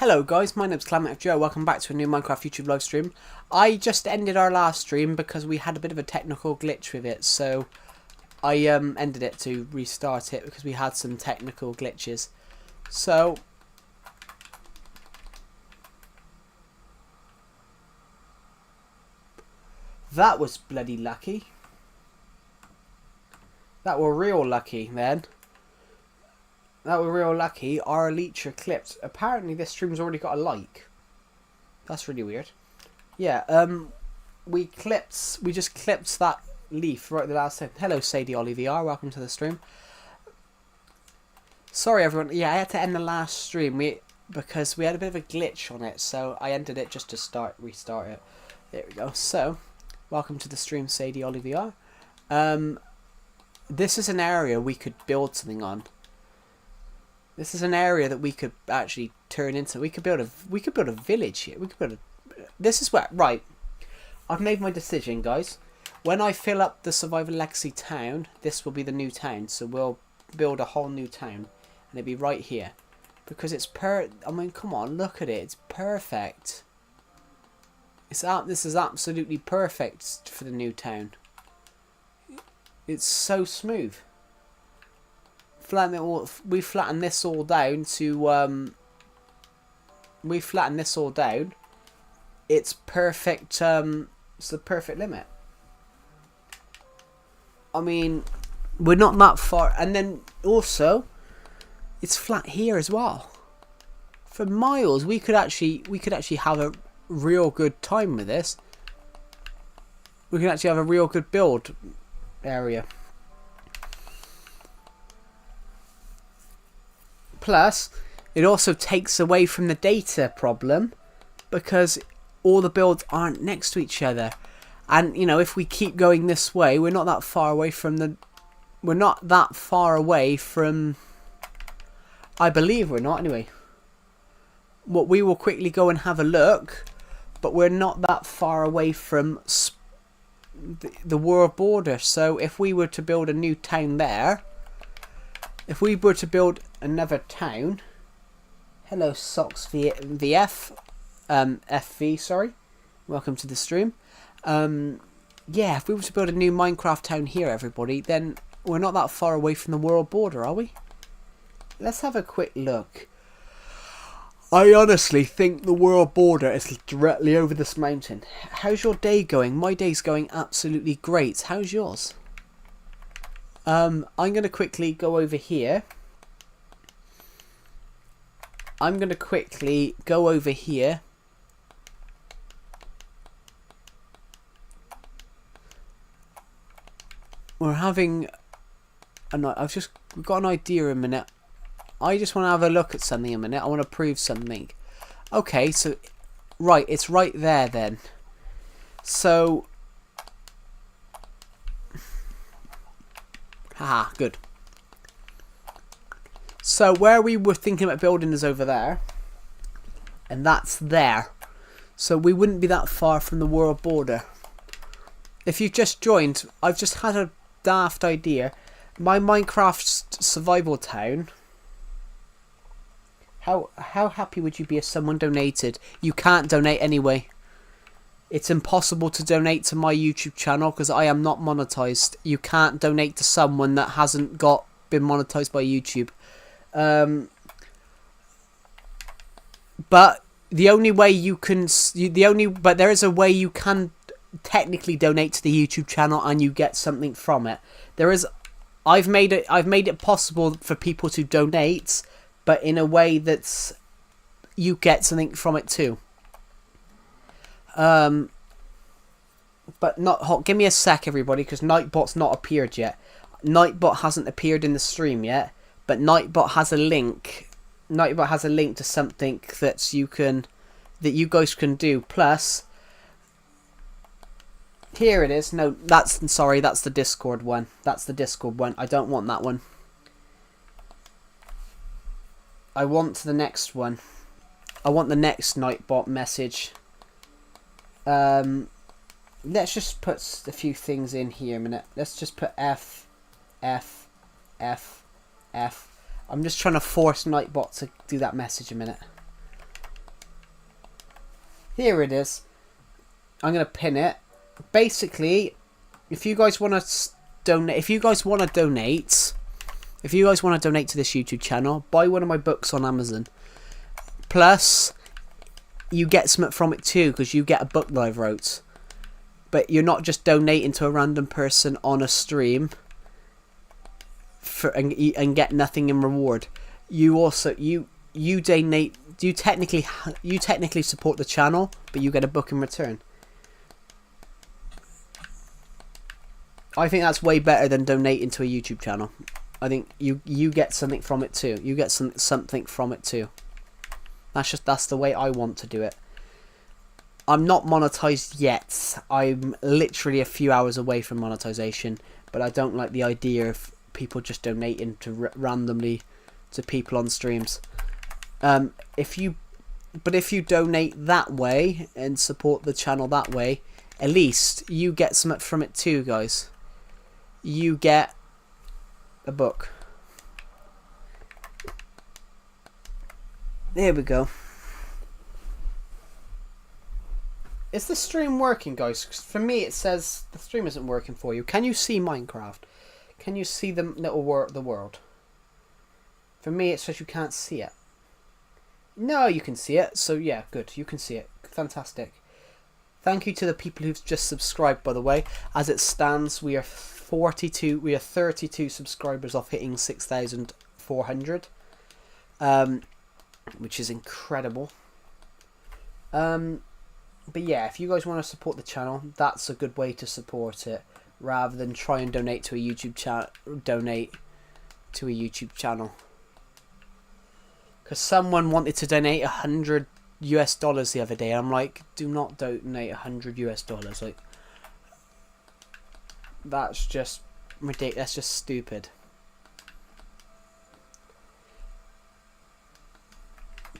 Hello guys, my name's Clement Joe. Welcome back to a new Minecraft YouTube live stream. I just ended our last stream because we had a bit of a technical glitch with it, so I ended it to restart it because we had some technical glitches. So that was bloody lucky. That were real lucky then. That were real lucky. Our Elytra clipped. Apparently this stream's already got a like. That's really weird. Yeah, we just clipped that leaf right at the last time. Hello Sadie Olivier, welcome to the stream. Sorry everyone, yeah, I had to end the last stream because we had a bit of a glitch on it, so I ended it just to restart it. There we go. So, welcome to the stream, Sadie Olivier. This is an area we could build something on. This is an area that we could actually turn into. We could build a village here. This is where, right. I've made my decision, guys. When I fill up the Survival Legacy town, this will be the new town. So we'll build a whole new town, and it'll be right here, because it's I mean, come on, look at it. It's perfect. This is absolutely perfect for the new town. It's so smooth. We flatten this all down to it's perfect. It's the perfect limit. I mean, we're not that far, and then also it's flat here as well. For miles, we could actually have a real good time with this. We can actually have a real good build area. Plus, it also takes away from the data problem because all the builds aren't next to each other. And, you know, if we keep going this way, we're not that far away from I believe we're not, anyway. What we will quickly go and have a look, but we're not that far away from the world border. So if we were to build a new town there, if we were to build another town, hello Socks VF, FV, sorry, welcome to the stream. Yeah, if we were to build a new Minecraft town here, everybody, then we're not that far away from the world border, are we? Let's have a quick look. I honestly think the world border is directly over this mountain. How's your day going? My day's going absolutely great. How's yours? I'm going to quickly go over here. We're having we've got an idea a minute. I just want to have a look at something a minute. I want to prove something. Okay, so right, it's right there then. So haha, good. So where we were thinking about building is over there, and that's there. So we wouldn't be that far from the world border. If you've just joined, I've just had a daft idea. My Minecraft survival town. How happy would you be if someone donated? You can't donate anyway. It's impossible to donate to my YouTube channel because I am not monetized. You can't donate to someone that hasn't been monetized by YouTube. But the only way you can, but there is a way you can technically donate to the YouTube channel and you get something from it. I've made it possible for people to donate, but in a way that's you get something from it too. But not hot. Give me a sec, everybody, because Nightbot's not appeared yet. Nightbot hasn't appeared in the stream yet, but Nightbot has a link. Nightbot has a link to something that you guys can do. Plus, here it is. No, that's the Discord one. That's the Discord one. I don't want that one. I want the next one. I want the next Nightbot message. Let's just put a few things in here a minute. Let's just put F. I'm just trying to force Nightbot to do that message a minute. Here it is. I'm going to pin it. Basically, if you guys want to donate, if you guys want to donate to this YouTube channel, buy one of my books on Amazon. Plus, you get something from it too, because you get a book that I've wrote. But you're not just donating to a random person on a stream and get nothing in reward. You also you donate. You technically support the channel, but you get a book in return. I think that's way better than donating to a YouTube channel. I think you get something from it too. You get something from it too. That's the way I want to do it. I'm not monetized yet. I'm literally a few hours away from monetization, but I don't like the idea of people just donating to randomly to people on streams. If you donate that way and support the channel that way, at least you get something from it too, guys. You get a book. There we go. Is the stream working, guys? 'Cause for me it says the stream isn't working for you. Can you see Minecraft? Can you see the little the world? For me it says you can't see it. No, you can see it. So yeah, good. You can see it. Fantastic. Thank you to the people who've just subscribed, by the way. As it stands, we are 32 subscribers off hitting 6,400. Which is incredible. But yeah, if you guys want to support the channel, that's a good way to support it, rather than try and donate to a YouTube channel. Because someone wanted to donate $100 the other day. I'm like, do not donate $100. Like, that's just ridiculous. That's just stupid.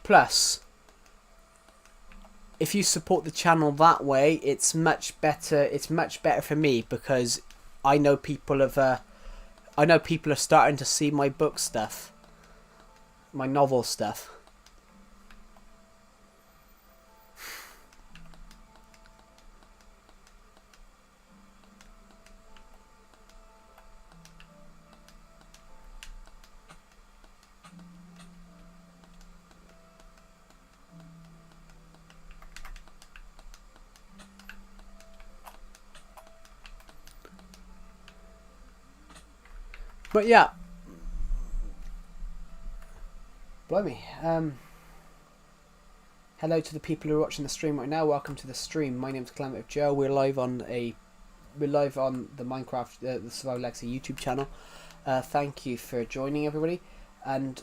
Plus, if you support the channel that way, it's much better. It's much better for me, because I know people are starting to see my book stuff, my novel stuff. But yeah, blimey. Hello to the people who are watching the stream right now. Welcome to the stream. My name's Calamity Joe. We're live on the Minecraft, the Survival Legacy YouTube channel. Thank you for joining, everybody. And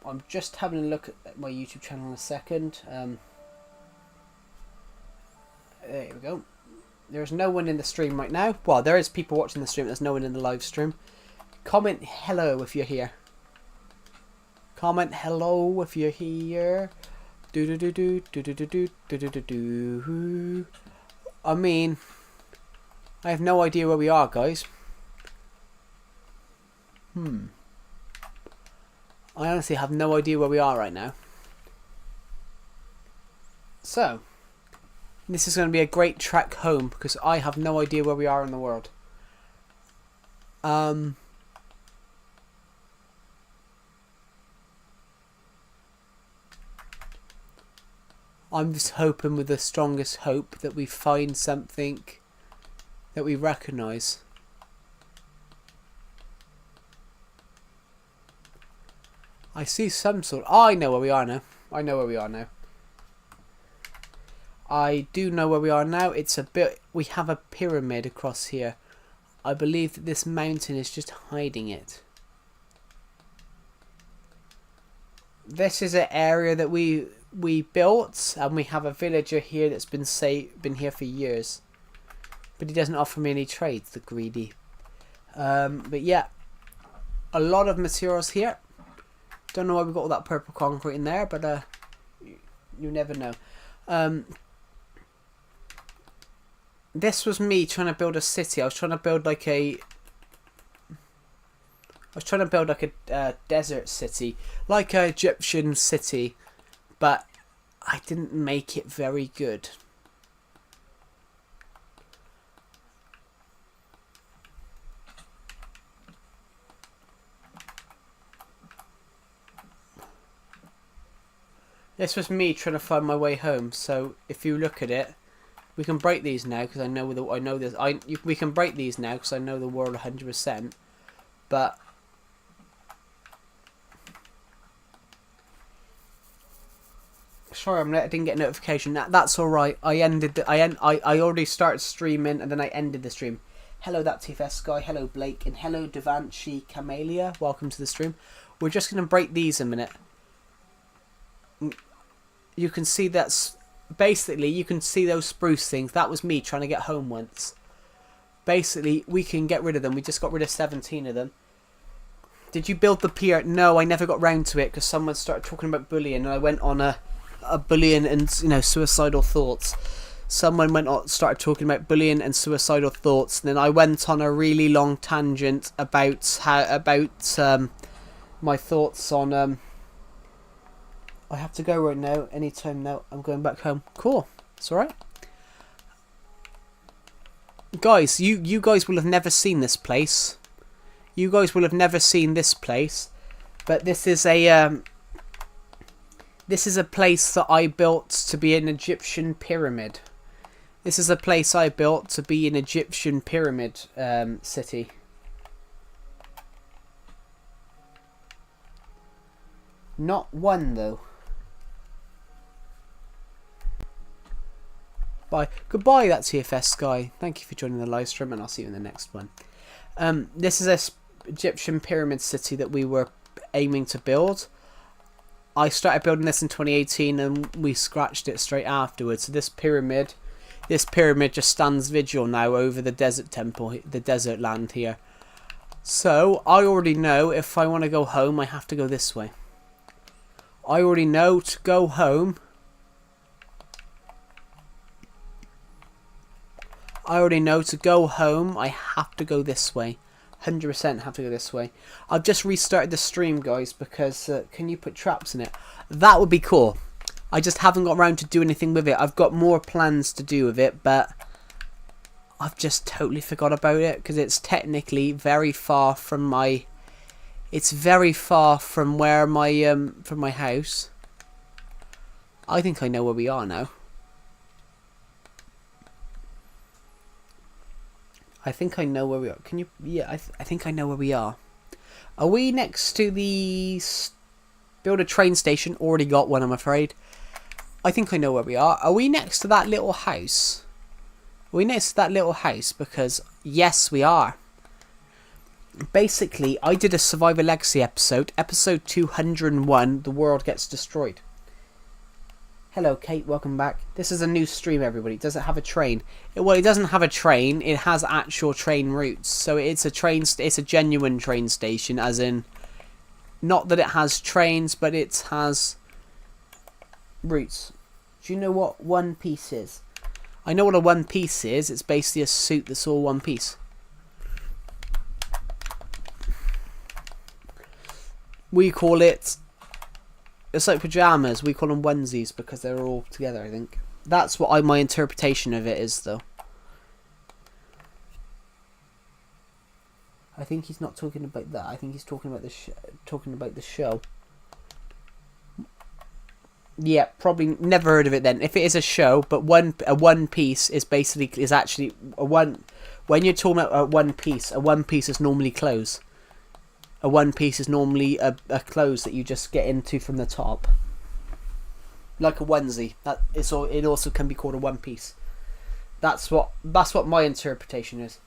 I'm just having a look at my YouTube channel in a second. There we go. There's no one in the stream right now. Well, there is people watching the stream. There's no one in the live stream. Comment hello if you're here. Comment hello if you're here. I mean, I have no idea where we are, guys. I honestly have no idea where we are right now. So, this is going to be a great trek home, because I have no idea where we are in the world. I'm just hoping with the strongest hope that we find something that we recognise. I see some sort. Oh, I know where we are now. I know where we are now. I do know where we are now. It's a bit. We have a pyramid across here. I believe that this mountain is just hiding it. This is an area that we built, and we have a villager here that's been here for years, but he doesn't offer me any trades, the greedy. But yeah, a lot of materials here. Don't know why we got all that purple concrete in there, but you never know. This was me trying to build a city. I was trying to build like a desert city, like an Egyptian city, but I didn't make it very good. This was me trying to find my way home. So if you look at it, we can break these now because I know this. We can break these now because I know the world 100%. But sorry, I didn't get a notification. That's all right. I already started streaming and then I ended the stream. Hello, that TFS guy. Hello, Blake, and hello, Devanshi Camellia. Welcome to the stream. We're just gonna break these a minute. You can see that's basically, you can see those spruce things. That was me trying to get home once. Basically, we can get rid of them. We just got rid of 17 of them. Did you build the pier? No, I never got round to it because someone started talking about bullying and I went on a bullying and suicidal thoughts. Someone started talking about bullying and suicidal thoughts, and then I went on a really long tangent about my thoughts on I have to go right now. Anytime now. I'm going back home. Cool. It's alright. Guys, you guys will have never seen this place. You guys will have never seen this place. But this is a place that I built to be an Egyptian pyramid. This is a place I built to be an Egyptian pyramid city. Not one though. Bye. Goodbye, that TFS guy. Thank you for joining the live stream, and I'll see you in the next one. This is a Egyptian pyramid city that we were aiming to build. I started building this in 2018, and we scratched it straight afterwards. So this pyramid just stands vigil now over the desert temple, the desert land here. So I already know if I want to go home, I have to go this way. I already know to go home. I have to go this way. 100% have to go this way. I've just restarted the stream, guys, because can you put traps in it? That would be cool. I just haven't got around to do anything with it. I've got more plans to do with it, but I've just totally forgot about it because it's technically very far from my... It's very far from where from my house. I think I know where we are now. I think I know where we are. Can you... Yeah, I think I know where we are. Are we next to the... Build a train station? Already got one, I'm afraid. I think I know where we are. Are we next to that little house? Are we next to that little house? Because, yes, we are. Basically, I did a Survivor Legacy episode. Episode 201, The World Gets Destroyed. Hello, Kate. Welcome back. This is a new stream, everybody. Does it have a train? Well, it doesn't have a train. It has actual train routes. So it's a it's a genuine train station, as in, not that it has trains, but it has routes. Do you know what One Piece is? I know what a One Piece is. It's basically a suit that's all one piece. We call it... It's like pajamas. We call them onesies because they're all together, I think. That's what my interpretation of it is, though. I think he's not talking about that. I think he's talking about the show. Yeah, probably never heard of it then. If it is a show, but a one piece is basically actually a one. When you're talking about a one piece is normally clothes. A one piece is normally a clothes that you just get into from the top, like a onesie. It also can be called a one piece. That's what my interpretation is.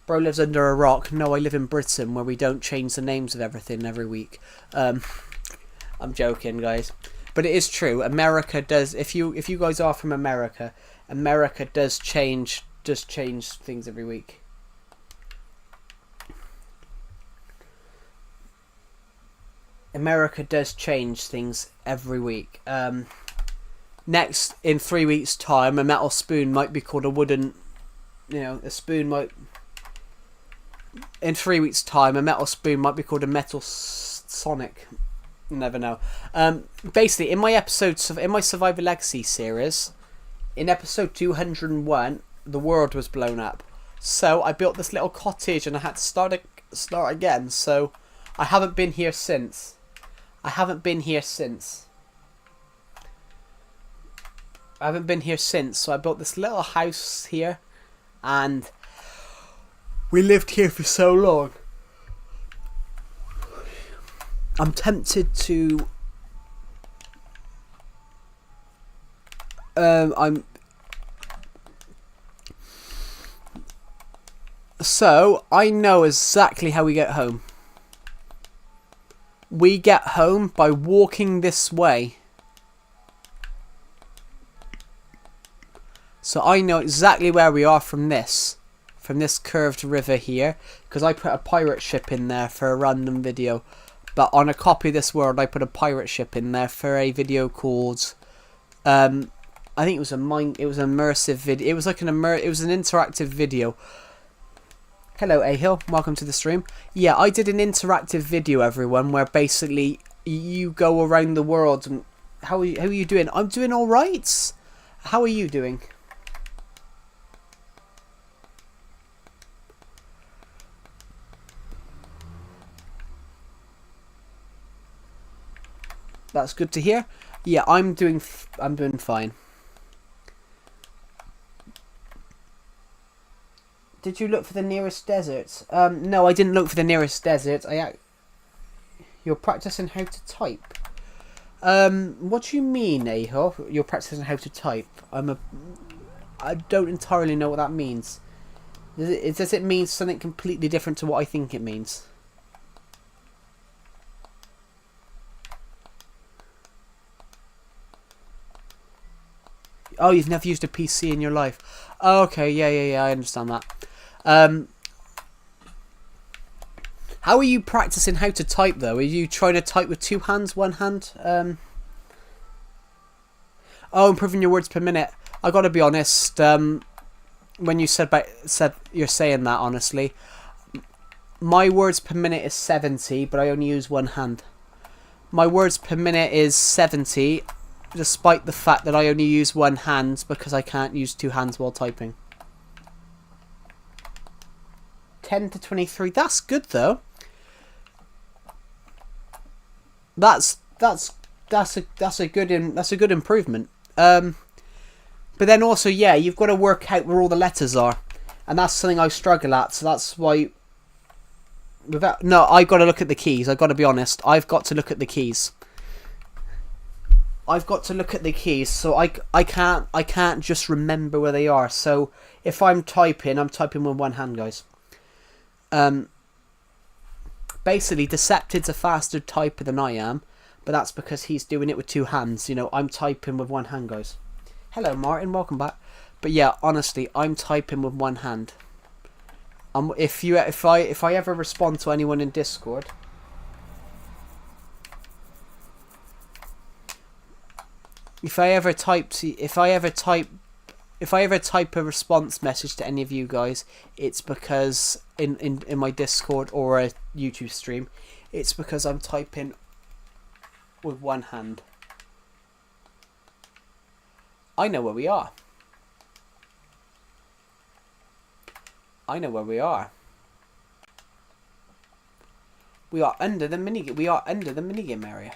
Bro lives under a rock. No, I live in Britain, where we don't change the names of everything every week. I'm joking, guys, but it is true. America does. If you guys are from America, America does change things every week. America does change things every week. Next, in 3 weeks' time, a metal spoon might be called a wooden... a spoon might... In 3 weeks' time, a metal spoon might be called a metal sonic. You never know. Basically, in my Survivor Legacy series, in episode 201, the world was blown up. So I built this little cottage and I had to start again. So I haven't been here since. So I built this little house here, and we lived here for so long. I'm tempted to So I know exactly how we get home. We get home by walking this way. So I know exactly where we are from this curved river here, because I put a pirate ship in there for a random video. But on a copy of this world, I put a pirate ship in there for a video called, I think it was immersive video. It was like it was an interactive video. Hello, Ahill. Welcome to the stream. Yeah, I did an interactive video, everyone, where basically you go around the world. And how are you doing? I'm doing all right. How are you doing? That's good to hear. Yeah, I'm doing fine. Did you look for the nearest desert? No, I didn't look for the nearest desert. You're practicing how to type. What do you mean, Aho? You're practicing how to type. I don't entirely know what that means. Does it mean something completely different to what I think it means? Oh, you've never used a PC in your life. Oh, okay, yeah, I understand that. How are you practicing how to type, though? Are you trying to type with two hands, one hand? Oh, improving your words per minute. I gotta be honest, when you said you're saying that, honestly, my words per minute is 70, but I only use one hand. My words per minute is 70, despite the fact that I only use one hand because I can't use two hands while typing. 10 to 23. That's good, though. That's a good improvement. But then also, yeah, you've got to work out where all the letters are, and that's something I struggle at. So that's why. I got to look at the keys. I got to be honest. I've got to look at the keys. So I can't just remember where they are. So if I'm typing with one hand, guys. Basically, Decepted's a faster typer than I am, but that's because he's doing it with two hands. You know, I'm typing with one hand, guys. Hello, Martin. Welcome back. But yeah, honestly, I'm typing with one hand. If I ever respond to anyone in Discord, if I ever type a response message to any of you guys, it's because in my Discord or a YouTube stream, it's because I'm typing with one hand. I know where we are. We are under the minigame area.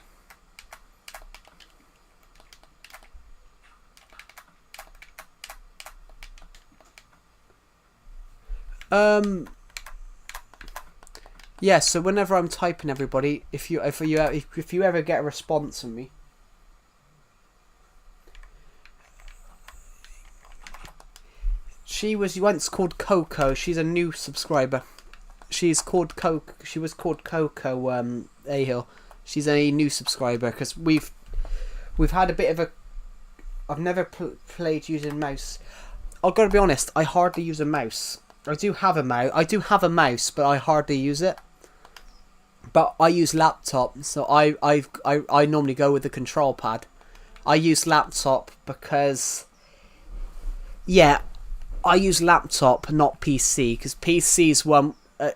Yeah, so whenever I'm typing, everybody, if you ever get a response from me, she was once called Coco. She's a new subscriber. She was called Coco. Ahill. She's a new subscriber because we've had a bit of a. I've never played using mouse. I've got to be honest. I hardly use a mouse. I do have a mouse, but I hardly use it. But I use laptop, so I normally go with the control pad. I use laptop because, yeah, I use laptop, not PC, because PC's a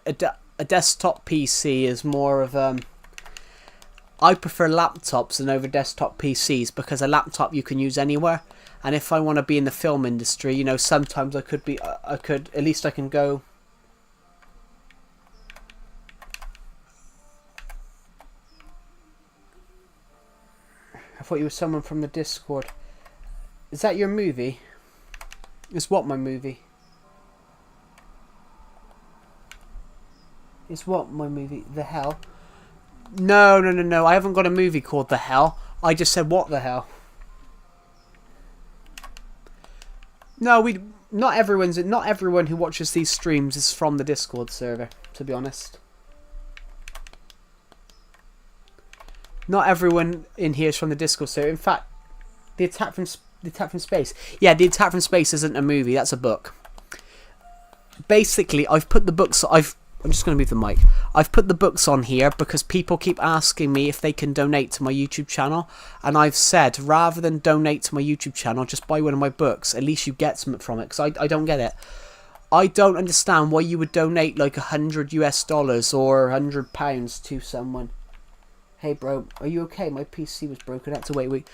desktop PC is more of I prefer laptops than over desktop PCs, because a laptop you can use anywhere. And if I want to be in the film industry, you know, sometimes I could at least I can go. I thought you were someone from the Discord. Is that your movie? Is what my movie? Is what my movie? The Hell? No, no, no, no. I haven't got a movie called The Hell. I just said what the hell. No, not everyone who watches these streams is from the Discord server, to be honest. Not everyone in here is from the Discord server. In fact, the Attack from Space. Yeah, the Attack from Space isn't a movie. That's a book. Basically, I've put the books. I'm just going to move the mic. I've put the books on here because people keep asking me if they can donate to my YouTube channel. And I've said, rather than donate to my YouTube channel, just buy one of my books. At least you get something from it, because I don't get it. I don't understand why you would donate like $100 US or £100 to someone. Hey bro, are you okay? My PC was broken. I had to wait.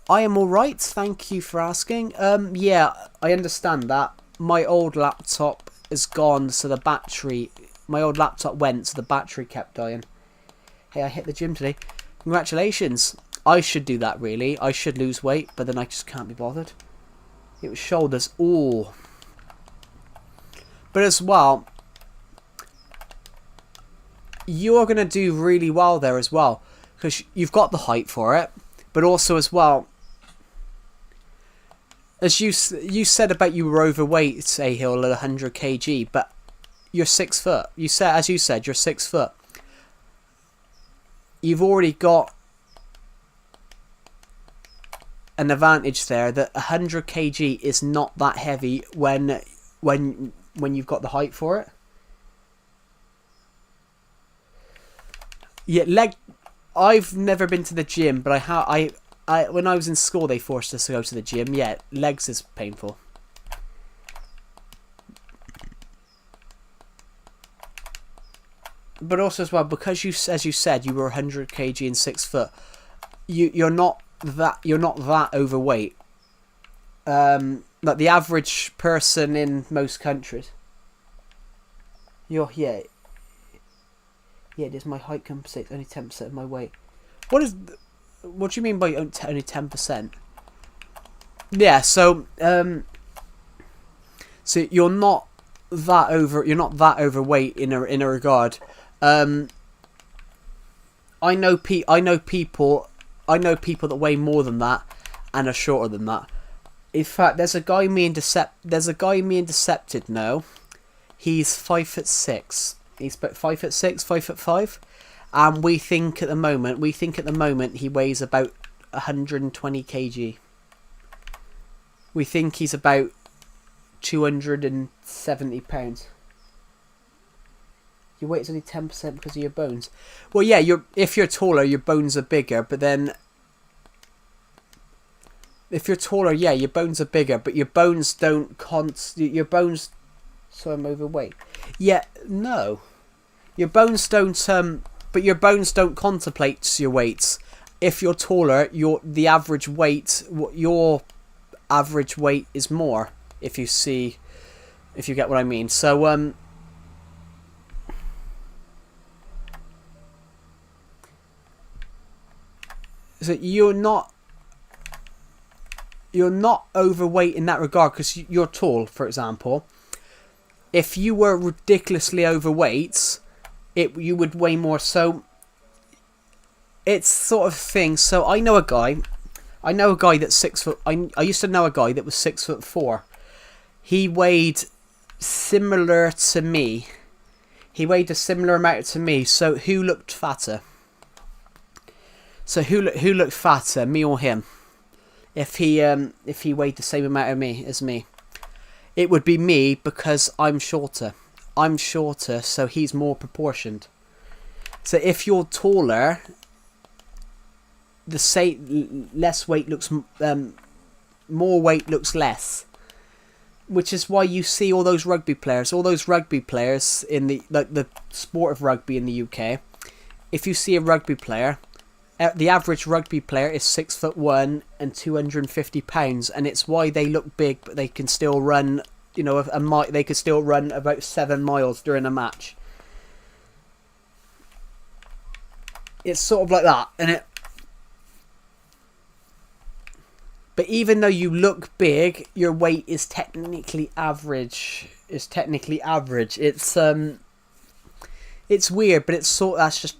I am alright, thank you for asking. Yeah, I understand that. My old laptop is gone, so the battery... My old laptop went, so the battery kept dying. Hey, I hit the gym today. Congratulations. I should do that, really. I should lose weight, but then I just can't be bothered. It was shoulders. Ooh. But as well, you're going to do really well there as well, because you've got the height for it, but also as well, as you said about you were overweight, say, Hill, at 100 kg, but you're 6 foot. As you said, you're 6 foot. You've already got an advantage there that 100 kg is not that heavy when you've got the height for it. Yeah, I've never been to the gym, but I when I was in school they forced us to go to the gym. Yeah, legs is painful. But also as well, because as you said, you were 100 kg and 6 foot. You're not that overweight. Like the average person in most countries. Yeah. It is. My height compensates only 10% of my weight. What do you mean by only 10%? Yeah. So you're not that overweight in a regard. I know people that weigh more than that and are shorter than that. In fact, there's a guy me and Decepted know. He's 5'6". He's about 5'6", 5'5", and we think at the moment he weighs about 120 kg. We think he's about 270 pounds. Your weight's only 10% because of your bones. Well, yeah, if you're taller, your bones are bigger, but then if you're taller, yeah, your bones are bigger, but your bones don't so I'm overweight. Yeah, no. Your bones don't but your bones don't contemplate your weights. If you're taller, your average weight is more, if you get what I mean. So so you're not overweight in that regard because you're tall, for example. If you were ridiculously overweight, you would weigh more. So it's sort of thing. So I know a guy that's 6 foot. I used to know a guy that was 6'4". He weighed similar to me. He weighed a similar amount to me. So who looked fatter? So who looked fatter, me or him? If he weighed the same amount as me, it would be me because I'm shorter. So he's more proportioned. So if you're taller, less weight looks more weight looks less, which is why you see all those rugby players in the sport of rugby in the UK. If you see a rugby player, The average rugby player is 6'1" and 250 pounds, and it's why they look big, but they can still run. You know, they could still run about 7 miles during a match. It's sort of like that, and it. But even though you look big, your weight is technically average. It's weird, but it's that's just.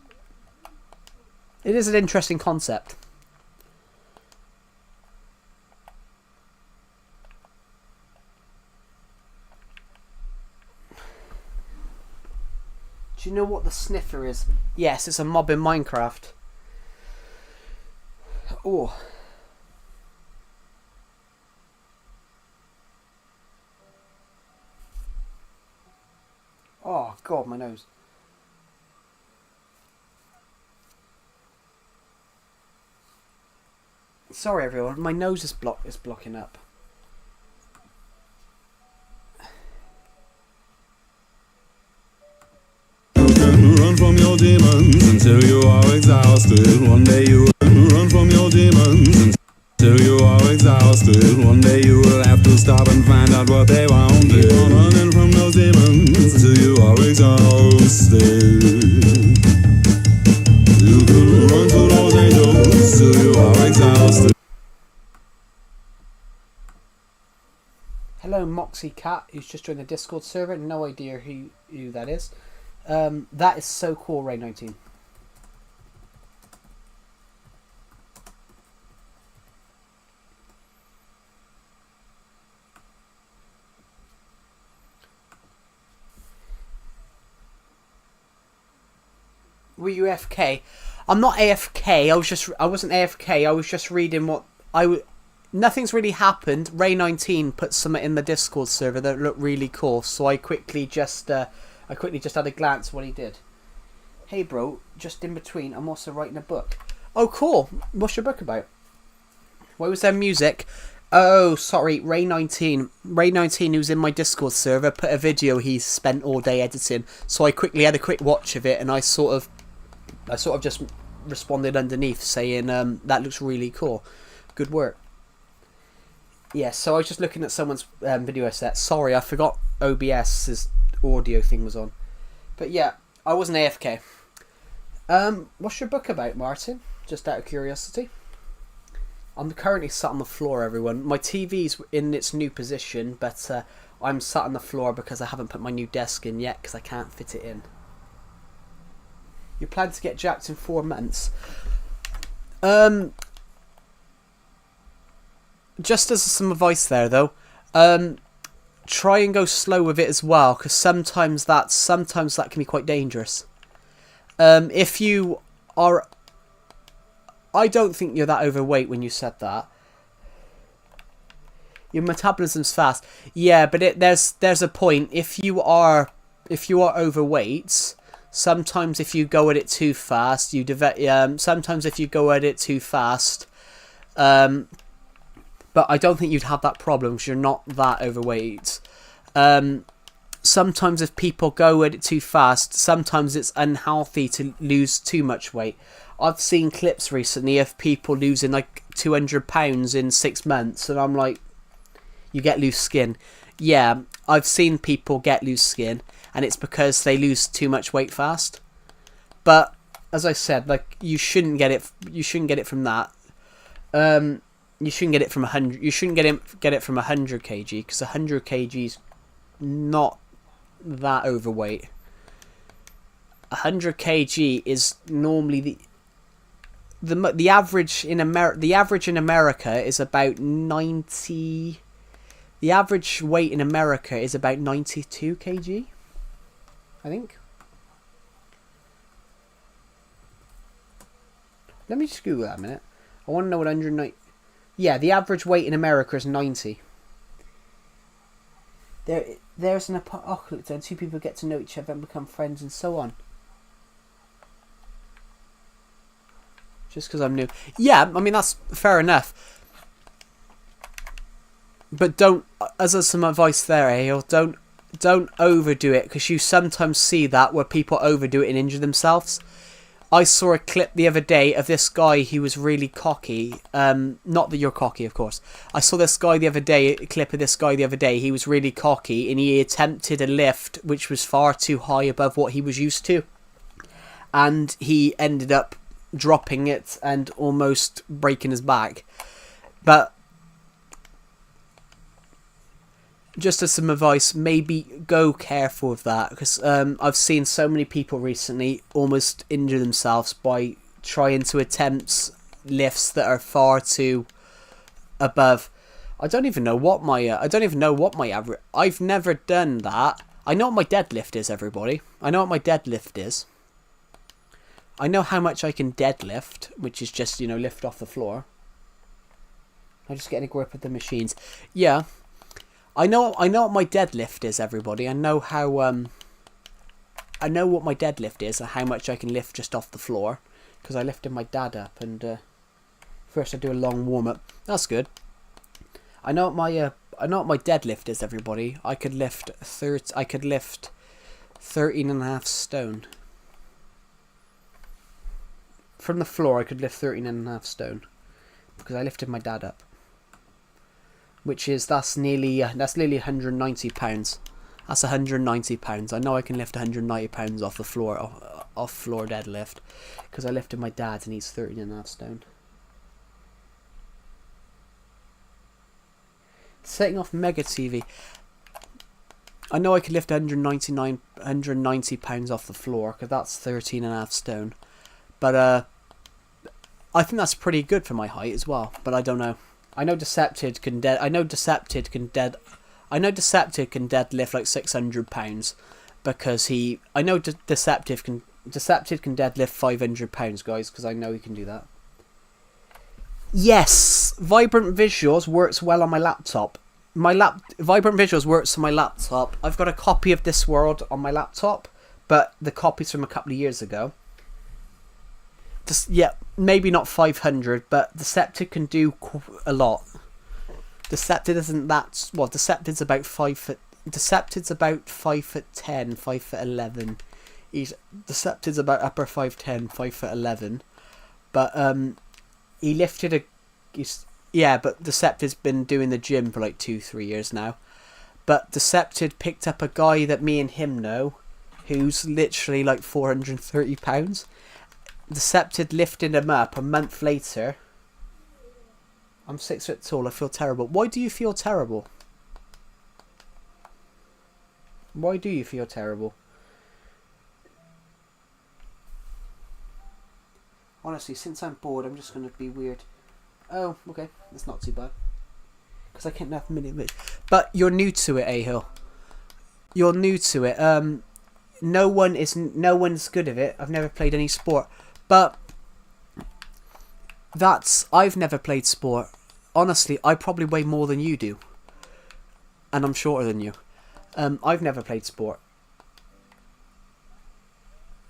It is an interesting concept. Do you know what the sniffer is? Yes, it's a mob in Minecraft. Oh. Oh, God, my nose. Sorry, everyone. My nose is blocking up. Run from your demons until you are exhausted. One day you will run from your demons until you are exhausted. One day you will have to stop and find out what they want. Keep on running from those demons until you are exhausted. You can run to those angels till you are exhausted. Hello, Moxie Cat, who's just joined the Discord server. No idea who that is. That is so cool, Ray 19. Were you AFK? I'm not AFK. I wasn't AFK. I was just reading what nothing's really happened. Ray 19 put something in the Discord server that looked really cool, so I quickly just had a glance at what he did. Hey bro, just in between, I'm also writing a book. Oh cool. What's your book about? Why was there music? Oh, sorry, Ray 19. Ray 19, who's in my Discord server, put a video he spent all day editing, so I quickly had a quick watch of it, and I sort of just responded underneath saying, that looks really cool. Good work. Yeah, so I was just looking at someone's video set. Sorry, I forgot OBS's audio thing was on. But yeah, I wasn't AFK. What's your book about, Martin? Just out of curiosity. I'm currently sat on the floor, everyone. My TV's in its new position, but I'm sat on the floor because I haven't put my new desk in yet because I can't fit it in. You plan to get jacked in 4 months? Just as some advice there, though, try and go slow with it as well, because sometimes that can be quite dangerous. If you are, I don't think you're that overweight when you said that. Your metabolism's fast, yeah, but there's a point. If you are overweight, sometimes if you go at it too fast, sometimes if you go at it too fast, but I don't think you'd have that problem because you're not that overweight. Sometimes if people go at it too fast, sometimes it's unhealthy to lose too much weight. I've seen clips recently of people losing like 200 pounds in 6 months, and I'm like, you get loose skin. Yeah, I've seen people get loose skin, and it's because they lose too much weight fast. But as I said, like, you shouldn't get it from that. You shouldn't get it from 100. You shouldn't get it from 100 kg, because 100 kg is not that overweight. 100 kg is normally the average in America. The average in America is about 90. The average weight in America is about 92 kg, I think. Let me just Google that a minute. I want to know what 190. Yeah, the average weight in America is 90. There's an apocalypse and 2 people get to know each other and become friends and so on. Just because I'm new. Yeah, I mean, that's fair enough. But don't, as some advice there, Hale, don't overdo it, because you sometimes see that where people overdo it and injure themselves. I saw a clip the other day of this guy who was really cocky. Not that you're cocky, of course. I saw this guy the other day, a clip of this guy the other day. He was really cocky and he attempted a lift which was far too high above what he was used to. And he ended up dropping it and almost breaking his back. But just as some advice, maybe go careful with that, because I've seen so many people recently almost injure themselves by trying to attempt lifts that are far too above. I don't even know what my average. I've never done that. I know what my deadlift is, everybody. I know what my deadlift is. I know how much I can deadlift, which is just, lift off the floor. I just get a grip of the machines. Yeah. I know what my deadlift is, everybody. I know what my deadlift is and how much I can lift just off the floor, because I lifted my dad up, and first I do a long warm up. That's good. I know what my deadlift is, everybody. I could lift 13.5 stone. From the floor I could lift 13.5 stone, because I lifted my dad up. That's nearly 190 pounds. That's 190 pounds. I know I can lift 190 pounds off the floor, off floor deadlift, because I lifted my dad and he's 13.5 stone. Setting off Mega TV. I know I can lift 190 pounds off the floor, because that's 13.5 stone. But I think that's pretty good for my height as well. But I don't know. I know Decepted can deadlift like 600 pounds, because Decepted can deadlift 500 pounds, guys, because I know he can do that. Yes, Vibrant Visuals works well on my laptop. Vibrant Visuals works on my laptop. I've got a copy of This World on my laptop, but the copy's from a couple of years ago. Yeah, maybe not 500, but Decepted can do a lot. Decepted isn't that well. Decepted's about 5 foot. Decepted's about 5'10", 5'11". Decepted's about upper 5'10", 5'11". But he lifted but Decepted's been doing the gym for like 2-3 years now. But Decepted picked up a guy that me and him know, who's literally like 430 pounds. Decepted lifted him up a month later. I'm 6 foot tall. I feel terrible. Why do you feel terrible? Why do you feel terrible? Honestly, since I'm bored, I'm just going to be weird. Oh, okay. That's not too bad. Because I can't have minutes. But you're new to it, A-Hill. You're new to it. No one's good at it. I've never played any sport. But I've never played sport. Honestly, I probably weigh more than you do. And I'm shorter than you. I've never played sport.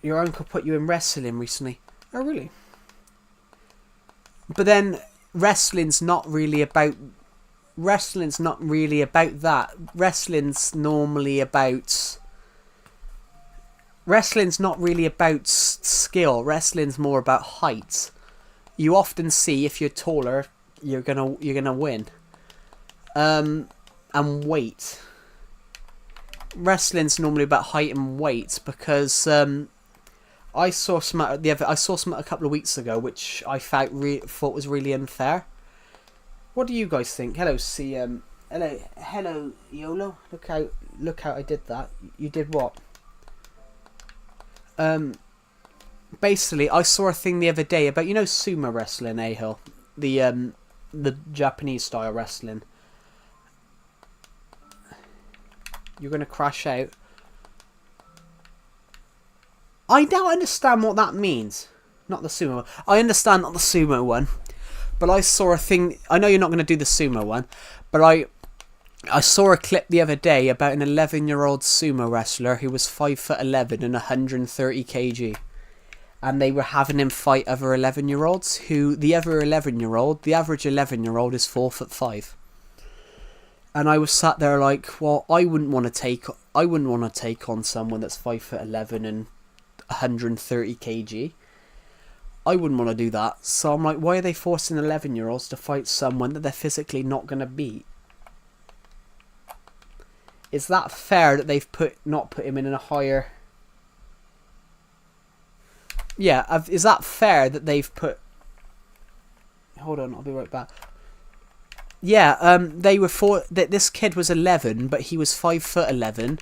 Your uncle put you in wrestling recently. Oh, really? But then wrestling's not really about that. Wrestling's not really about skill. Wrestling's more about height. You often see if you're taller, you're gonna win. And weight. Wrestling's normally about height and weight, because I saw some a couple of weeks ago which I thought was really unfair. What do you guys think? Hello, CM. Hello, YOLO. Look how I did that. You did what? Basically, I saw a thing the other day about, sumo wrestling, A-Hill, the Japanese style wrestling. You're gonna crash out. I don't understand what that means. Not the sumo one. I understand not the sumo one, but I saw a thing. I know you're not gonna do the sumo one, but I saw a clip the other day about an 11-year-old sumo wrestler who was 5'11" and 130 kg. And they were having him fight other 11-year-olds, the average 11-year-old is 4'5". And I was sat there like, well, I wouldn't want to take on someone that's 5'11" and 130 kg. I wouldn't want to do that. So I'm like, why are they forcing 11-year-olds to fight someone that they're physically not going to beat? Is that fair that they've not put him in a higher... Yeah, is that fair that they've put... Hold on, I'll be right back. Yeah, they were this kid was 11, but he was 5'11",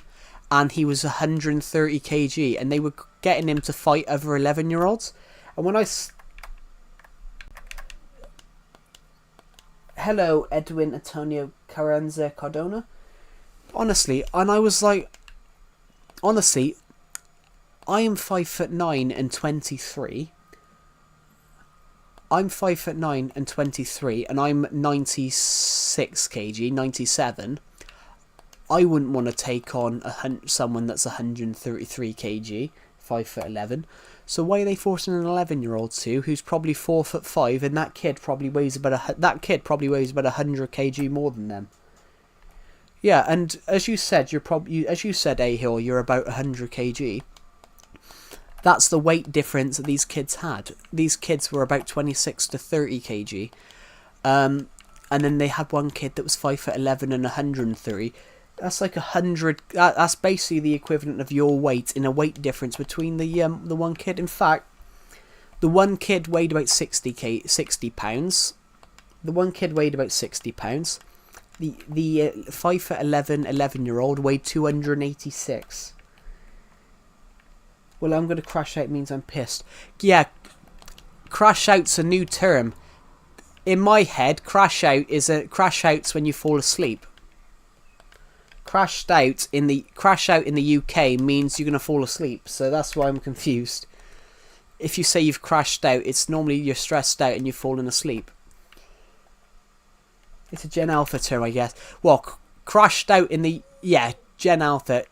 and he was 130 kg, and they were getting him to fight other 11-year-olds. And when Hello, Edwin Antonio Carranza Cardona. Honestly, and I was like, honestly, I am 5'9" and 23. I'm 5'9" and 23, and I'm 96 kg, 97. I wouldn't want to take on someone that's 133 kg, 5'11". So why are they forcing an 11-year-old to, who's probably 4'5", and that kid probably weighs about 100 kg more than them? Yeah, and as you said, A-Hill, you're about 100 kg. That's the weight difference that these kids had. These kids were about 26 to 30 kg. And then they had one kid that was 5'11" and 130. That's like 100. That's basically the equivalent of your weight in a weight difference between the one kid. In fact, the one kid weighed about 60 pounds. The one kid weighed about 60 pounds. The 5'11" 11-year-old weighed 286. Well, I'm going to crash out means I'm pissed. Yeah, crash out's a new term. In my head, crash out's when you fall asleep. Crash out in the UK means you're going to fall asleep, so that's why I'm confused. If you say you've crashed out, it's normally you're stressed out and you've fallen asleep. It's a Gen Alpha term, I guess. Well, crashed out in the... Yeah, Gen Alpha.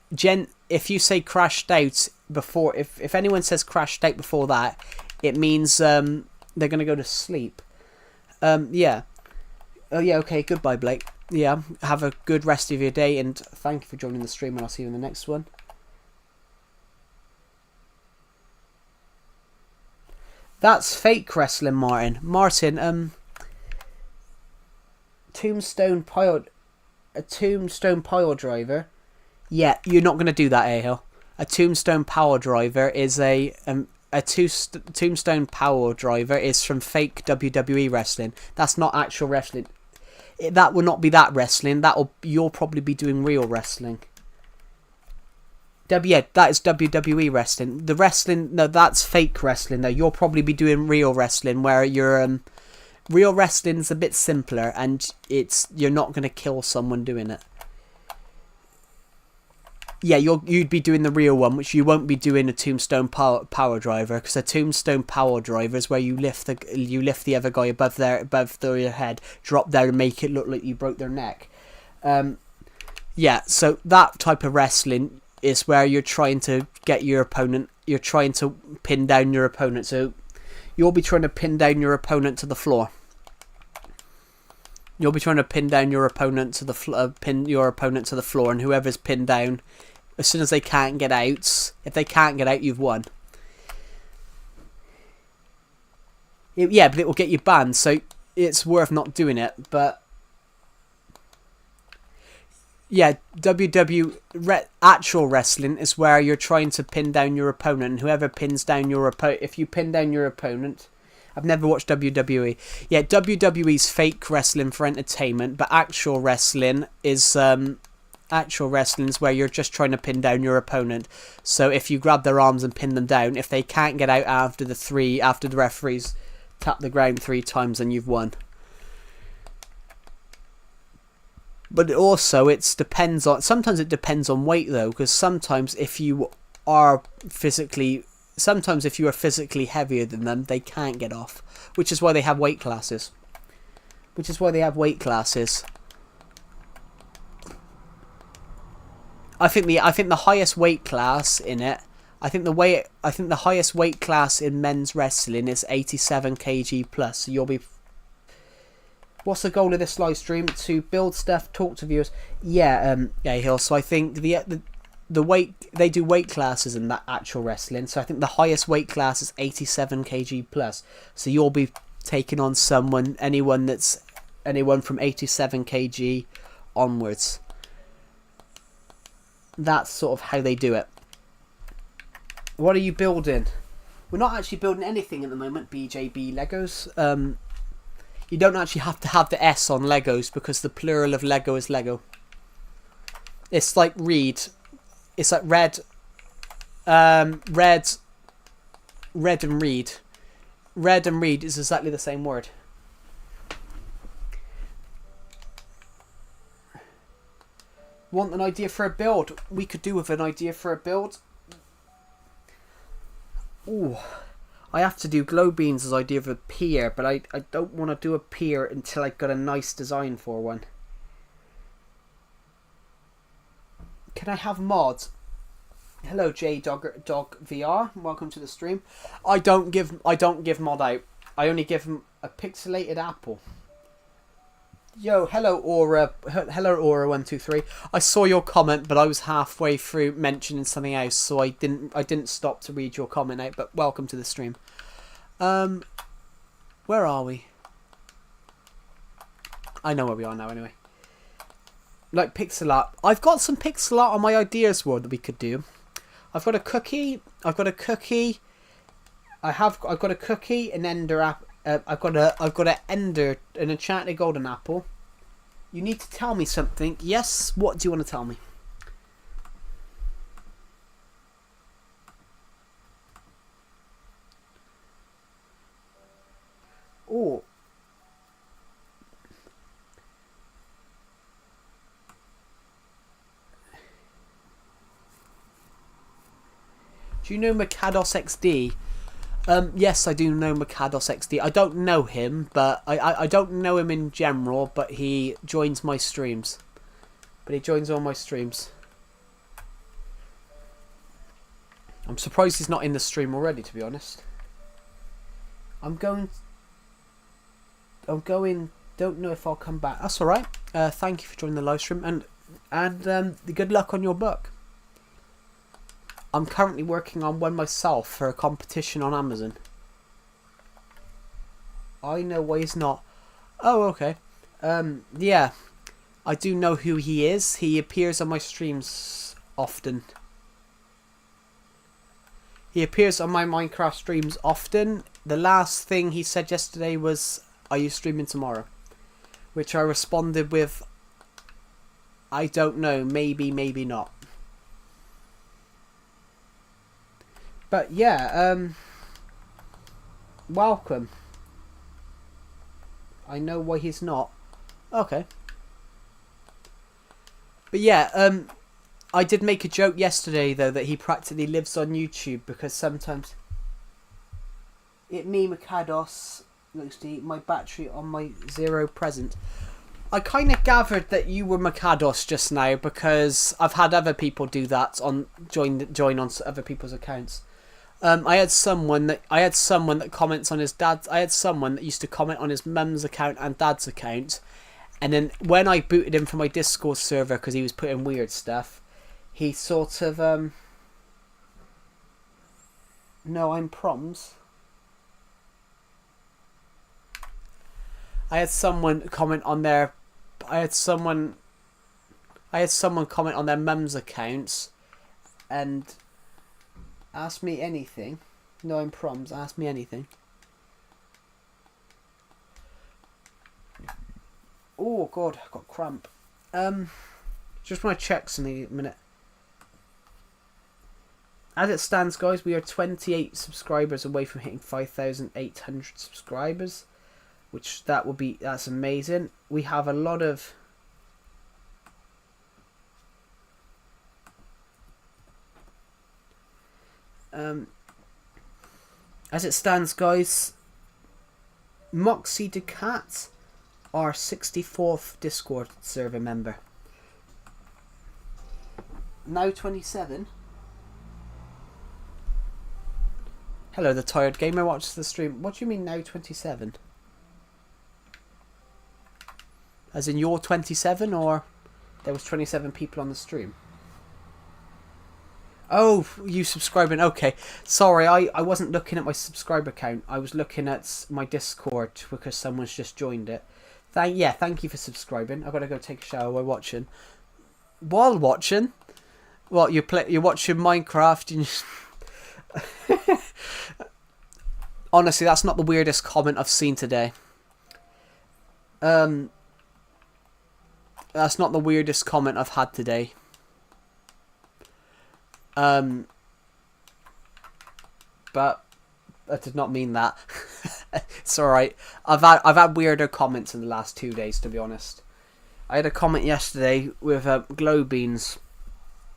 If you say crashed out before... If anyone says crashed out before that, it means they're going to go to sleep. Yeah. Oh, yeah, okay. Goodbye, Blake. Yeah, have a good rest of your day, and thank you for joining the stream, and I'll see you in the next one. That's fake wrestling, Martin. Tombstone pile driver. Yeah, you're not going to do that, A-Hill. A tombstone power driver is tombstone power driver is from fake WWE wrestling. That's not actual wrestling. That will not be that wrestling. You'll probably be doing real wrestling. Yeah, that is WWE wrestling. The wrestling, no, that's fake wrestling. Though you'll probably be doing real wrestling, where you're real wrestling's a bit simpler, and you're not going to kill someone doing it. Yeah, you'd be doing the real one, which you won't be doing a tombstone power driver, because a tombstone power driver is where you lift the other guy above their head, drop down, and make it look like you broke their neck. Yeah, so that type of wrestling is where you're trying to get your opponent. You're trying to pin down your opponent. So you'll be trying to pin down your opponent to the floor. You'll be trying to pin down your opponent to the floor, and whoever's pinned down, as soon as they can't get out, if they can't get out, you've won. Yeah, but it will get you banned, so it's worth not doing it. But yeah, actual wrestling is where you're trying to pin down your opponent, and whoever pins down your opponent, if you pin down your opponent. I've never watched WWE. Yeah, WWE's fake wrestling for entertainment, but actual wrestling is where you're just trying to pin down your opponent. So if you grab their arms and pin them down, if they can't get out after the referees tap the ground 3 times, then you've won. But also sometimes it depends on weight though, because sometimes if you are physically heavier than them, they can't get off, which is why they have weight classes. I think the highest weight class in it. I think the highest weight class in men's wrestling is 87 kg plus. So you'll be. What's the goal of this live stream? To build stuff, talk to viewers. Yeah, Hill. So I think they do weight classes in that actual wrestling. So I think the highest weight class is 87 kg plus. So you'll be taking on anyone from 87 kg onwards. That's sort of how they do it. What are you building? We're not actually building anything at the moment, BJB Legos. You don't actually have to have the S on Legos because the plural of Lego is Lego. It's like read. It's like red and read. Red and read is exactly the same word. Want an idea for a build? We could do with an idea for a build. Ooh, I have to do glow beans as idea of a pier, but I don't want to do a pier until I got a nice design for one. Can I have mods? Hello, Dog VR. Welcome to the stream. I don't give mod out. I only give them a pixelated apple. Yo, hello Aura. Hello Aura123. I saw your comment, but I was halfway through mentioning something else, so I didn't stop to read your comment out. But welcome to the stream. Where are we? I know where we are now. Anyway, like pixel art. I've got some pixel art on my ideas board that we could do. I've got a cookie. I've got a cookie. I've got a cookie, an ender app. I've got an ender, an enchanted golden apple. You need to tell me something. Yes, what do you want to tell me? Oh. Do you know Mikados XD? Yes, I do know Mikados XD. I don't know him, but I don't know him in general, but he joins my streams. But he joins all my streams. I'm surprised he's not in the stream already, to be honest. Don't know if I'll come back. That's alright. Thank you for joining the live stream, and good luck on your book. I'm currently working on one myself for a competition on Amazon. I know why he's not. Oh, okay. Yeah. I do know who he is. He appears on my streams often. He appears on my Minecraft streams often. The last thing he said yesterday was, "Are you streaming tomorrow?" Which I responded with, "I don't know. Maybe, maybe not." But yeah, welcome. I know why he's not. Okay. But yeah, I did make a joke yesterday though that he practically lives on YouTube because sometimes it me Mikados looks to eat my battery on my 0 present. I kind of gathered that you were Mikados just now because I've had other people do that on join on other people's accounts. I had someone that comments on his dad's. I had someone that used to comment on his mum's account and dad's account, and then when I booted him from my Discord server because he was putting weird stuff, he sort of no, I'm proms. I had someone comment on their. I had someone comment on their mum's accounts, and ask me anything. No, I'm proms. Ask me anything. Oh god, I've got cramp. Just want to check something a minute. As it stands, guys, we are 28 subscribers away from hitting 5,800 subscribers, which that's amazing. We have a lot of as it stands, guys, Moxie Decat, our 64th Discord server member. Now 27. Hello, the tired gamer watches the stream. What do you mean now 27? As in you're 27, or there was 27 people on the stream? Oh, you subscribing? Okay, sorry, I wasn't looking at my subscriber count. I was looking at my Discord because someone's just joined it. Thank you for subscribing. I gotta go take a shower while watching. While watching, what you're watching Minecraft? And honestly, that's not the weirdest comment I've seen today. That's not the weirdest comment I've had today. But I did not mean that. It's alright. I've had weirder comments in the last 2 days, to be honest. I had a comment yesterday with Glowbeans.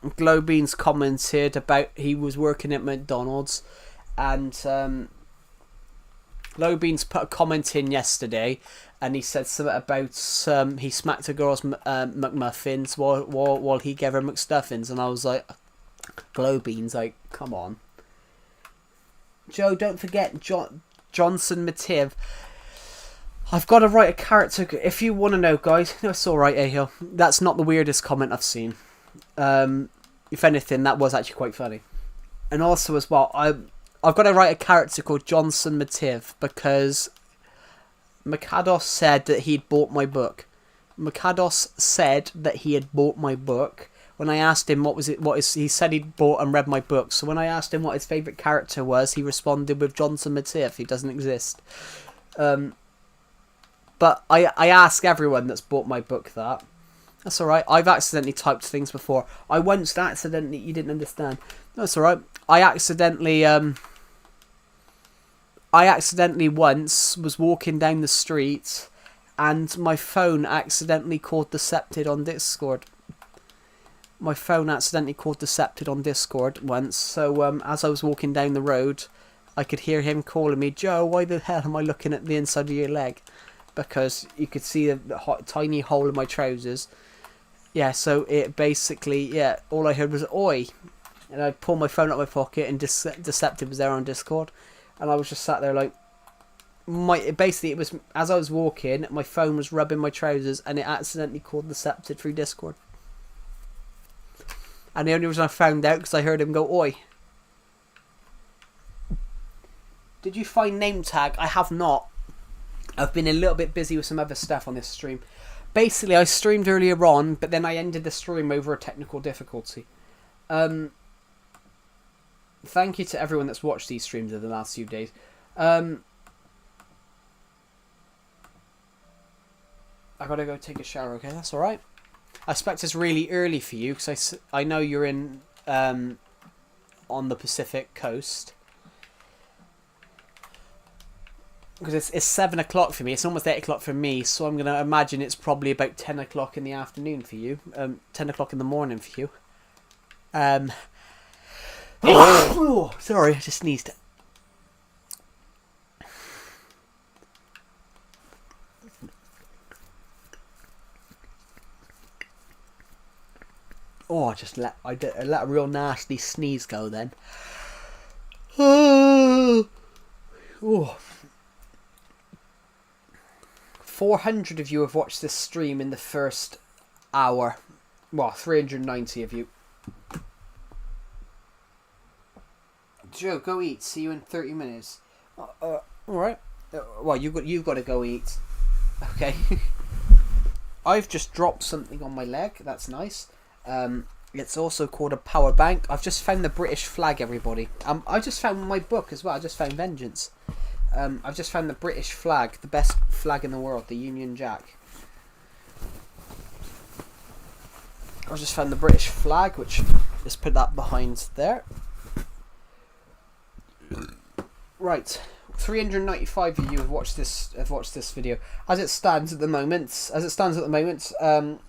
Glowbeans commented about he was working at McDonald's, and Glowbeans put a comment in yesterday, and he said something about he smacked a girl's McMuffins while he gave her McStuffins, and I was like, Glowbeans, like, come on. Joe, don't forget Johnson Mativ. I've got to write a character. If you want to know, guys, no, it's all right, Ahill. That's not the weirdest comment I've seen. If anything, that was actually quite funny. And also, as well, I've got to write a character called Johnson Mativ because Mikados said that he'd bought my book. Mikados said that he had bought my book. When I asked him he said he'd bought and read my book. So when I asked him what his favourite character was, he responded with Johnson Matif. He doesn't exist. But I ask everyone that's bought my book that. That's alright. I've accidentally typed things before. You didn't understand. That's alright. I accidentally once was walking down the street and my phone accidentally called Decepted on Discord. My phone accidentally called Decepted on Discord once, so as I was walking down the road, I could hear him calling me, Joe, why the hell am I looking at the inside of your leg? Because you could see the tiny hole in my trousers. Yeah, so it basically, all I heard was, oi! And I pulled my phone out of my pocket and Decepted was there on Discord. And I was just sat there like, it was, as I was walking, my phone was rubbing my trousers and it accidentally called Decepted through Discord. And the only reason I found out because I heard him go, oi. Did you find name tag? I have not. I've been a little bit busy with some other stuff on this stream. Basically, I streamed earlier on, but then I ended the stream over a technical difficulty. Thank you to everyone that's watched these streams over the last few days. I gotta go take a shower, okay? That's alright. I expect it's really early for you because I know you're in on the Pacific coast. Because it's 7 o'clock for me. It's almost 8 o'clock for me, so I'm gonna imagine it's probably about 10 o'clock in the afternoon for you. 10 o'clock in the morning for you. Oh, sorry, I just sneezed. Oh, I let a real nasty sneeze go then. Oh. 400 of you have watched this stream in the first hour. Well, 390 of you. Joe, go eat. See you in 30 minutes. Alright. Well, you've got to go eat. Okay. I've just dropped something on my leg. That's nice. It's also called a power bank. I've just found the British flag, everybody. I just found my book as well. I just found Vengeance. I've just found the British flag, the best flag in the world, the Union Jack. I've just found the British flag, which, just put that behind there. Right, 395 of you have watched this video. As it stands at the moment,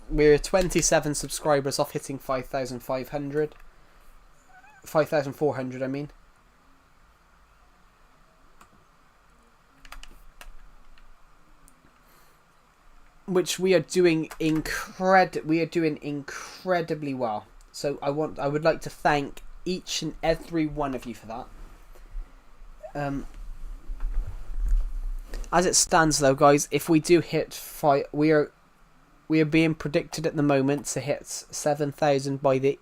we're 27 subscribers off hitting 5,500. 5,400, I mean. Which we are doing incredibly well. So I would like to thank each and every one of you for that. As it stands though, guys, if we do hit we are being predicted at the moment to hit 7,000 by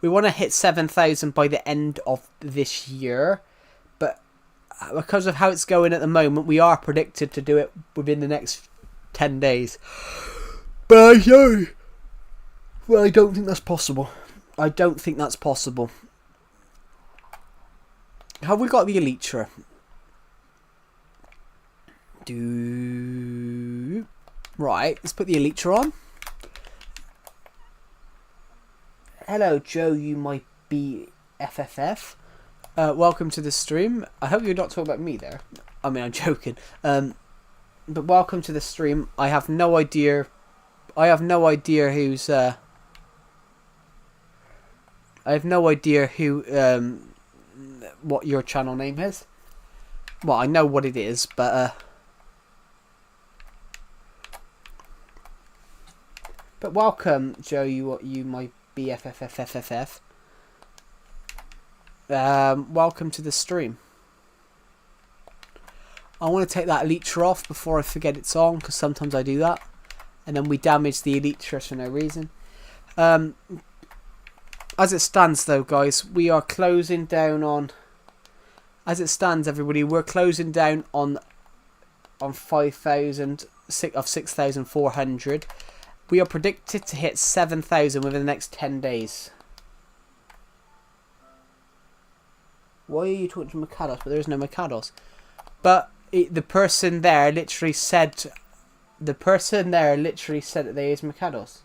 We want to hit 7,000 by the end of this year, but because of how it's going at the moment, we are predicted to do it within the next 10 days. But I don't think that's possible. I don't think that's possible. Have we got the Elytra? Right, let's put the Elytra on. Hello, Joe, you might be FFF. Welcome to the stream. I hope you're not talking about me there. I mean, I'm joking. But welcome to the stream. I have no idea. I have no idea who's. I have no idea who. What your channel name is. Well, I know what it is, but. But welcome, Joe. You might be FFFFFF. Welcome to the stream. I want to take that Elytra off before I forget it's on, because sometimes I do that. And then we damage the Elytra for no reason. As it stands though, guys, we are closing down on... As it stands, everybody, we're closing down on 5,000 of 6,400. We are predicted to hit 7,000 within the next 10 days. Why are you talking to Mikados? But there is no Mikados. But the person there literally said... The person there literally said that there is Mikados.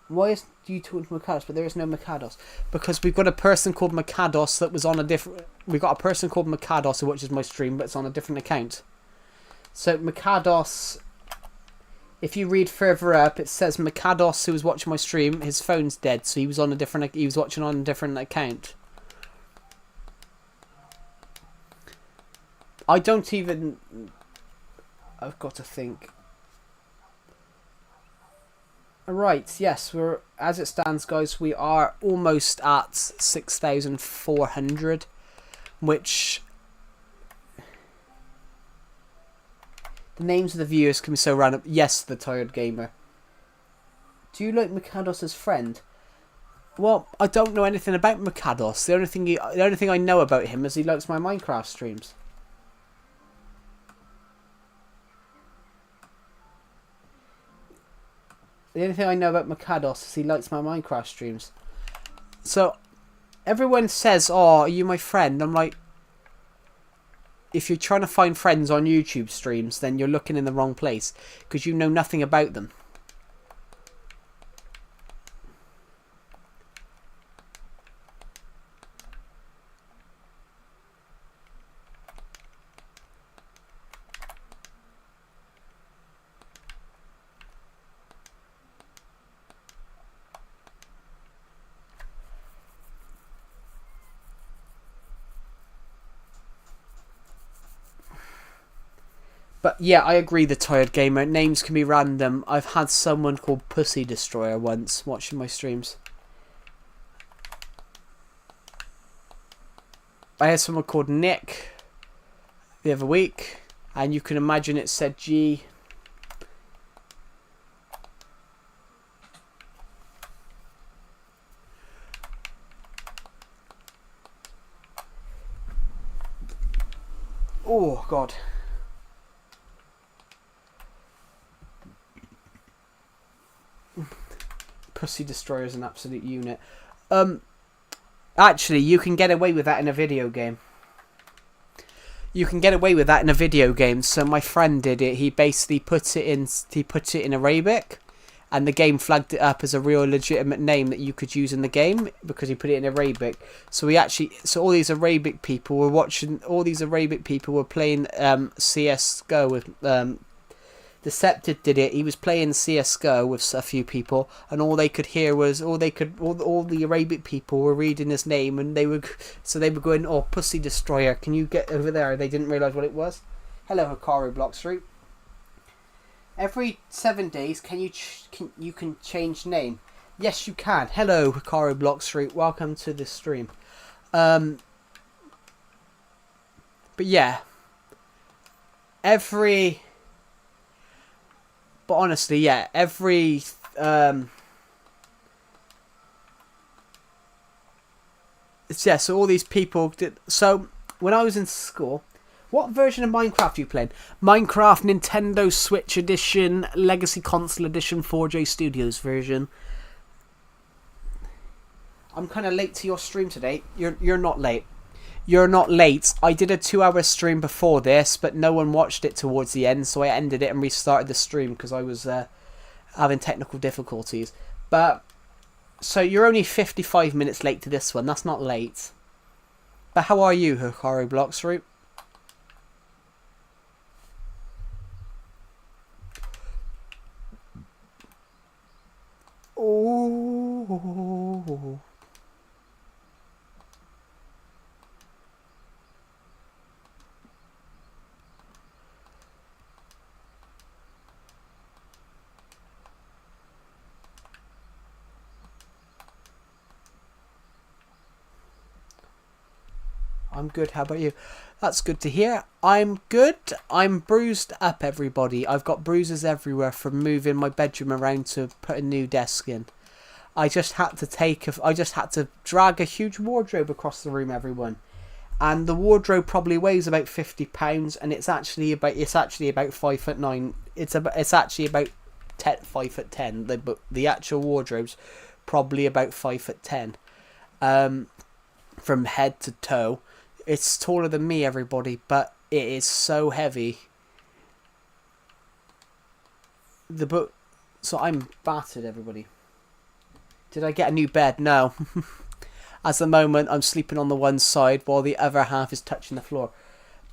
Why is you talking to Mikados? But there is no Mikados. Because we've got a person called Mikados that was on a different... We've got a person called Mikados who watches my stream, but it's on a different account. So Mikados... If you read further up, it says Mikados, who was watching my stream, his phone's dead, so he was on a different... He was watching on a different account. I don't even... I've got to think. Right, yes, we're... As it stands, guys, we are almost at 6,400, which... The names of the viewers can be so random. Yes, the Tired Gamer. Do you like Mikados as friend? Well, I don't know anything about Mikados. The only thing I know about him is he likes my Minecraft streams. The only thing I know about Mikados is he likes my Minecraft streams. So, everyone says, "Oh, are you my friend?" I'm like, if you're trying to find friends on YouTube streams, then you're looking in the wrong place, because you know nothing about them. But yeah, I agree, the Tired Gamer. Names can be random. I've had someone called Pussy Destroyer once watching my streams. I had someone called Nick the other week, and you can imagine it said G. Oh, God. Pussy Destroyer is an absolute unit. Actually, you can get away with that in a video game. You can get away with that in a video game. So my friend did it. He basically put it in Arabic, and the game flagged it up as a real legitimate name that you could use in the game because he put it in Arabic. So all these Arabic people were watching. All these Arabic people were playing CS:GO with. Decepted did it. He was playing CS:GO with a few people, and all they could hear was all the Arabic people were reading his name, and they were going, "Oh, Pussy Destroyer, can you get over there?" They didn't realise what it was. Hello, Hikaru Blockstreet. Every 7 days, you can change name? Yes, you can. Hello, Hikaru Blockstreet. Welcome to the stream. But yeah, But honestly, yeah, every yeah, so all these people did. So when I was in school, what version of Minecraft are you playing? Minecraft Nintendo Switch Edition, Legacy Console Edition, 4J Studios version. I'm kind of late to your stream today. You're not late. You're not late. I did a 2-hour stream before this, but no one watched it towards the end, so I ended it and restarted the stream because I was having technical difficulties. But so you're only 55 minutes late to this one. That's not late. But how are you, Hikaru Bloxroot? Oh. I'm good. How about you? That's good to hear. I'm good. I'm bruised up, everybody. I've got bruises everywhere from moving my bedroom around to put a new desk in. I just had to drag a huge wardrobe across the room, everyone. And the wardrobe probably weighs about £50, and it's actually about 5'9". It's actually about 5'10". The actual wardrobe's probably about 5'10". From head to toe. It's taller than me, everybody, but it is so heavy. So I'm battered, everybody. Did I get a new bed? No. At the moment, I'm sleeping on the one side while the other half is touching the floor.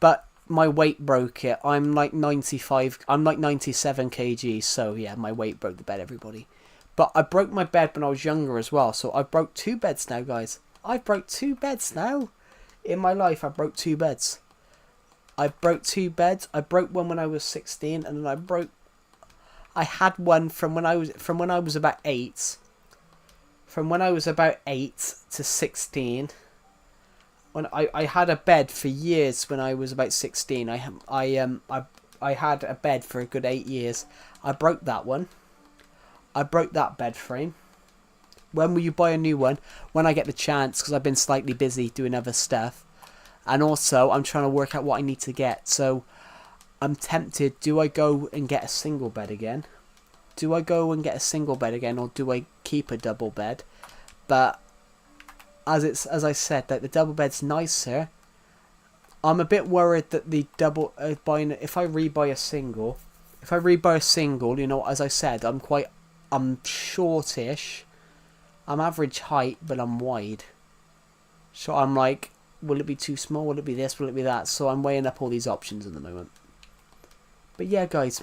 But my weight broke it. I'm like 97 kg, so yeah, my weight broke the bed, everybody. But I broke my bed when I was younger as well, so I broke 2 beds now, guys. I broke 2 beds now. In my life, I broke 2 beds. I broke 2 beds. I broke one when I was 16, and then I had one from when I was about 8. From when I was about 8 to 16. When I had a bed for years when I was about 16. I had a bed for a good 8 years. I broke that one. I broke that bed frame. When will you buy a new one? When I get the chance, because I've been slightly busy doing other stuff. And also, I'm trying to work out what I need to get. So, I'm tempted. Do I go and get a single bed again? Do I go and get a single bed again? Or do I keep a double bed? But, as I said, that the double bed's nicer. I'm a bit worried that the double... if I rebuy a single, you know, as I said, I'm shortish. I'm average height, but I'm wide. So I'm like, will it be too small? Will it be this? Will it be that? So I'm weighing up all these options at the moment. But yeah, guys,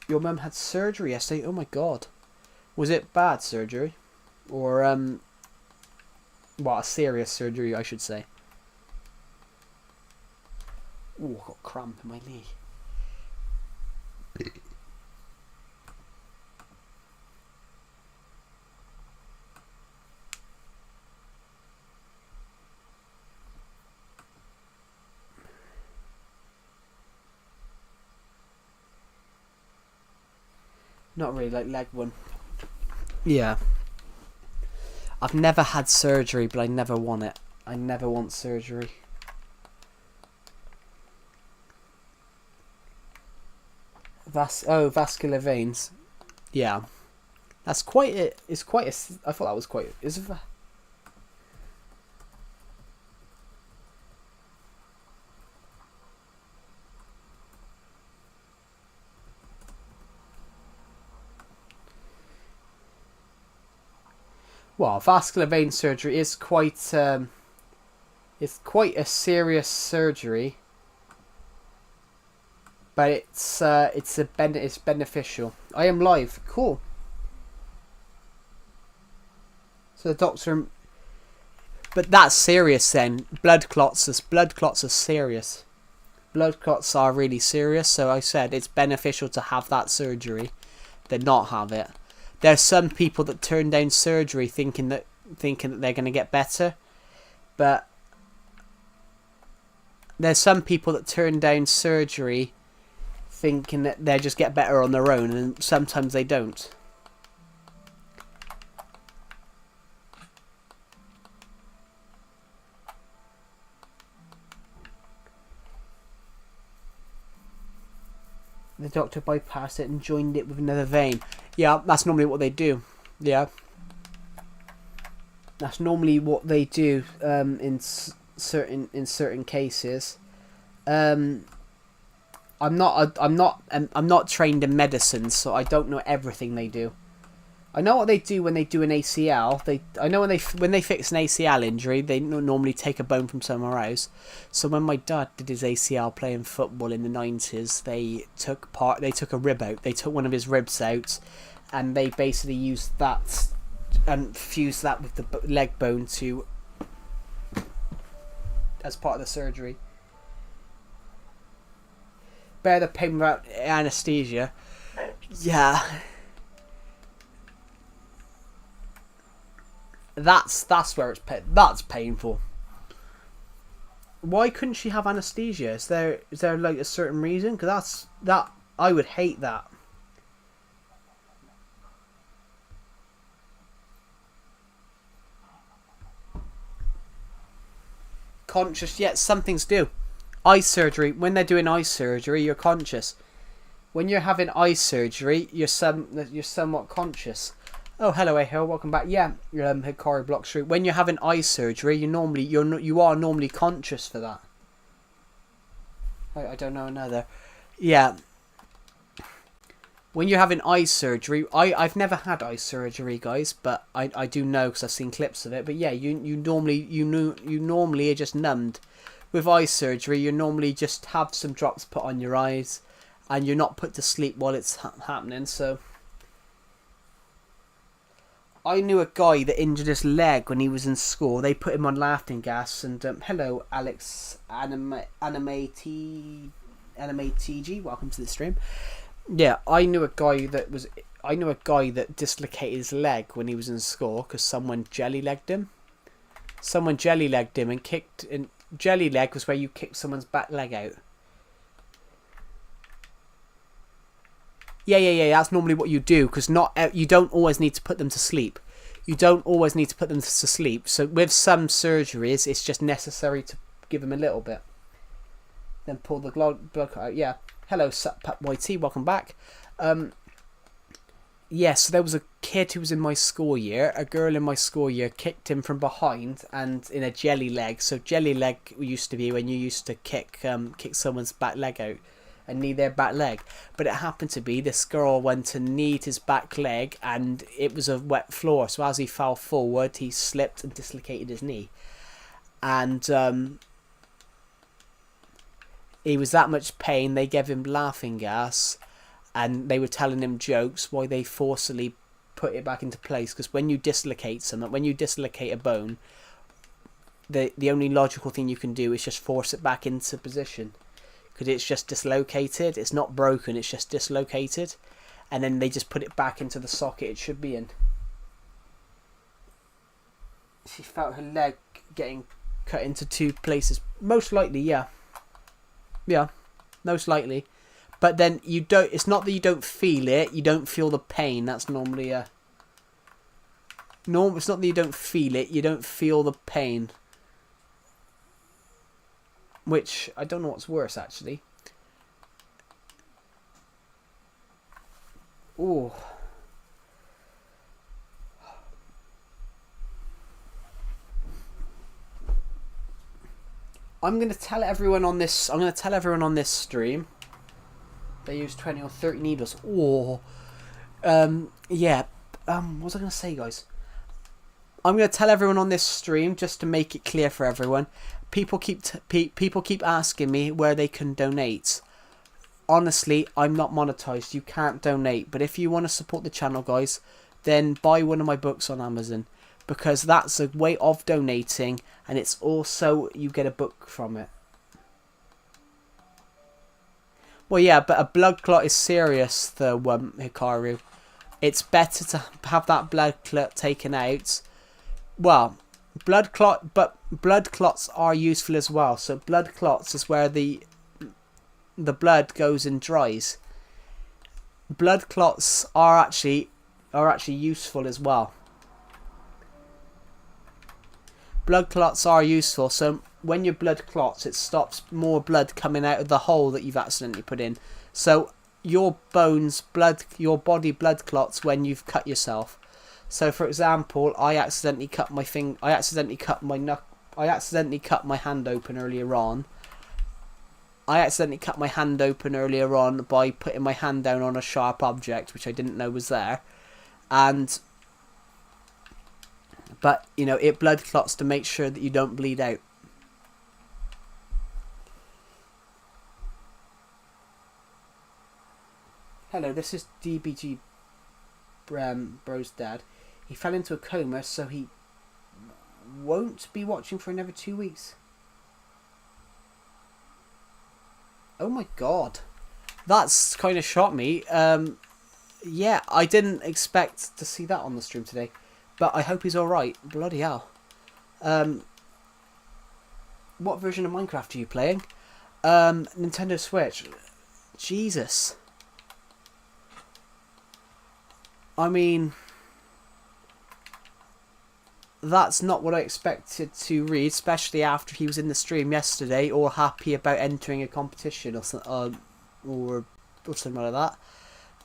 your mum had surgery yesterday. Oh my god. Was it bad surgery? Or, a serious surgery, I should say. Ooh, I got cramp in my knee. Not really, like leg one. Yeah. I've never had surgery, but I never want it. I never want surgery. Vascular veins. Yeah. That's quite a... It's quite a... I thought that was quite... Well, vascular vein surgery is quite it's quite a serious surgery, but it's beneficial. I am live, cool. So the doctor, but that's serious then. Blood clots are serious. Blood clots are really serious. So I said it's beneficial to have that surgery than not have it. There's some people that turn down surgery thinking that they're going to get better. But there's some people that turn down surgery thinking that they'll just get better on their own, and sometimes they don't. doctor bypassed it and joined it with another vein. Yeah, that's normally what they do. Yeah. That's normally what they do in certain cases. I'm not trained in medicine, so I don't know everything they do. I know what they do when they do an ACL. I know when they fix an ACL injury, they normally take a bone from somewhere else. So when my dad did his ACL playing football in the 90s, they took a rib out. They took one of his ribs out, and they basically used that and fused that with the leg bone as part of the surgery. Bear the pain without anesthesia. Yeah. That's where that's painful. Why couldn't she have anesthesia? Is there like a certain reason? Because that I would hate that. Conscious, yet some things do. Eye surgery. When they're doing eye surgery, you're conscious. When you're having eye surgery, you're somewhat conscious. Oh, hello, Ahil. Welcome back. Yeah, Hikari Block Street. When you're having eye surgery, you are normally conscious for that. I don't know another. Yeah. When you're having eye surgery, I've never had eye surgery, guys, but I do know because I've seen clips of it. But yeah, you normally are just numbed. With eye surgery, you normally just have some drops put on your eyes, and you're not put to sleep while it's happening. So I knew a guy that injured his leg when he was in school. They put him on laughing gas, and Hello, Alex, Anime TG. Welcome to the stream. yeah, I knew a guy that dislocated his leg when he was in school because someone jelly-legged him. Someone jelly-legged him and kicked. And jelly leg was where you kick someone's back leg out. Yeah. That's normally what you do because you don't always need to put them to sleep. So with some surgeries, it's just necessary to give them a little bit. Then pull the blood out. Yeah. Hello, YT. Welcome back. So there was a kid who was in my school year. A girl in my school year kicked him from behind and in a jelly leg. So jelly leg used to be when you used to kick someone's back leg out and knee their back leg. But it happened to be this girl went to knee his back leg and it was a wet floor. So as he fell forward, he slipped and dislocated his knee. And he was that much pain, they gave him laughing gas. And they were telling him jokes while they forcibly put it back into place. Because when you dislocate a bone, the only logical thing you can do is just force it back into position. Because it's just dislocated. It's not broken, it's just dislocated. And then they just put it back into the socket it should be in. She felt her leg getting cut into two places. Most likely, yeah. Yeah, most likely. But then you don't. It's not that you don't feel it. You don't feel the pain. That's normally a. It's not that you don't feel it. You don't feel the pain. Which I don't know what's worse actually. Ooh. I'm gonna tell everyone on this stream. They use 20 or 30 needles. What was I going to say, guys? I'm going to tell everyone on this stream, just to make it clear for everyone. People keep asking me where they can donate. Honestly, I'm not monetized. You can't donate. But if you want to support the channel, guys, then buy one of my books on Amazon. Because that's a way of donating. And it's also, you get a book from it. Well, yeah, but a blood clot is serious, Hikaru. It's better to have that blood clot taken out. Well, blood clots are useful as well. So blood clots is where the blood goes and dries. Blood clots are actually useful as well. Blood clots are useful, so when your blood clots, it stops more blood coming out of the hole that you've accidentally put in. So your body blood clots when you've cut yourself. So, for example, I accidentally cut my hand open earlier on. I accidentally cut my hand open earlier on by putting my hand down on a sharp object, which I didn't know was there. But, you know, it blood clots to make sure that you don't bleed out. Hello, this is DBG Bro's dad. He fell into a coma, so he won't be watching for another 2 weeks. Oh my god. That's kind of shocked me. Yeah, I didn't expect to see that on the stream today. But I hope he's alright. Bloody hell. What version of Minecraft are you playing? Nintendo Switch. Jesus. I mean, that's not what I expected to read, especially after he was in the stream yesterday, or happy about entering a competition or something like that.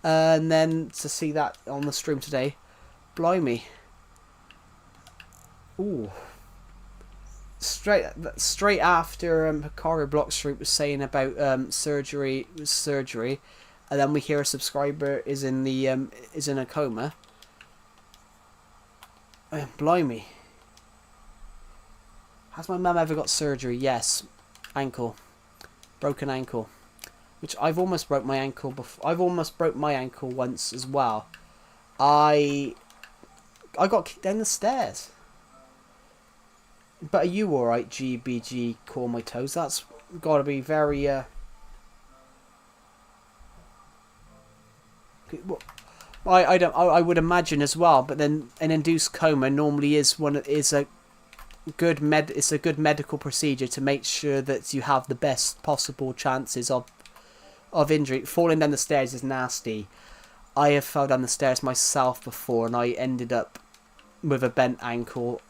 And then to see that on the stream today, blimey. Ooh. Straight after Hikaru Blockstreet was saying about surgery, and then we hear a subscriber is in a coma. Blimey. Has my mum ever got surgery? Yes. Ankle. Broken ankle. Which I've almost broke my ankle before. I've almost broke my ankle once as well. I got kicked down the stairs. But are you alright, GBG Call My Toes? That's gotta be very I would imagine as well, but then an induced coma normally is a good medical procedure to make sure that you have the best possible chances of injury. Falling down the stairs is nasty. I have fell down the stairs myself before, and I ended up with a bent ankle.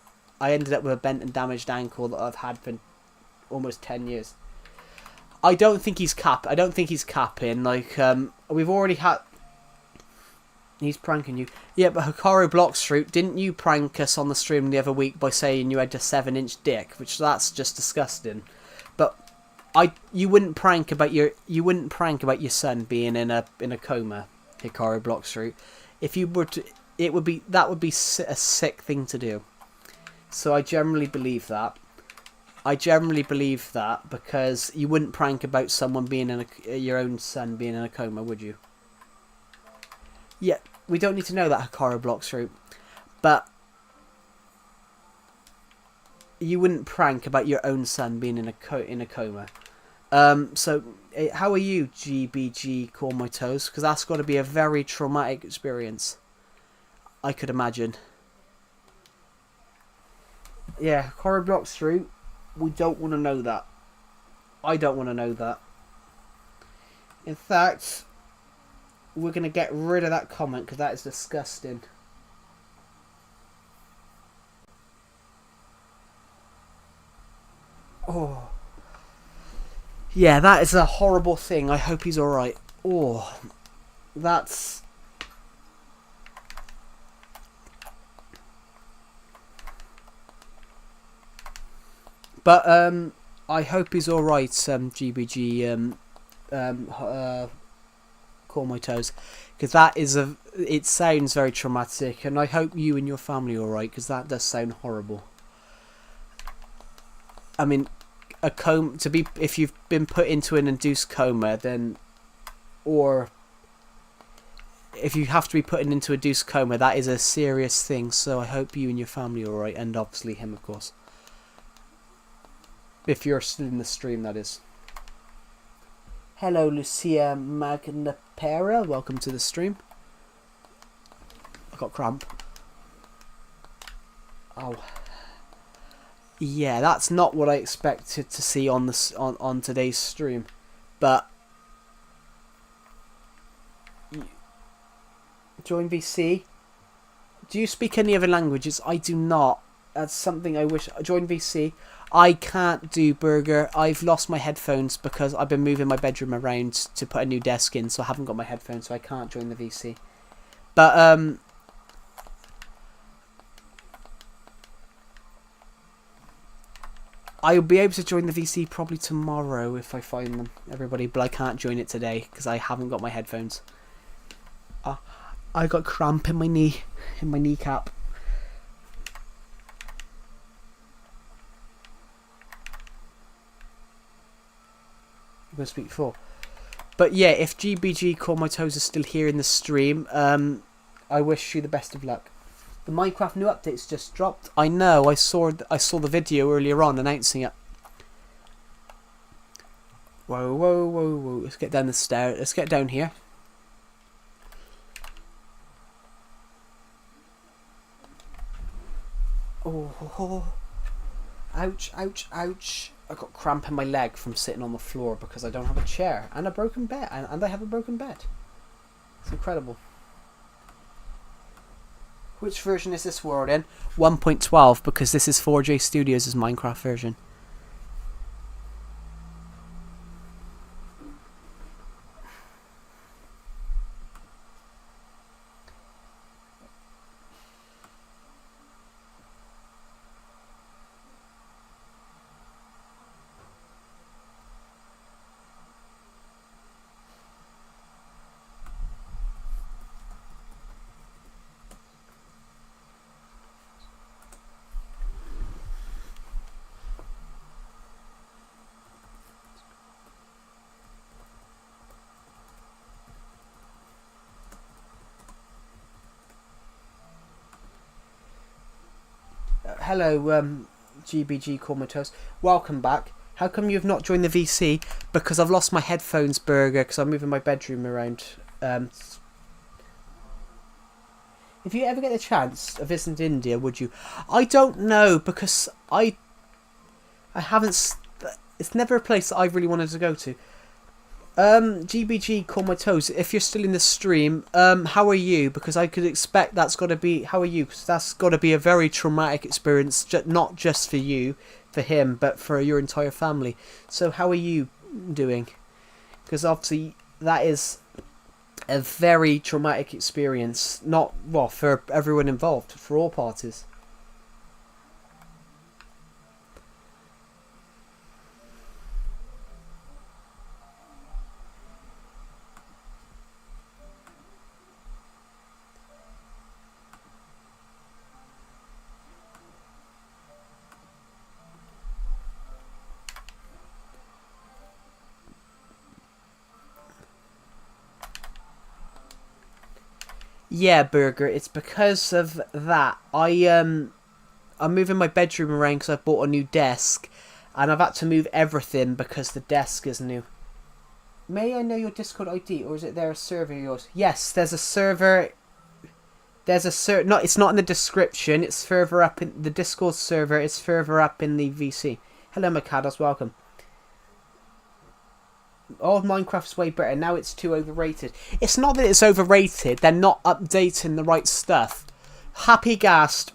I ended up with a bent and damaged ankle that I've had for almost 10 years. I don't think he's capping. Like, we've already had... He's pranking you. Yeah, but Hikaru Blockstreet, didn't you prank us on the stream the other week by saying you had a 7-inch dick? Which, that's just disgusting. But you wouldn't prank about your son being in a coma, Hikaru Blockstreet. If you were to, that would be a sick thing to do. So I generally believe that. Because you wouldn't prank about someone being your own son being in a coma, would you? Yeah, we don't need to know that, Hikaru Blockstreet. But you wouldn't prank about your own son being in a coma. So how are you, GBG Call My Toes? Because that's got to be a very traumatic experience, I could imagine. Yeah, Hikaru Blockstreet, we don't want to know that. I don't want to know that. In fact, we're going to get rid of that comment because that is disgusting. Oh. Yeah, that is a horrible thing. I hope he's alright. Oh. That's... But, I hope he's alright, GBG, Call My Toes, because that is it sounds very traumatic, and I hope you and your family are alright, because that does sound horrible. I mean, if you've been put into an induced coma, then, or if you have to be put into a induced coma, that is a serious thing, so I hope you and your family are alright, and obviously him, of course. If you're still in the stream, that is. Hello, Lucia Magnapera. Welcome to the stream. I got cramp. Oh. Yeah, that's not what I expected to see on today's stream. But join VC. Do you speak any other languages? I do not. That's something I wish. Join VC. I can't do Burger. I've lost my headphones because I've been moving my bedroom around to put a new desk in, so I haven't got my headphones, so I can't join the VC. But I'll be able to join the VC probably tomorrow if I find them, everybody. But I can't join it today because I haven't got my headphones. I got cramp in my knee, in my kneecap. I'm going to speak before. But yeah, if GBG Call My Toes is still here in the stream, I wish you the best of luck. The Minecraft new update's just dropped. I know, I saw the video earlier on announcing it. Whoa, whoa, whoa, whoa. Let's get down the stairs. Let's get down here. Oh, ouch, ouch, ouch. I got cramp in my leg from sitting on the floor because I don't have a chair and a broken bed. And I have a broken bed. It's incredible. Which version is this world in? 1.12, because this is 4J Studios' Minecraft version. Hello, GBG Call My Toes. Welcome back. How come you've not joined the VC? Because I've lost my headphones, Burger, because I'm moving my bedroom around. If you ever get the chance of visiting India, would you? I don't know, because I haven't... It's never a place that I really wanted to go to. GBG Call My Toes, if you're still in the stream, how are you? Because I could expect that's got to be... How are you? Because that's got to be a very traumatic experience, not just for you, for him, but for your entire family. So how are you doing? Because obviously that is a very traumatic experience, not, well, for everyone involved, for all parties. Yeah, Burger, it's because of that. I'm moving my bedroom around because I bought a new desk, and I've had to move everything because the desk is new. May I know your Discord ID, or is it there a server of yours? Yes, there's a server. There's a no, it's not in the description. It's further up in the Discord server. It's further up in the VC. Hello, Mikados, welcome. Old Minecraft's way better. Now it's too overrated. It's not that it's overrated. They're not updating the right stuff. Happy Ghast,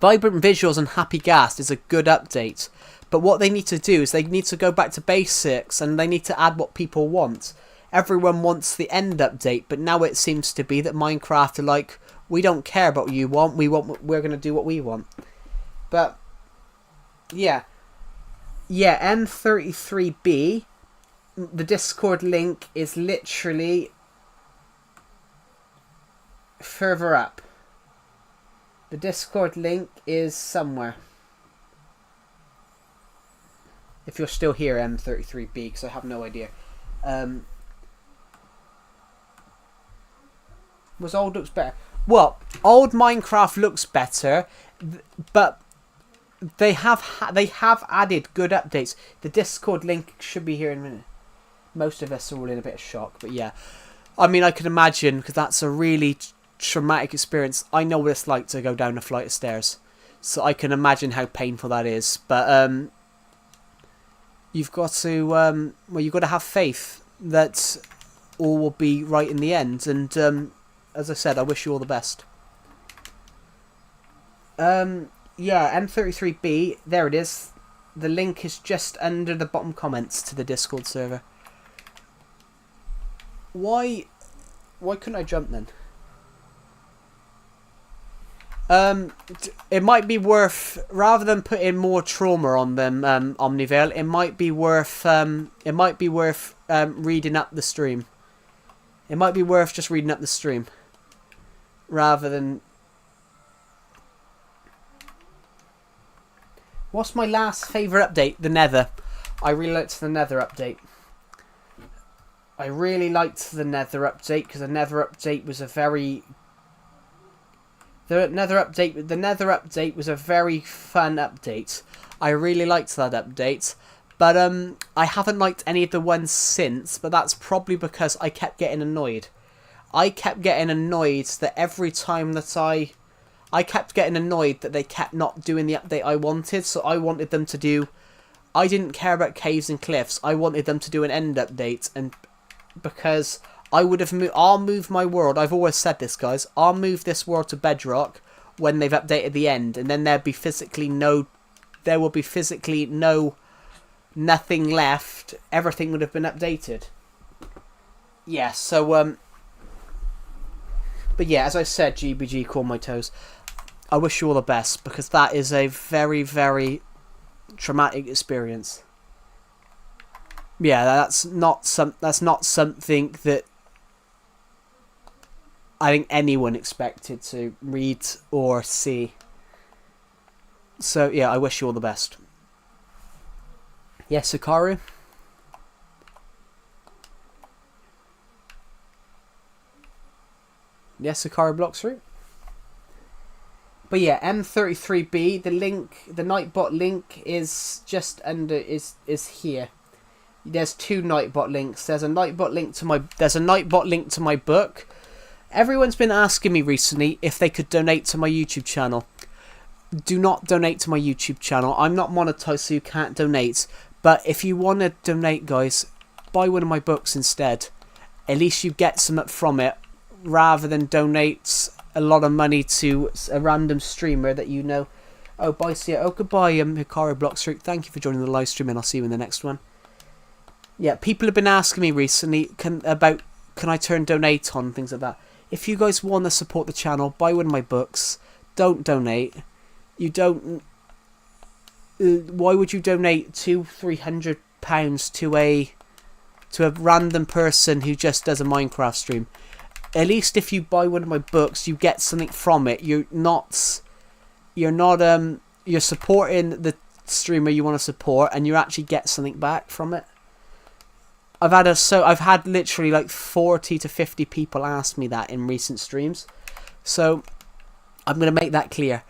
Vibrant Visuals and Happy Ghast is a good update. But what they need to do is they need to go back to basics and they need to add what people want. Everyone wants the end update, but now it seems to be that Minecraft are like, we don't care about what you want. We're going to do what we want. But yeah. Yeah, M33B. The Discord link is literally further up. The Discord link is somewhere. If you're still here, M33B, because I have no idea. Was old looks better? Well, old Minecraft looks better, but they have added good updates. The Discord link should be here in a minute. Most of us are all in a bit of shock, but yeah. I mean, I can imagine, because that's a really traumatic experience. I know what it's like to go down a flight of stairs. So I can imagine how painful that is. But you've got to, well, you've got to have faith that all will be right in the end. And as I said, I wish you all the best. Yeah, M33B, there it is. The link is just under the bottom comments to the Discord server. Why couldn't I jump then? It might be worth, rather than putting more trauma on them, Omnivale, it might be worth reading up the stream. It might be worth just reading up the stream rather than. What's my last favourite update? The Nether. I really liked the Nether update. I really liked the Nether update because the Nether update was a very. The Nether update was a very fun update. I really liked that update, but I haven't liked any of the ones since. But that's probably because I kept getting annoyed. I kept getting annoyed that every time that I kept getting annoyed that they kept not doing the update I wanted. So I wanted them to do. I didn't care about caves and cliffs. I wanted them to do an end update, and because I would have I'll move my world. I've always said this, guys. I'll move this world to Bedrock when they've updated the end, and then there will be physically nothing left. Everything would have been updated. Yeah. So but yeah, as I said, GBG, call my toes. I wish you all the best because that is a very, very traumatic experience. Yeah, that's not something that I think anyone expected to read or see. So yeah, I wish you all the best. Yes, Hikaru? Yes, Hikaru blocks through. But yeah, M33B, the link, the Nightbot link is just under, is here. There's two Nightbot links. There's a Nightbot link to my book. Everyone's been asking me recently if they could donate to my YouTube channel. Do not donate to my YouTube channel. I'm not monetized, so you can't donate. But if you want to donate, guys, buy one of my books instead. At least you get some from it, rather than donate a lot of money to a random streamer that you know. Oh, bye, see ya. Oh, goodbye, Hikaru Blockstreak. Thank you for joining the live stream, and I'll see you in the next one. Yeah, people have been asking me recently can I turn donate on, things like that. If you guys want to support the channel, buy one of my books. Don't donate. You don't. Why would you donate £200-300 to a random person who just does a Minecraft stream? At least if you buy one of my books, you get something from it. You're supporting the streamer you want to support, and you actually get something back from it. I've had literally like 40 to 50 people ask me that in recent streams. So I'm going to make that clear.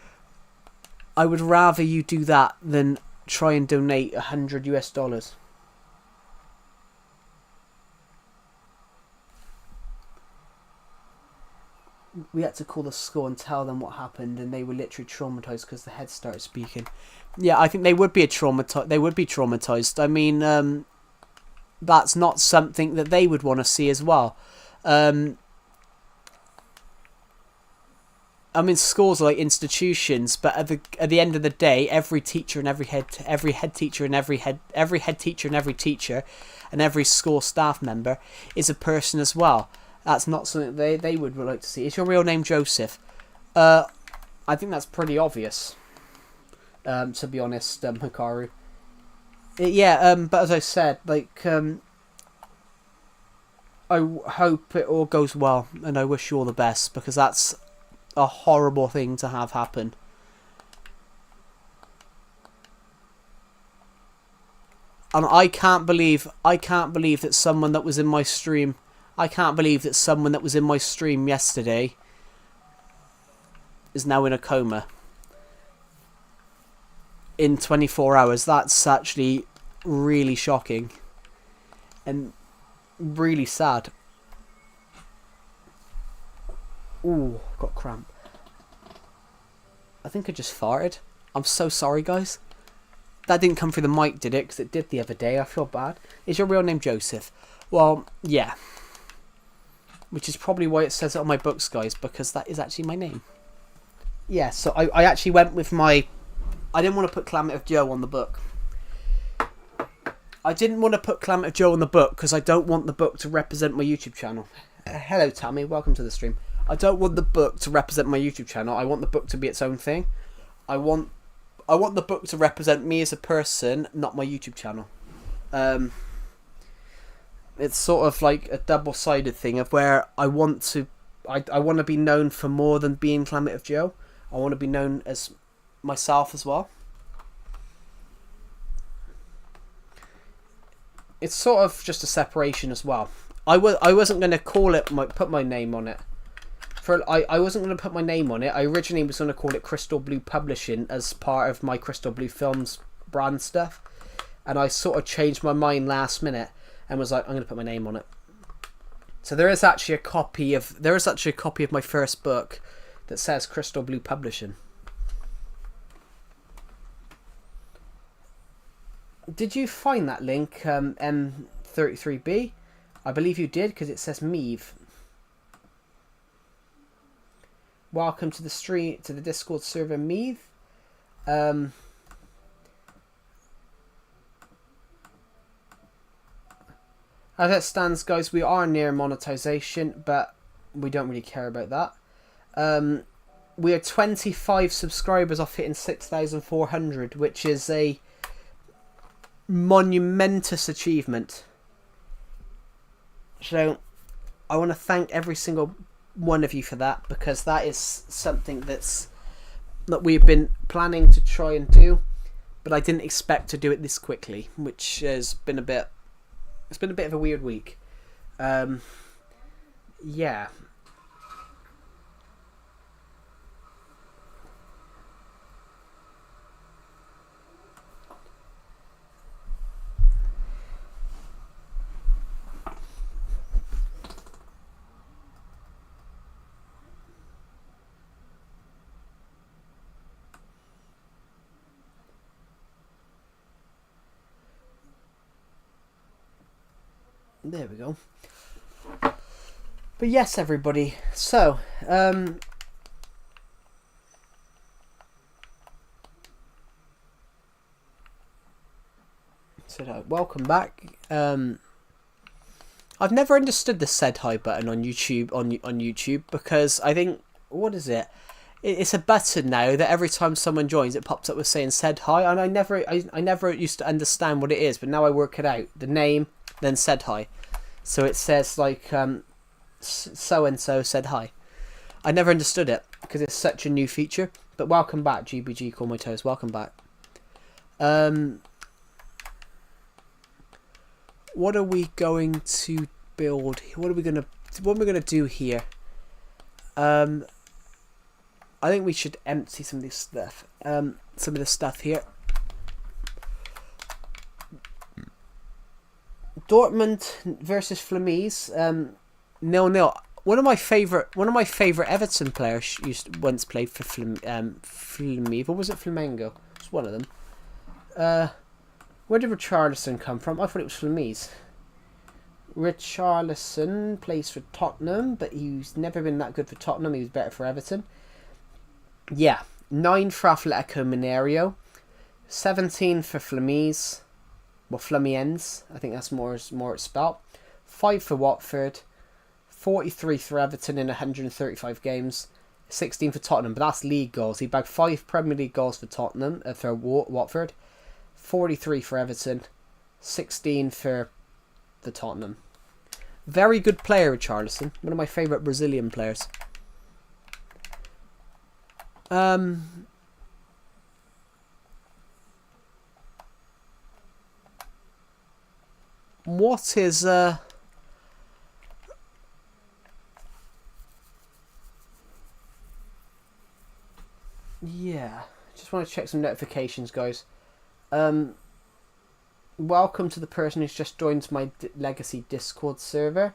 I would rather you do that than try and donate $100. We had to call the school and tell them what happened, and they were literally traumatized because the head started speaking. Yeah, I think they would be traumatized. I mean, that's not something that they would want to see as well. I mean, schools are like institutions, but at the end of the day, every teacher and every head teacher and every teacher and every school staff member is a person as well. That's not something they would like to see. Is your real name Joseph? I think that's pretty obvious. To be honest, Hikaru. Yeah, but as I said, like, I hope it all goes well, and I wish you all the best, because that's a horrible thing to have happen. And I can't believe that someone that was in my stream, yesterday is now in a coma. In 24 hours. That's actually really shocking and really sad. Ooh, got cramp. I think I just farted. I'm so sorry, guys. That didn't come through the mic, did it? Because it did the other day. I feel bad. Is your real name Joseph? Well, yeah. Which is probably why it says it on my books, guys, because that is actually my name. Yeah, so I actually went with my... I didn't want to put Calamity of Joe on the book. I didn't want to put Calamity Joe on the book because I don't want the book to represent my YouTube channel. Hello, Tammy. Welcome to the stream. I don't want the book to represent my YouTube channel. I want the book to be its own thing. I want the book to represent me as a person, not my YouTube channel. It's sort of like a double-sided thing of where I want to be known for more than being Calamity Joe. I want to be known as myself as well. It's sort of just a separation as well. I wasn't going to call it put my name on it. I wasn't going to put my name on it. I originally was going to call it Crystal Blue Publishing as part of my Crystal Blue Films brand stuff, and I sort of changed my mind last minute and was like, I'm going to put my name on it. So there is actually a copy of my first book that says Crystal Blue Publishing. Did you find that link, M33B? I believe you did, because it says Meave. Welcome to the stream, to the Discord server, Meave. As it stands, guys, we are near monetization, but we don't really care about that. We are 25 subscribers off hitting 6,400, which is a monumentous achievement. So I want to thank every single one of you for that, because that is something that we've been planning to try and do, but I didn't expect to do it this quickly, which has been a bit of a weird week. Yeah. There we go. But yes, everybody. So, welcome back. I've never understood the said hi button on YouTube on YouTube, because I think, what is it? It's a button now that every time someone joins, it pops up with saying said hi, and I never used to understand what it is, but now I work it out. The name, then said hi. So it says like so and so said hi. I never understood it because it's such a new feature. But welcome back, GBG Call My Toes. Welcome back. What are we going to build? What are we gonna do here? I think we should empty some of this stuff. Some of the stuff here. Dortmund versus Flamies, 0-0. One of my favorite Everton players once played for Flamies. Or was it Flamengo? It's one of them. Where did Richarlison come from? I thought it was Flamies. Richarlison plays for Tottenham, but he's never been that good for Tottenham. He was better for Everton. Yeah, 9 for Atletico Mineiro, 17 for Flamies. Well, Flamiennes, I think that's more it's spelled. 5 for Watford, 43 for Everton in 135 games, 16 for Tottenham, but that's league goals. He bagged 5 Premier League goals for Tottenham, for Watford, 43 for Everton, 16 for the Tottenham. Very good player, Richarlison. One of my favourite Brazilian players. What is yeah, just want to check some notifications, guys. Welcome to the person who's just joined my Legacy Discord server.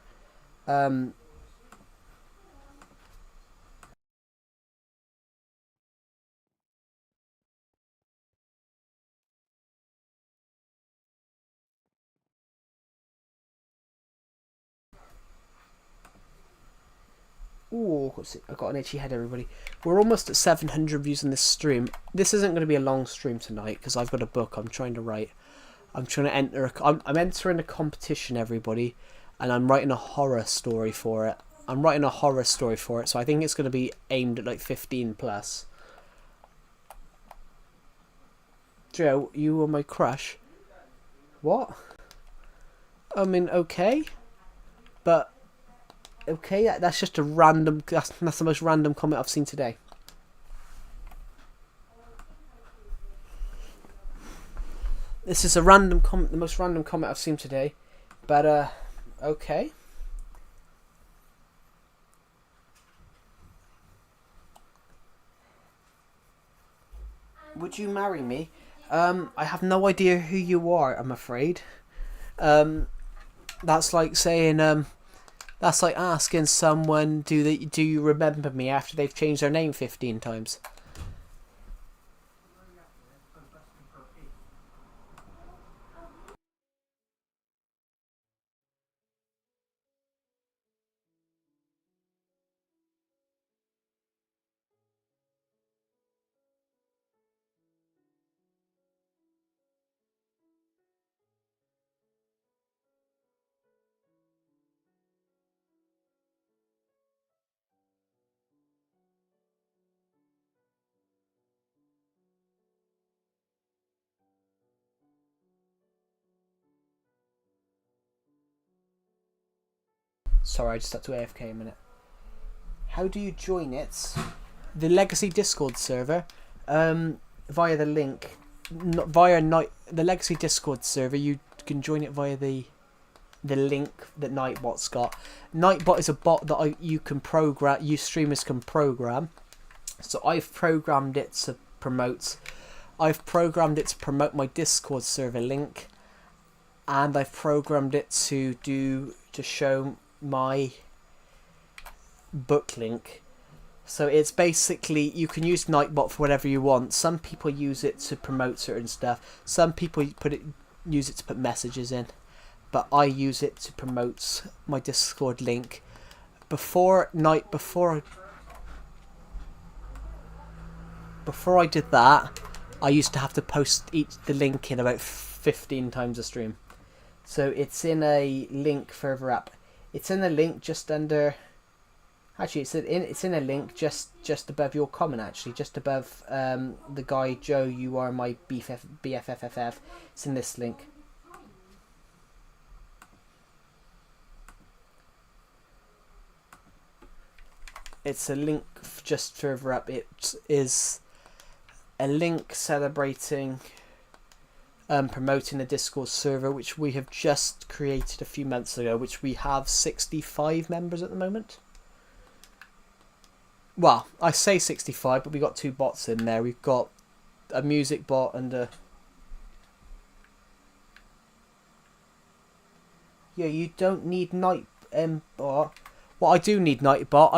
Ooh, I got an itchy head, everybody. We're almost at 700 views on this stream. This isn't going to be a long stream tonight because I've got a book I'm trying to write. I'm trying to enter. I'm entering a competition, everybody, and I'm writing a horror story for it. So I think it's going to be aimed at like 15 plus. Joe, you were my crush. What? I mean, okay, but okay, that's just a random. That's the most random comment I've seen today. This is a random comment, the most random comment I've seen today, but okay. Would you marry me? I have no idea who you are, I'm afraid. That's like saying, that's like asking someone, do you remember me after they've changed their name 15 times? Sorry, I just had to AFK a minute. How do you join it? The Legacy Discord server, via the link, the Legacy Discord server. You can join it via the link that Nightbot's got. Nightbot is a bot that you can program. You streamers can program. So I've programmed it to promote. I've programmed it to promote my Discord server link, and I've programmed it to show my book link. So it's basically, you can use Nightbot for whatever you want. Some people use it to promote certain stuff. Some people use it to put messages in. But I use it to promote my Discord link. Before I did that, I used to have to post the link in about 15 times a stream. So it's in a link further up. It's in a link just under. Actually, it's in a link just above your comment. Actually, just above the guy Joe. You are my BFFFF. It's in this link. It's a link just further up. It is a link celebrating promoting the Discord server, which we have just created a few months ago, which we have 65 members at the moment. Well, I say 65, but we got two bots in there. We've got a music bot and a... Yeah, you don't need Nightbot. Well, I do need Nightbot.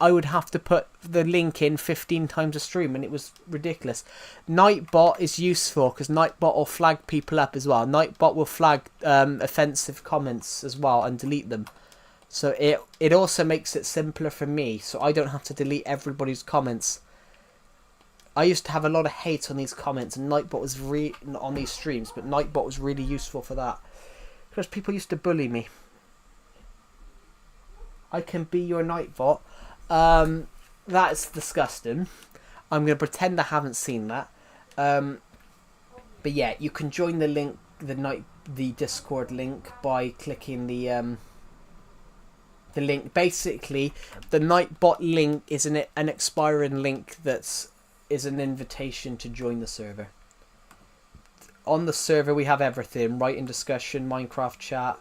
I would have to put the link in 15 times a stream, and it was ridiculous. Nightbot is useful because Nightbot will flag people up as well. Nightbot will flag offensive comments as well and delete them. So it also makes it simpler for me, so I don't have to delete everybody's comments. I used to have a lot of hate on these comments, and Nightbot was on these streams, but Nightbot was really useful for that because people used to bully me. I can be your Nightbot. That's disgusting. I'm going to pretend I haven't seen that. But yeah, you can join the link, the Discord link, by clicking the link. Basically, the Nightbot link is an expiring link that is an invitation to join the server. On the server, we have everything: writing discussion, Minecraft chat.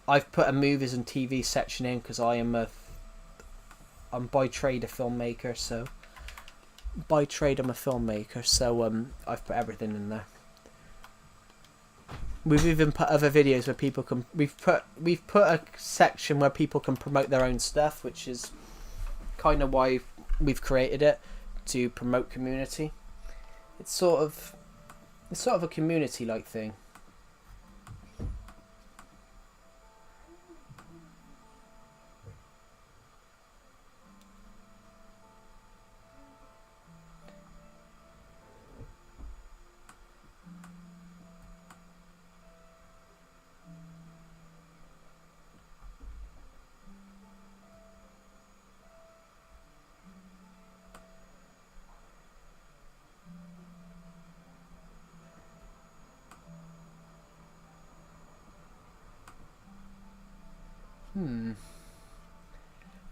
I've put a movies and TV section in because I'm by trade a filmmaker, so I've put everything in there. We've even put other videos where people can. We've put a section where people can promote their own stuff, which is kind of why we've created it, to promote community. It's sort of a community-like thing.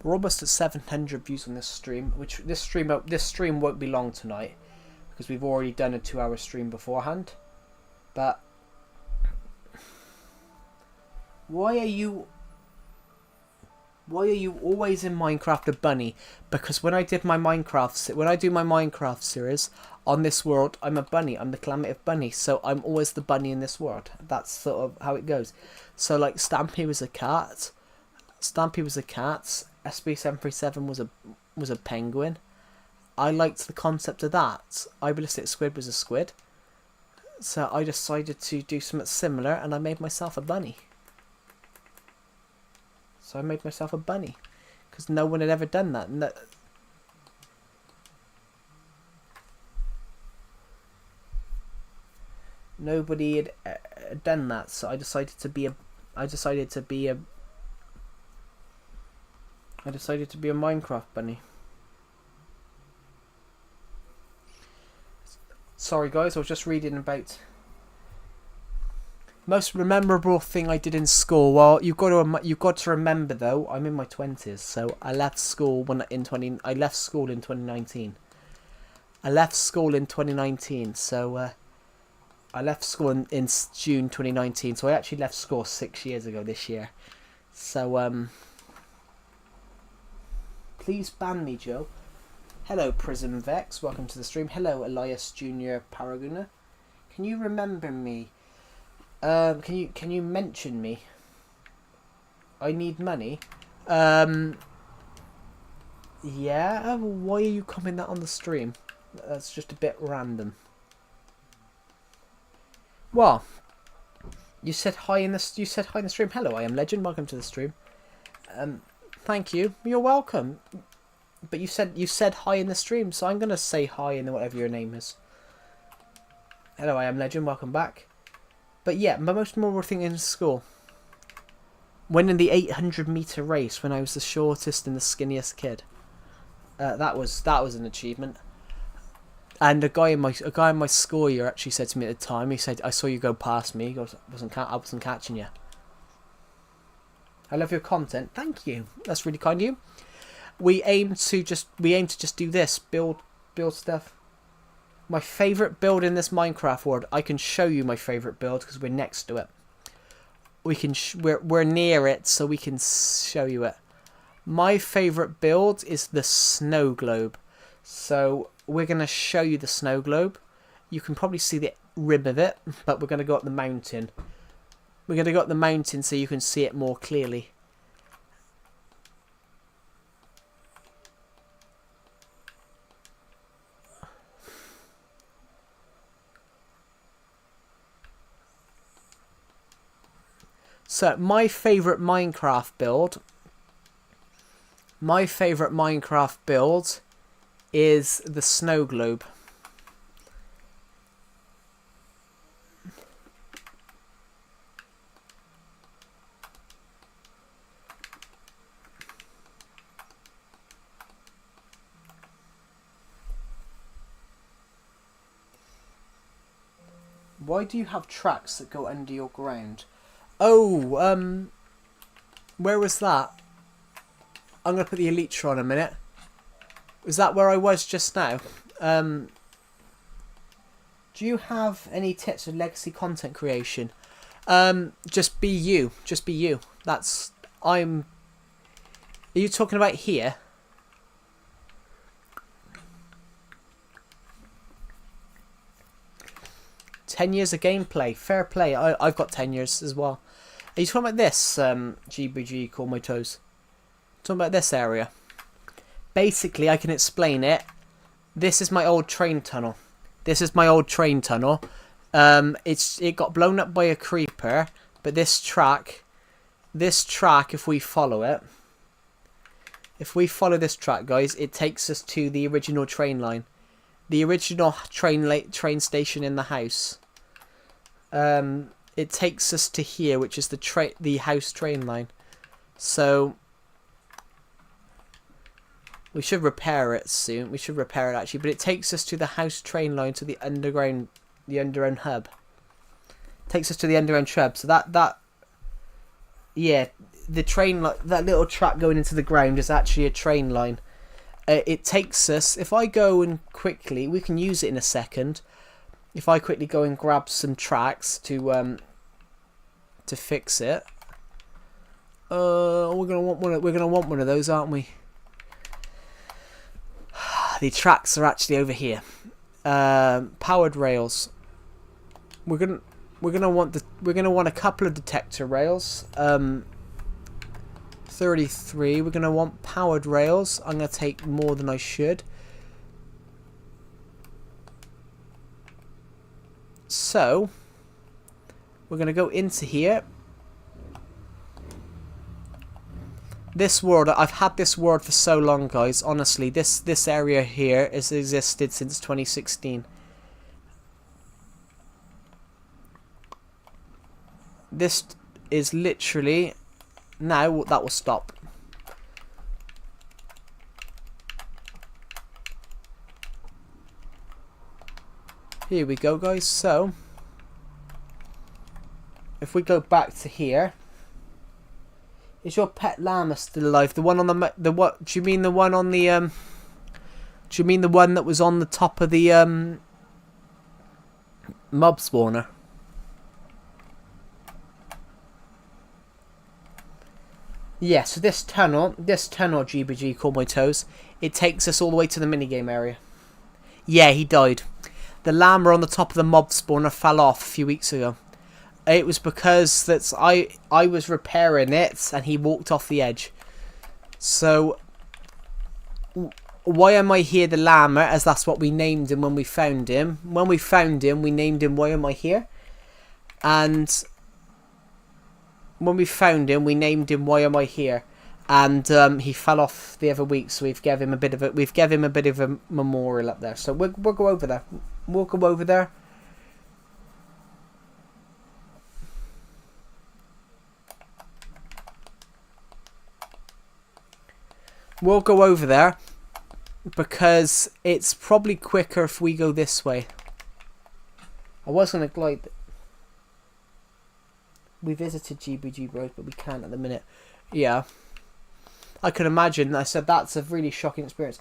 We're almost at 700 views on this stream, which this stream won't be long tonight because we've already done a 2-hour stream beforehand. But why are you always in Minecraft a bunny? Because when I do my Minecraft series on this world, I'm a bunny. I'm the Calamity bunny, so I'm always the bunny in this world. That's sort of how it goes. So like Stampy was a cat. SB737 was a penguin. I liked the concept of that. Ballistic Squid was a squid. So I decided to do something similar, and I made myself a bunny. Because no one had ever done that. Nobody had done that, so I decided to be a Minecraft bunny. Sorry guys, I was just reading about most memorable thing I did in school. Well, you've got to remember though, I'm in my 20s, so I left school in 2019. So I left school in June 2019. So I actually left school 6 years ago this year. So please ban me, Joe. Hello, Prism Vex. Welcome to the stream. Hello, Elias Junior Paraguna. Can you remember me? Can you mention me? I need money. Yeah. Why are you commenting that on the stream? That's just a bit random. Well, you said hi in the stream. Hello, I am Legend. Welcome to the stream. Thank you. You're welcome. But you said hi in the stream, so I'm gonna say hi in whatever your name is. Hello, I am Legend. Welcome back. But yeah, my most memorable thing in school, winning the 800-meter race when I was the shortest and the skinniest kid. That was an achievement. And a guy in my school year actually said to me at the time, he said, "I saw you go past me." He goes, I wasn't catching you." I love your content. Thank you. That's really kind of you. We aim to just do this, build stuff. My favourite build in this Minecraft world, I can show you my favourite build because we're next to it. We're near it, so we can show you it. My favourite build is the snow globe. So we're going to show you the snow globe. You can probably see the rim of it, but we're going to go up the mountain. We're going to go up the mountain so you can see it more clearly. So my favourite Minecraft build is the snow globe. Why do you have tracks that go under your ground? Oh, where was that? I'm going to put the Elytra on a minute. Was that where I was just now? Do you have any tips for legacy content creation? Just be you. Just be you. Are you talking about here? "10 years of gameplay." Fair play. I've got 10 years as well. Are you talking about this? GBG, call my toes. Talking about this area. Basically, I can explain it. This is my old train tunnel. It got blown up by a creeper, but this track, if we follow this track, guys, it takes us to the original train line. The original train station in the house. It takes us to here, which is the house train line. So we should repair it soon. We should repair it actually, but it takes us to the house train line, to the underground hub. Takes us to the underground hub. So that Yeah, the train, like that little track going into the ground, is actually a train line. It takes us. If I go and quickly, we can use it in a second. If I quickly go and grab some tracks to fix it, we're gonna want one of those, aren't we? The tracks are actually over here. Powered rails. We're gonna want a couple of detector rails. 33. We're gonna want powered rails. I'm gonna take more than I should. So we're gonna go into here. This world, I've had this world for so long, guys. Honestly, this area here has existed since 2016. This is literally... Now that will stop. Here we go, guys. So if we go back to here, is your pet llama still alive? The one on the what? Do you mean the one on the Do you mean the one that was on the top of the mob spawner? Yeah, so this tunnel, GBG, call my toes, it takes us all the way to the minigame area. Yeah, he died. The llama on the top of the mob spawner fell off a few weeks ago. It was because I was repairing it and he walked off the edge. So, why am I here the llama, as that's what we named him when we found him. When we found him, we named him Why Am I Here? And... when we found him, we named him Why Am I Here, and he fell off the other week, so we've given him a bit of a memorial up there. So we'll go over there. We'll go over there. We'll go over there because it's probably quicker if we go this way. I was gonna glide. We visited GBG Bros, but we can't at the minute. Yeah. I can imagine. I said that's a really shocking experience.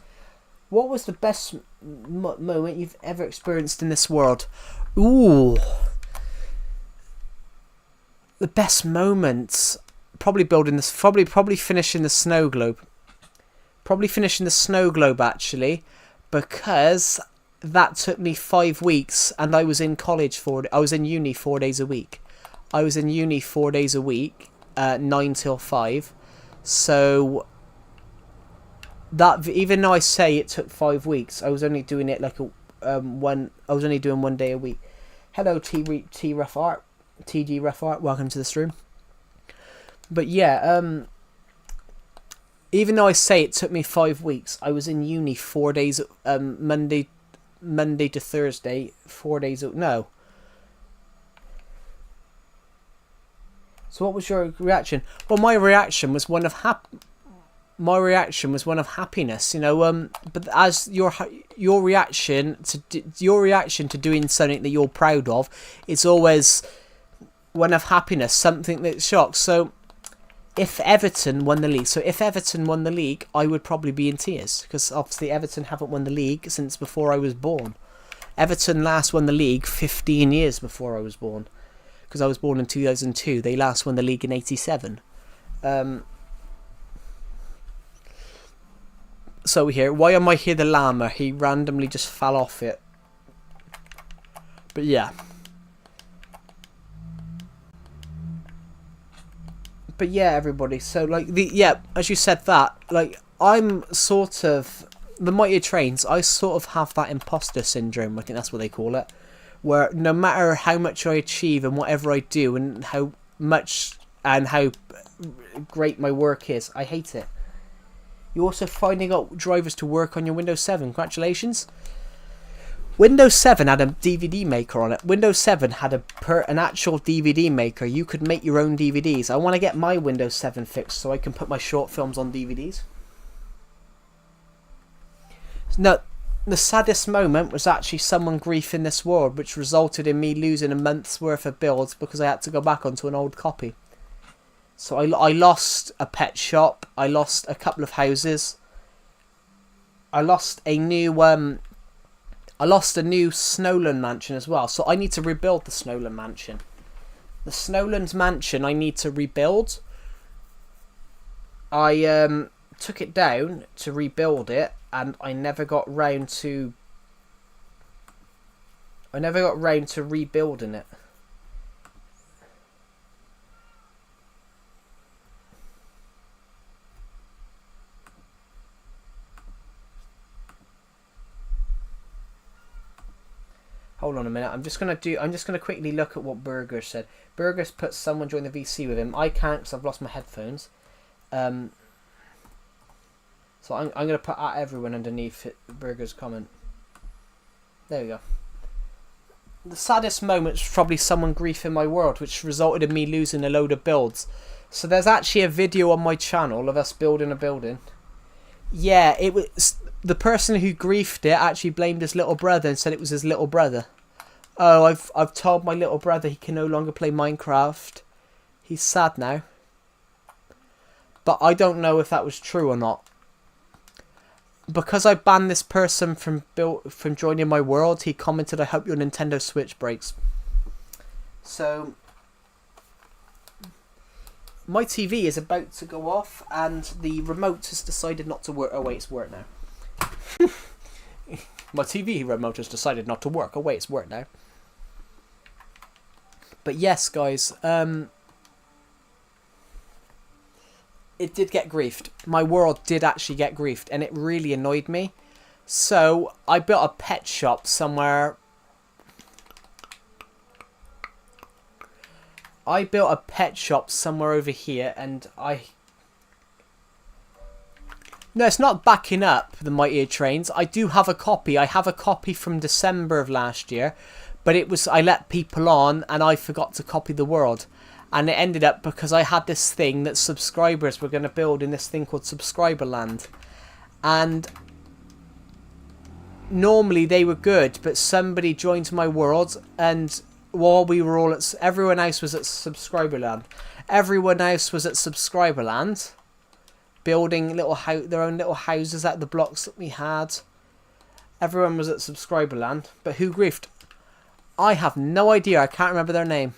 What was the best moment you've ever experienced in this world? Ooh. The best moments. Probably building this. Probably finishing the snow globe. Probably finishing the snow globe, actually. Because that took me 5 weeks and I was in college I was in uni 4 days a week. I was in uni 4 days a week, 9 till 5. So that, even though I say it took 5 weeks, I was only doing it like I was only doing 1 day a week. Hello, T Rough Art, TG Rough Art. Welcome to the stream. But yeah, even though I say it took me 5 weeks, I was in uni 4 days. Monday to Thursday, 4 days. No. So what was your reaction? Well, my reaction was one of happiness, you know. But as your reaction to doing something that you're proud of, it's always one of happiness, something that shocks. So if Everton won the league, I would probably be in tears because obviously Everton haven't won the league since before I was born. Everton last won the league 15 years before I was born. Because I was born in 2002. They last won the league in 87. So here, Why Am I Here the llama? He randomly just fell off it. But yeah. But yeah, everybody. So like as you said that, like I'm sort of the Mighty Trains. I sort of have that imposter syndrome. I think that's what they call it. Where no matter how much I achieve and whatever I do and how much and how great my work is, I hate it. You're also finding out drivers to work on your Windows 7. Congratulations. Windows 7 had a DVD maker on it. Windows 7 had an actual DVD maker. You could make your own DVDs. I want to get my Windows 7 fixed so I can put my short films on DVDs. No. The saddest moment was actually someone grief in this world, which resulted in me losing a month's worth of builds because I had to go back onto an old copy. So I lost a pet shop. I lost a couple of houses. I lost a new Snowland mansion as well. So I need to rebuild the Snowland mansion. The Snowland mansion I need to rebuild. I took it down to rebuild it, and I never got round to rebuilding it. Hold on a minute. I'm just gonna quickly look at what Burger said. Burger's put someone join the VC with him. I can't because I've lost my headphones. So I'm gonna put at everyone underneath Burger's comment. There we go. The saddest moment was probably someone griefing my world, which resulted in me losing a load of builds. So there's actually a video on my channel of us building a building. Yeah, it was the person who griefed it actually blamed his little brother and said it was his little brother. Oh, I've told my little brother he can no longer play Minecraft. He's sad now. But I don't know if that was true or not. Because I banned this person from joining my world, he commented, "I hope your Nintendo Switch breaks." So my TV is about to go off, and the remote has decided not to work. Oh wait, it's work now. My TV remote has decided not to work. Oh wait, it's work now. But yes, guys, it did get griefed. My world did actually get griefed, and it really annoyed me. So I built a pet shop somewhere. Over here, and no, it's not backing up the Mightier Trains. I do have a copy. I have a copy from December of last year, but I let people on, and I forgot to copy the world. And it ended up because I had this thing that subscribers were going to build in this thing called Subscriberland. And normally they were good, but somebody joined my world, and while we were all everyone else was at Subscriberland. Everyone else was at Subscriberland, building their own little houses out of the blocks that we had. Everyone was at Subscriberland, but who griefed? I have no idea. I can't remember their name.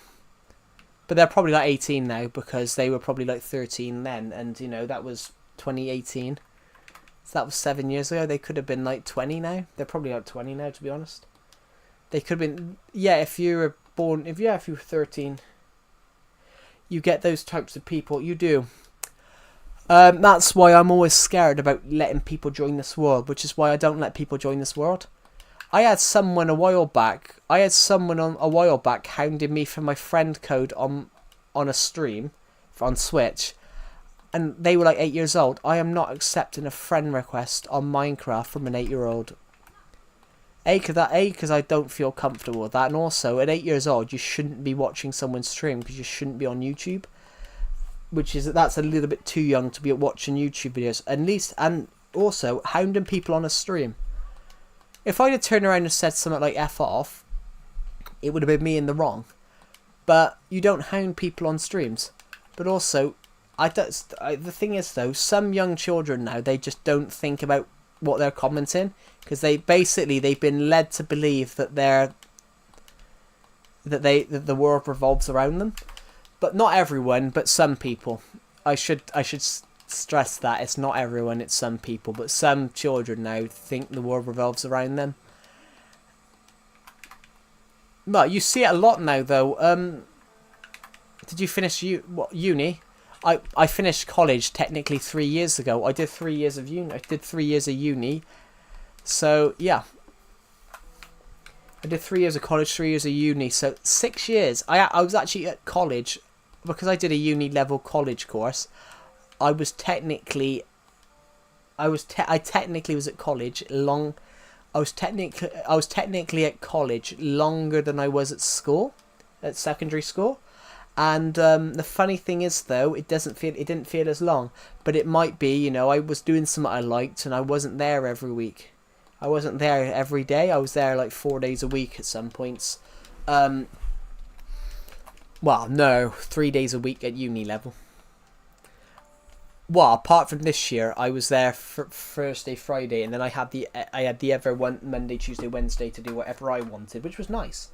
But they're probably like 18 now, because they were probably like 13 then, and you know, that was 2018. So that was 7 years ago. They could have been like 20 now. They're probably like 20 now, to be honest. They could have been, yeah, if you were 13, you get those types of people. You do. That's why I'm always scared about letting people join this world, which is why I don't let people join this world. I had someone a while back hounding me for my friend code on a stream on Switch, and they were like 8 years old. I am not accepting a friend request on Minecraft from an 8-year-old. Because I don't feel comfortable with that, and also at 8 years old you shouldn't be watching someone's stream, because you shouldn't be on YouTube, that's a little bit too young to be watching YouTube videos. And also hounding people on a stream. If I'd have turned around and said something like F off, it would have been me in the wrong. But you don't hound people on streams. But also, the thing is though, some young children now, they just don't think about what they're commenting, because they've been led to believe that the world revolves around them. But not everyone, but some people. I should stress that it's not everyone, it's some people, but some children now think the world revolves around them. But you see it a lot now, though. Did you finish uni? I finished college technically 3 years ago. I did 3 years of uni. So yeah, I did 3 years of college, 3 years of uni. So 6 years. I was actually at college because I did a uni level college course. I technically was at college long. I was technically at college longer than I was at school, at secondary school. And the funny thing is, though, it didn't feel as long, but it might be. You know, I was doing something I liked, and I wasn't there every week. I wasn't there every day. I was there like 4 days a week at some points. Well, no, 3 days a week at uni level. Well, apart from this year, I was there for Thursday, Friday, and then I had the other one Monday, Tuesday, Wednesday to do whatever I wanted, which was nice.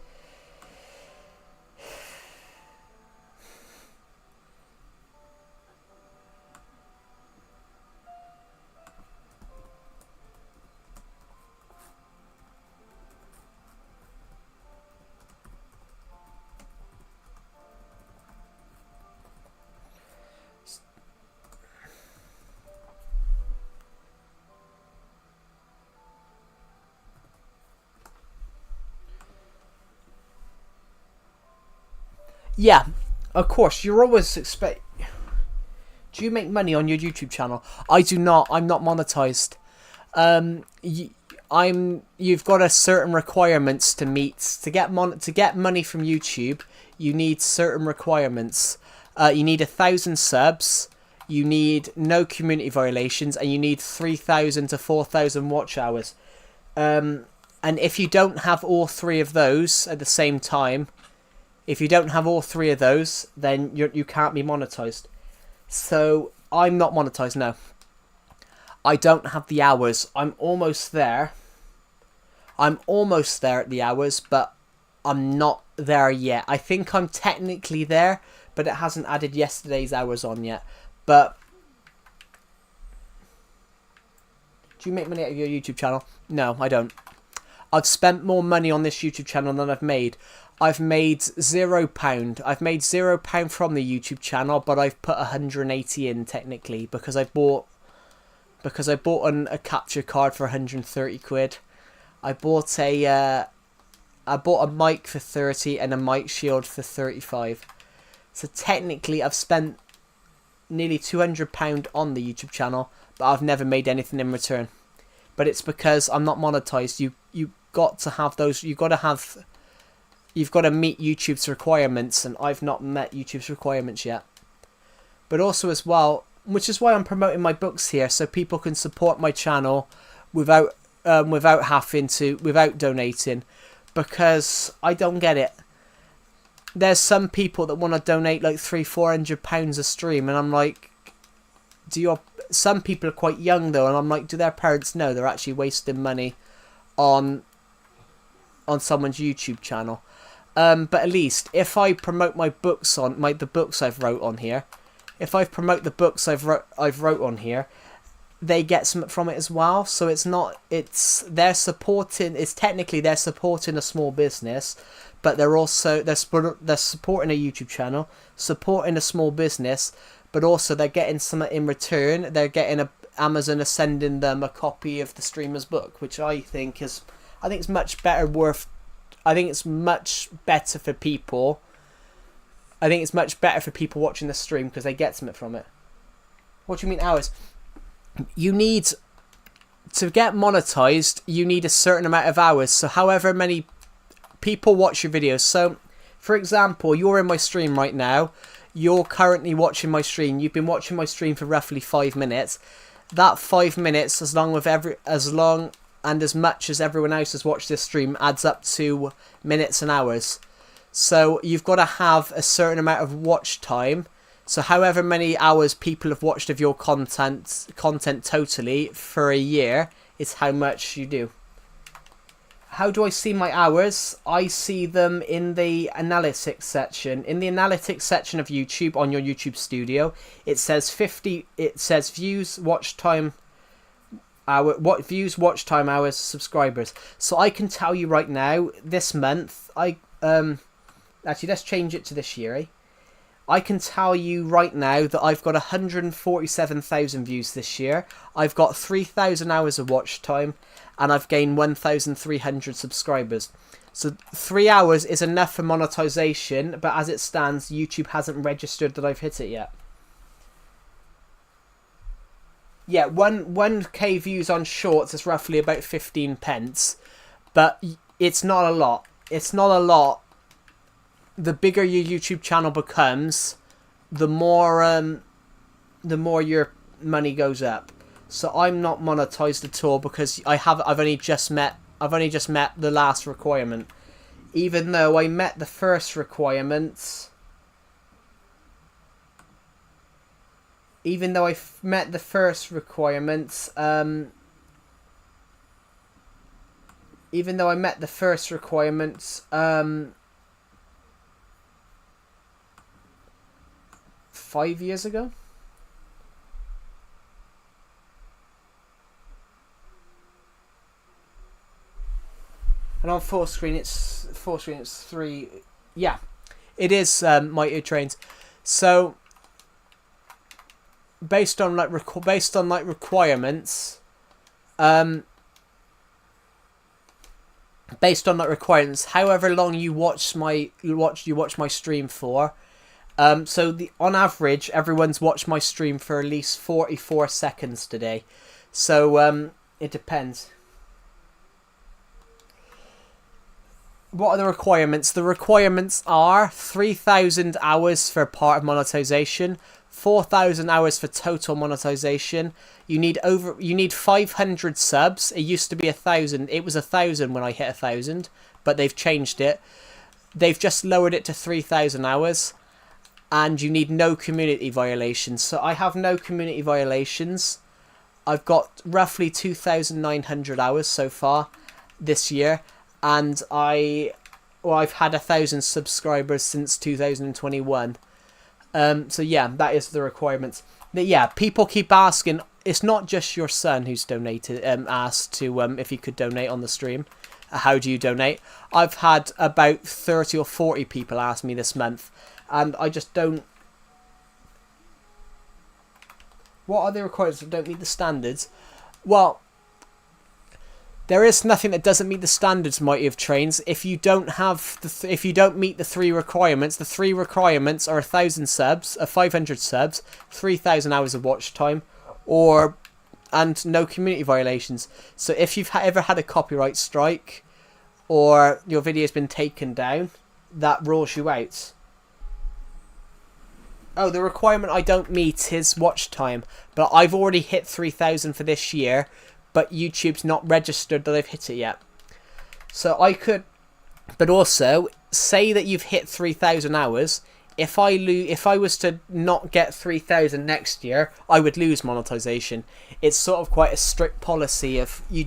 Yeah, of course. You're always expect. Do you make money on your YouTube channel? I do not. I'm not monetized. You've got a certain requirements to meet to get money from YouTube. You need certain requirements. You need 1,000 subs. You need no community violations, and you need 3,000 to 4,000 watch hours. And if you don't have all three of those at the same time, if you don't have all three of those, then you can't be monetized. So I'm not monetized now. I don't have the hours. I'm almost there. I'm almost there at the hours, but I'm not there yet. I think I'm technically there, but it hasn't added yesterday's hours on yet. But do you make money out of your YouTube channel? No, I don't. I've spent more money on this YouTube channel than I've made. I've made £0. I've made £0 from the YouTube channel, but I've put 180 in technically because I bought a capture card for 130 quid. I bought a mic for 30 and a mic shield for 35. So technically, I've spent nearly £200 on the YouTube channel, but I've never made anything in return. But it's because I'm not monetized. You got to have those. You've got to meet YouTube's requirements, and I've not met YouTube's requirements yet. But also as well, which is why I'm promoting my books here, so people can support my channel without donating, because I don't get it. There's some people that want to donate like £300-400 a stream, and I'm like, some people are quite young though, and I'm like, do their parents know they're actually wasting money on someone's YouTube channel? But at least if I promote my books on the books I've wrote on here, if I promote the books I've wrote on here, they get something from it as well. So they're supporting a small business, but they're supporting a YouTube channel, supporting a small business, but also they're getting something in return. They're getting Amazon is sending them a copy of the streamer's book, which I think it's much better worth. I think it's much better for people. I think it's much better for people watching the stream because they get something from it. What do you mean hours? You need to get monetized. You need a certain amount of hours. So however many people watch your videos. So, for example, you're in my stream right now. You're currently watching my stream. You've been watching my stream for roughly 5 minutes. That 5 minutes, as much as everyone else has watched this stream, adds up to minutes and hours. So you've got to have a certain amount of watch time. So however many hours people have watched of your content totally for a year is how much you do. How do I see my hours? I see them in the analytics section. In the analytics section of YouTube on your YouTube Studio, it says views, watch time, watch time hours, subscribers. So I can tell you right now, this month, actually let's change it to this year. I can tell you right now that I've got 147,000 views this year. I've got 3,000 hours of watch time, and I've gained 1,300 subscribers. So 3 hours is enough for monetization, but as it stands, YouTube hasn't registered that I've hit it yet. Yeah, 1k views on shorts is roughly about 15 pence, but it's not a lot. It's not a lot. The bigger your YouTube channel becomes, the more your money goes up. So I'm not monetized at all because I've only just met the last requirement. Even though I met the first requirement, even though I met the first requirements, even though I met the first requirements, 5 years ago. And on full screen, it's 3. Yeah, it is Mighty Trains. So based on requirements, however long you watch my stream for. So on average, everyone's watched my stream for at least 44 seconds today. So it depends. What are the requirements? The requirements are 3,000 hours for part of monetization, 4,000 hours for total monetization. You need 500 subs. It used to be 1,000. It was 1,000 when I hit 1,000, but they've changed it. They've just lowered it to 3,000 hours, and you need no community violations. So I have no community violations. I've got roughly 2,900 hours so far this year. And I've had 1,000 subscribers since 2021. So yeah, that is the requirements. But yeah, people keep asking. It's not just your son who's donated. Asked to if he could donate on the stream. How do you donate? I've had about 30 or 40 people ask me this month, and I just don't. What are the requirements that don't meet the standards? Well, there is nothing that doesn't meet the standards, Mighty of Trains. If you don't have if you don't meet the 3 requirements, the 3 requirements are 1,000 subs, 500 subs, 3,000 hours of watch time, and no community violations. So if you've ever had a copyright strike, or your video's been taken down, that rules you out. Oh, the requirement I don't meet is watch time, but I've already hit 3,000 for this year. But YouTube's not registered that they've hit it yet. So I could, but also say that you've hit 3,000 hours. If I was to not get 3,000 next year, I would lose monetization. It's sort of quite a strict policy of you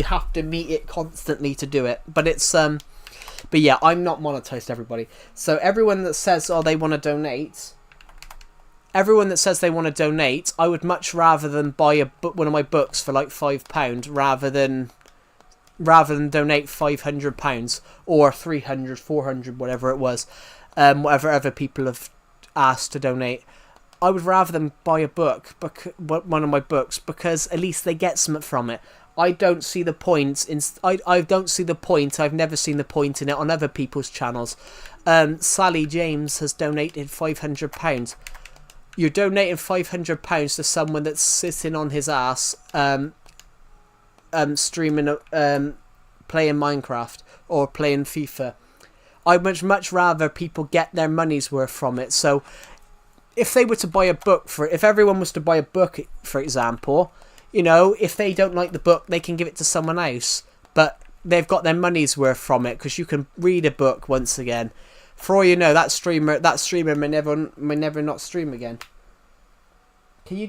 have to meet it constantly to do it. But it's but yeah, I'm not monetized, everybody. So everyone that says they want to donate. Everyone that says they want to donate, I would much rather than buy one of my books for like £5 rather than donate £500 or 300, 400, whatever it was, whatever other people have asked to donate. I would rather than buy a book, one of my books, because at least they get something from it. I don't see the point I don't see the point. I've never seen the point in it on other people's channels. Sally James has donated £500. You're donating £500 to someone that's sitting on his ass, streaming, playing Minecraft or playing FIFA. I'd much rather people get their money's worth from it. So, if they were to buy a book if everyone was to buy a book, for example, if they don't like the book, they can give it to someone else. But they've got their money's worth from it because you can read a book once again. For all you know, that streamer may never not stream again. Can you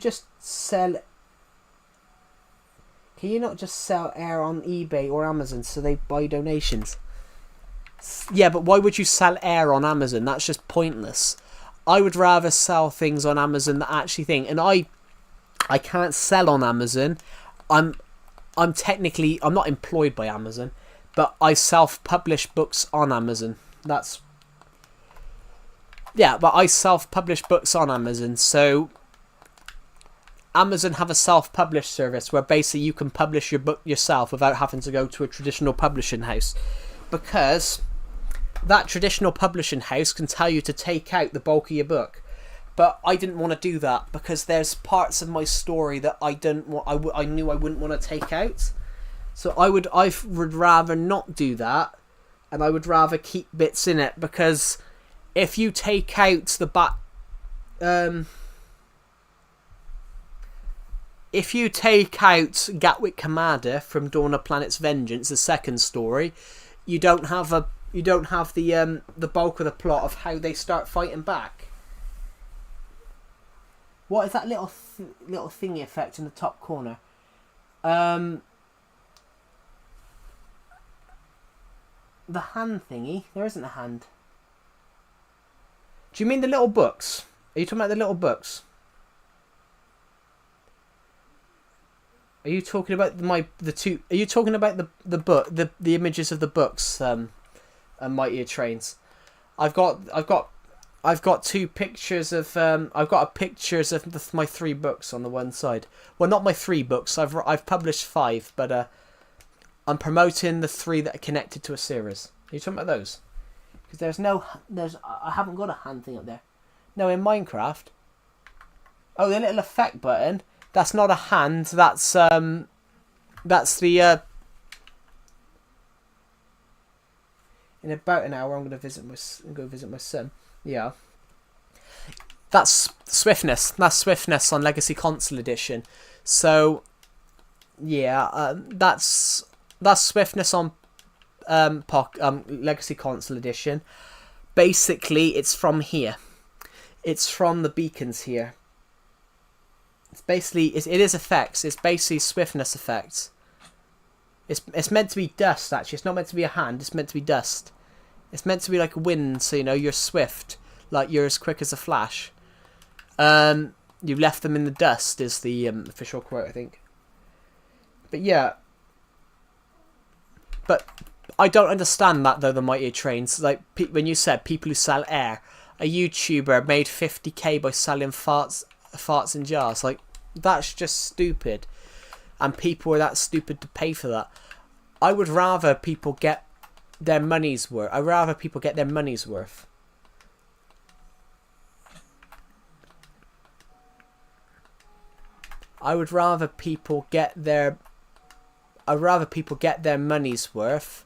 not just sell air on eBay or Amazon so they buy donations? Yeah, but why would you sell air on Amazon? That's just pointless. I would rather sell things on Amazon that actually and I can't sell on Amazon. I'm not employed by Amazon, but I self-publish books on Amazon. But I self-publish books on Amazon, so Amazon have a self-publish service where basically you can publish your book yourself without having to go to a traditional publishing house, because that traditional publishing house can tell you to take out the bulk of your book. But I didn't want to do that because there's parts of my story that I knew I wouldn't want to take out. So I would rather not do that, and I would rather keep bits in it, because if you take out the back, if you take out Gatwick Commander from Dawn of Planet's Vengeance, the second story, you don't have the bulk of the plot of how they start fighting back. What is that little thingy effect in the top corner? The hand thingy? There isn't a hand. Do you mean the little books? Are you talking about the little books? Are you talking about the two? Are you talking about the book the images of the books? And Mightier Trains. I've got two pictures of I've got pictures of my 3 books on the one side. Well, not my 3 books. I've published 5, but I'm promoting the 3 that are connected to a series. Are you talking about those? Because I haven't got a hand thing up there. No, in Minecraft. Oh, the little effect button. That's not a hand. That's the. In about an hour, I'm gonna go visit my son. Yeah. That's swiftness. That's swiftness on Legacy Console Edition. So, yeah, that's swiftness on Legacy Console Edition. Basically, it's from here. It's from the beacons here. It's basically it is effects. It's basically swiftness effects. It's meant to be dust. Actually, it's not meant to be a hand. It's meant to be dust. It's meant to be like wind. So you're swift, like you're as quick as a flash. You left them in the dust is the official quote, I think. But yeah. But I don't understand that though. The Mightier Trains, like when you said people who sell air, a YouTuber made 50k by selling farts in jars. Like that's just stupid, and people are that stupid to pay for that. I would rather people get their money's worth. I'd rather people get their money's worth. I would rather people get their. I'd rather people get their money's worth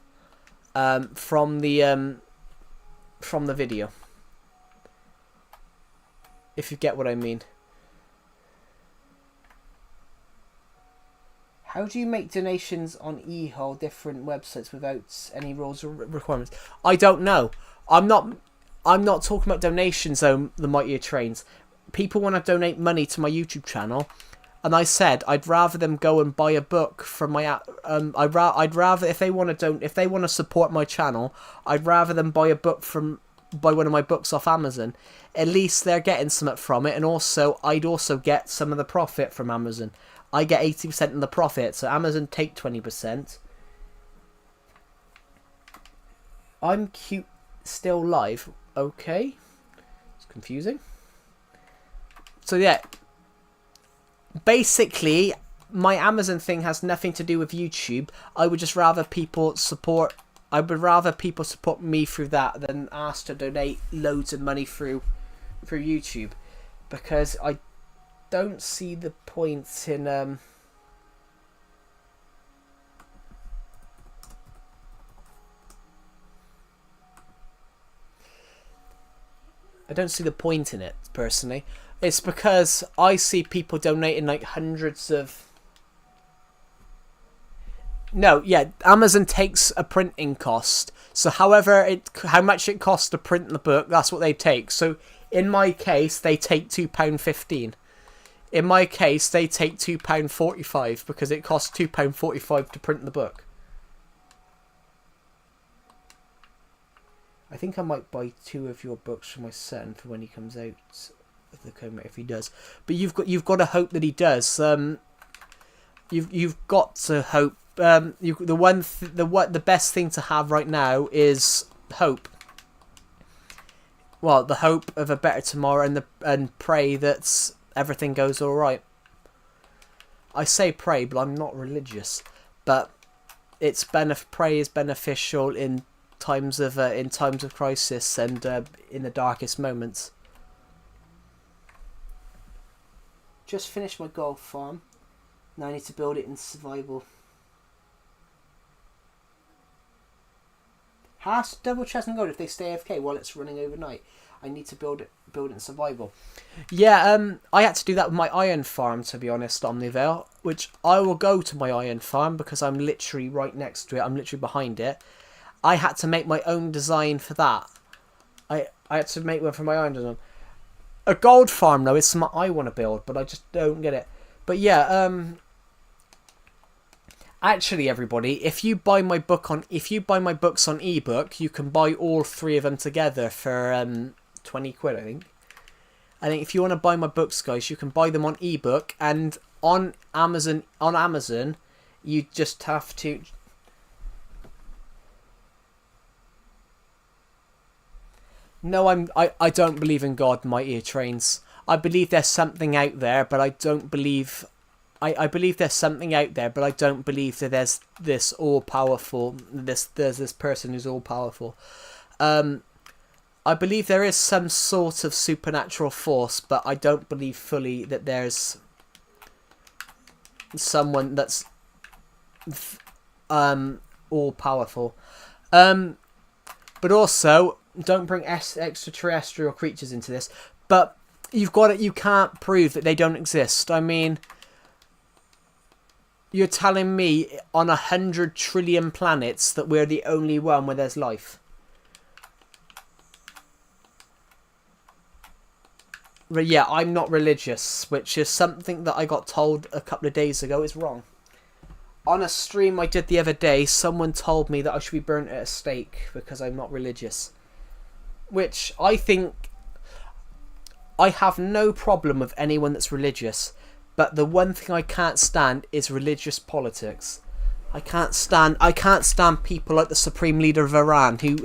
from the video. If you get what I mean. How do you make donations on eHole different websites without any rules or requirements? I don't know. I'm not talking about donations though. The Mightier Trains. People want to donate money to my YouTube channel. And I said I'd rather them go and buy a book from my I'd rather if they want to support my channel, I'd rather them buy one of my books off Amazon. At least they're getting something from it, and also I'd also get some of the profit from Amazon. I get 80% of the profit, so Amazon take 20%. I'm cute still live. Okay. It's confusing. So yeah. Basically, my Amazon thing has nothing to do with YouTube. I would just rather people support me through that than ask to donate loads of money through YouTube, because I don't see the point in I don't see the point in it personally. It's because I see people donating like hundreds of. No, yeah, Amazon takes a printing cost. So how much it costs to print the book, that's what they take. So in my case, they take £2.15. In my case, they take £2.45 because it costs £2.45 to print the book. I think I might buy 2 of your books for my son for when he comes out. If he does, but you've got to hope that he does. You've got to hope. The best thing to have right now is hope. Well, the hope of a better tomorrow, and pray that everything goes all right. I say pray, but I'm not religious. But pray is beneficial in times of crisis and in the darkest moments. Just finished my golf farm. Now I need to build it in survival. Has double chest and gold if they stay AFK while it's running overnight. I need to build it in survival. Yeah, I had to do that with my iron farm, to be honest, Omnivale, which I will go to my iron farm because I'm literally right next to it. I'm literally behind it. I had to make my own design for that. I had to make one for my iron design. A gold farm, though, is something I want to build, but I just don't get it. But yeah, actually, everybody, if you buy my books on ebook, you can buy all 3 of them together for 20 quid, I think. I think if you want to buy my books, guys, you can buy them on ebook, and on Amazon. You just have to. No, I don't believe in God, my ear trains. I believe there's something out there, but I don't believe. I believe there's something out there, but I don't believe that there's this all powerful. There's this person who's all powerful. I believe there is some sort of supernatural force, but I don't believe fully that there's someone that's all powerful. But also, don't bring extraterrestrial creatures into this. But you can't prove that they don't exist. I mean, you're telling me on 100 trillion planets that we're the only one where there's life. But yeah, I'm not religious, which is something that I got told a couple of days ago is wrong. On a stream I did the other day, someone told me that I should be burnt at a stake because I'm not religious. Which I think I have no problem with anyone that's religious, but the one thing I can't stand is religious politics. I can't stand people like the Supreme Leader of Iran who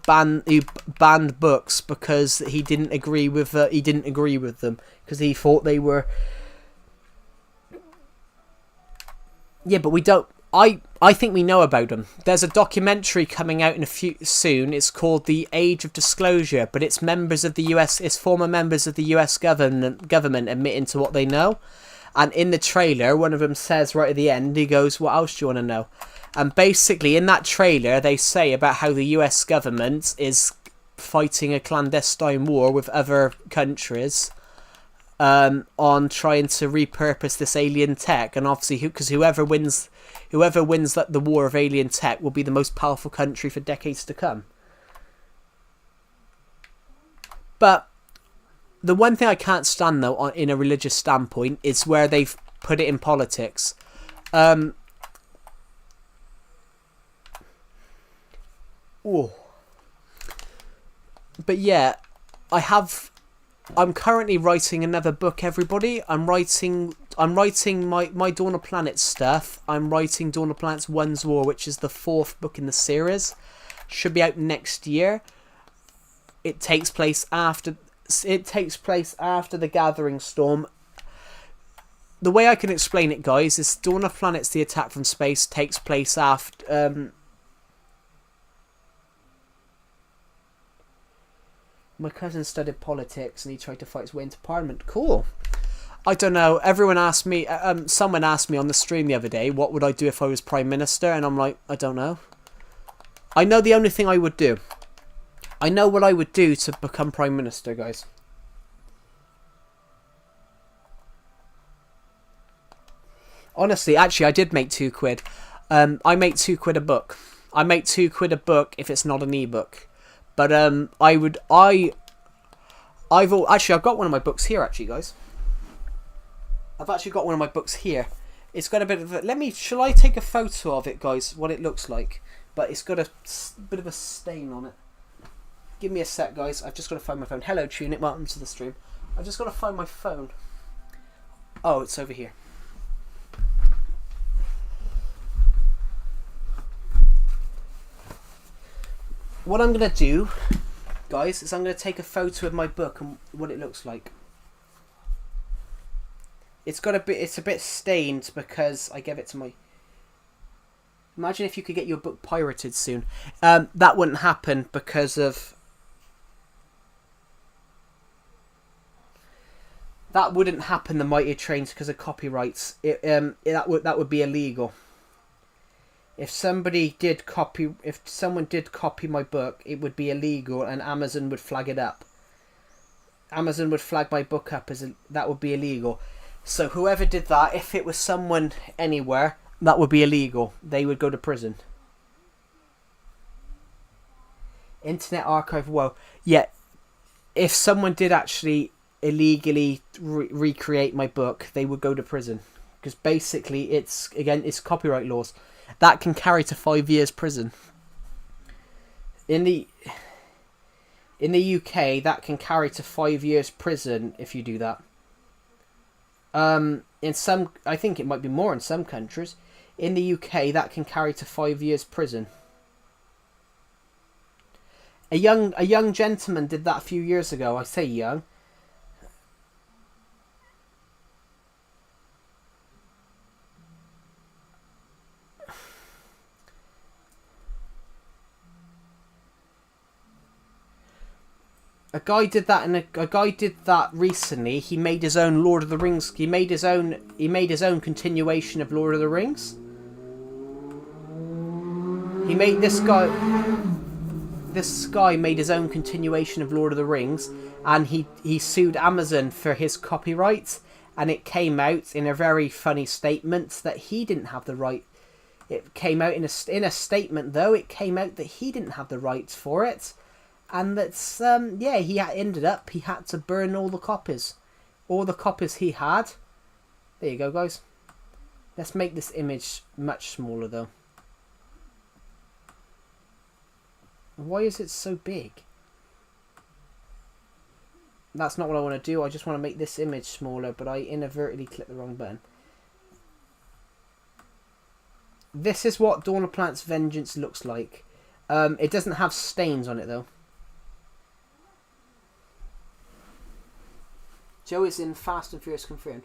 banned books because he didn't agree with them because he thought they were. Yeah, but we don't. I think we know about them. There's a documentary coming out soon. It's called The Age of Disclosure, but it's members of the US. It's former members of the US government admitting to what they know. And in the trailer, one of them says right at the end, he goes, "What else do you want to know?" And basically, in that trailer, they say about how the US government is fighting a clandestine war with other countries on trying to repurpose this alien tech. And obviously, because whoever wins the war of alien tech will be the most powerful country for decades to come. But the one thing I can't stand, though, in a religious standpoint, is where they've put it in politics. But yeah, I'm currently writing another book, everybody. I'm writing my Dawn of Planets stuff. I'm writing Dawn of Planets 1's War, which is the 4th book in the series. Should be out next year. It takes place after the Gathering Storm. The way I can explain it, guys, is Dawn of Planets: The Attack from Space takes place after. My cousin studied politics and he tried to fight his way into Parliament. Cool. I don't know. Everyone asked me. Someone asked me on the stream the other day, what would I do if I was Prime Minister? And I'm like, I don't know. I know the only thing I would do. I know what I would do to become Prime Minister, guys. Honestly, actually, I did make £2. I make £2 a book. I make £2 a book if it's not an ebook. But I've got one of my books here, actually, guys. I've actually got one of my books here. It's got a bit of shall I take a photo of it, guys, what it looks like? But it's got a bit of a stain on it. Give me a sec, guys. I've just got to find my phone. Hello, Tunic. Welcome to the stream. I've just got to find my phone. Oh, it's over here. What I'm going to do, guys, is I'm going to take a photo of my book and what it looks like. It's a bit stained because I gave it to my... Imagine if you could get your book pirated soon. That wouldn't happen because of... That wouldn't happen, the Mighty Trains, because of copyrights. That would be illegal. If someone did copy my book, it would be illegal, and Amazon would flag it up. Amazon would flag my book up that would be illegal. So whoever did that, if it was someone anywhere, that would be illegal. They would go to prison. Internet Archive. Well, yeah. If someone did actually illegally recreate my book, they would go to prison, because basically it's copyright laws that can carry to 5 years prison. In the UK, that can carry to 5 years prison if you do that. In some, I think it might be more in some countries. In the UK, that can carry to 5 years prison. A young gentleman did that a few years ago. I say young. A guy did that, and a guy did that recently. He made his own Lord of the Rings. He made his own continuation of Lord of the Rings. He made this guy. This guy made his own continuation of Lord of the Rings, and he sued Amazon for his copyright, and it came out in a very funny statement that he didn't have the right. It came out in a statement, though. It came out that he didn't have the rights for it. And that's, he ended up, he had to burn all the copies. All the copies he had. There you go, guys. Let's make this image much smaller, though. Why is it so big? That's not what I want to do. I just want to make this image smaller, but I inadvertently clicked the wrong button. This is what Dawn of Plants Vengeance looks like. It doesn't have stains on it, though. Joe is in Fast and Furious confirmed.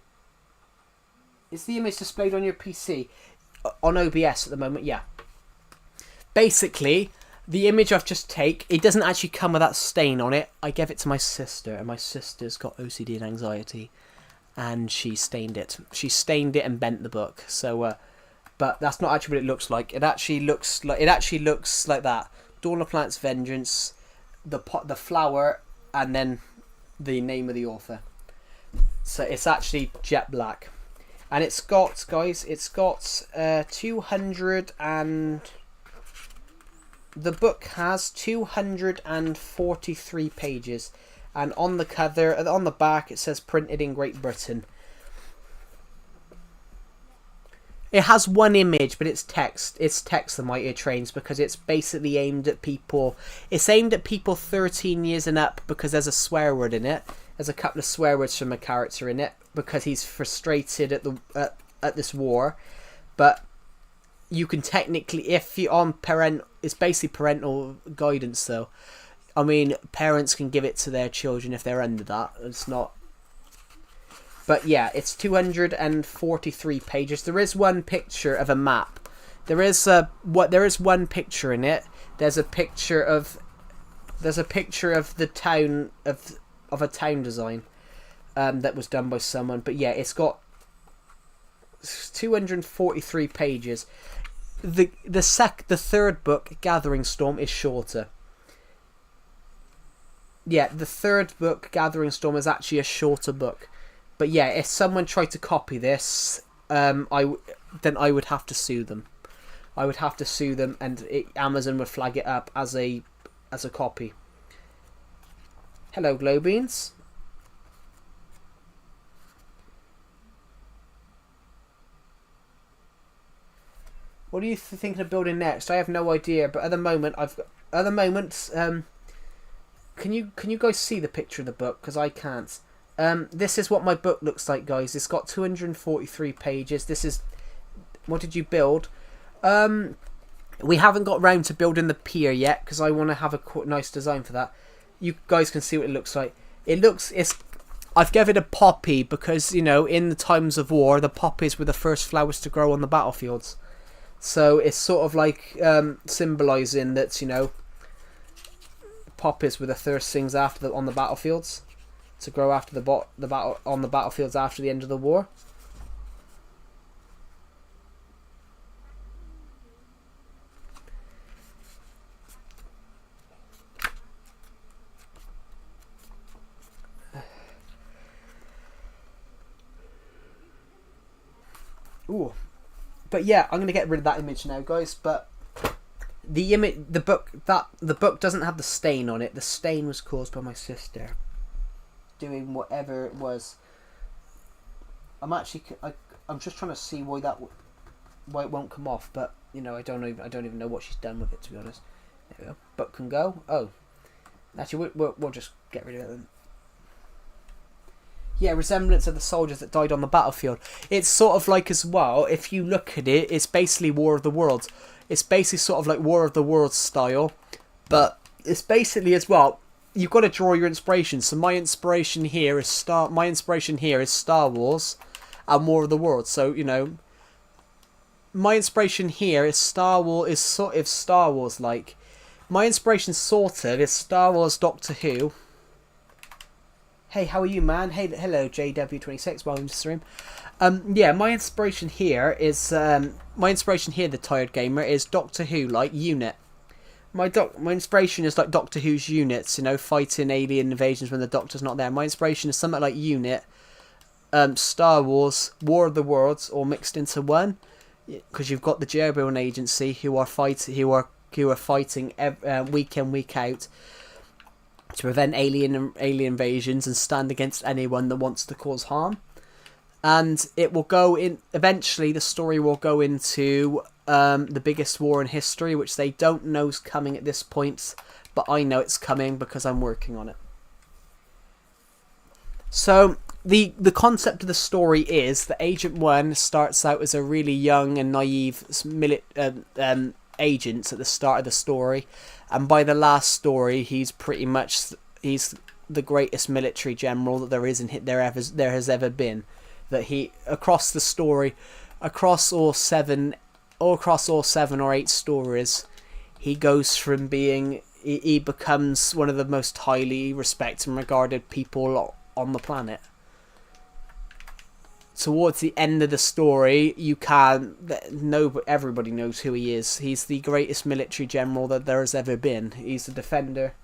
Is the image displayed on your PC? On OBS at the moment, yeah. Basically, the image I've just taken, it doesn't actually come with that stain on it. I gave it to my sister, and my sister's got OCD and anxiety, and she stained it. She stained it and bent the book. So, but that's not actually what it looks like. It actually looks like that. Dawn of Plants Vengeance, the flower, and then the name of the author. So it's actually jet black, and it's got 200 and the book has 243 pages, and on the cover, on the back, it says printed in Great Britain. It has one image, but it's text. It's text, The Mightier Trains, because it's basically aimed at people. It's aimed at people 13 years and up, because there's a swear word in it. There's a couple of swear words from a character in it, because he's frustrated at this war. But you can technically, if you're on it's basically parental guidance, though. I mean, parents can give it to their children if they're under that. It's not. But yeah, it's 243 pages. There is one picture of a map. There is one picture in it. There's a picture of the town of a town design that was done by someone. But yeah, it's got 243 pages. The third book, Gathering Storm, is shorter. Yeah, the third book, Gathering Storm, is actually a shorter book. But yeah, if someone tried to copy this, then I would have to sue them. I would have to sue them, and Amazon would flag it up as a copy. Hello, Glowbeans. What are you thinking of building next? I have no idea, but at the moment, can you guys see the picture of the book? Because I can't. This is what my book looks like, guys. It's got 243 pages. This is, what did you build? We haven't got round to building the pier yet, because I want to have a nice design for that. You guys can see what it looks like. I've given it a poppy because, you know, in the times of war, the poppies were the first flowers to grow on the battlefields. So it's sort of like symbolising that, you know, poppies were the first things on the battlefields to grow after on the battlefields after the end of the war. Ooh. But yeah, I'm going to get rid of that image now, guys. But the book doesn't have the stain on it. The stain was caused by my sister doing whatever it was. I'm just trying to see why it won't come off, but you know, I don't even know what she's done with it, to be honest. There we go. Book can go. Oh, actually, we'll just get rid of it then. Yeah, resemblance of the soldiers that died on the battlefield. It's sort of like, as well, if you look at it, it's basically War of the Worlds. It's basically sort of like War of the Worlds style, but it's basically, as well, you've got to draw your inspiration. So my inspiration here is Star Wars and War of the Worlds. So, you know, my inspiration here is Star Wars, is sort of Star Wars like. My inspiration sort of is Star Wars, Doctor Who. Hey, how are you, man? Hey, hello, JW26. Welcome to the stream. Yeah, my inspiration here, the tired gamer, is Doctor Who, like Unit. My inspiration is like Doctor Who's units, you know, fighting alien invasions when the Doctor's not there. My inspiration is something like Unit, Star Wars, War of the Worlds, all mixed into one, because you've got the Jeroboam Agency who are fighting week in, week out, to prevent alien invasions and stand against anyone that wants to cause harm. And it will go in, eventually the story will go into the biggest war in history, which they don't know is coming at this point, but I know it's coming because I'm working on it. So the concept of the story is that Agent 1 starts out as a really young and naive agent at the start of the story, and by the last story he's the greatest military general that there has ever been. That he, across the story, across all seven or eight stories, he goes from he becomes one of the most highly respected and regarded people on the planet. Towards the end of the story, everybody knows who he is. He's the greatest military general that there has ever been. He's the defender.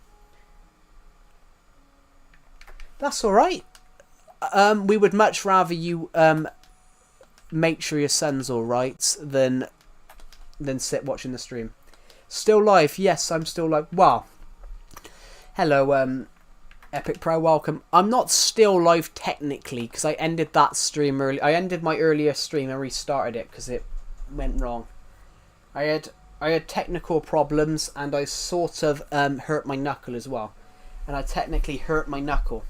That's alright. We would much rather you make sure your son's alright than sit watching the stream. Still live? Yes, I'm still live. Well, hello, Epic Pro, welcome. I'm not still live technically because I ended that stream early. I ended my earlier stream and restarted it because it went wrong. I had technical problems and I sort of hurt my knuckle as well, and I technically hurt my knuckle.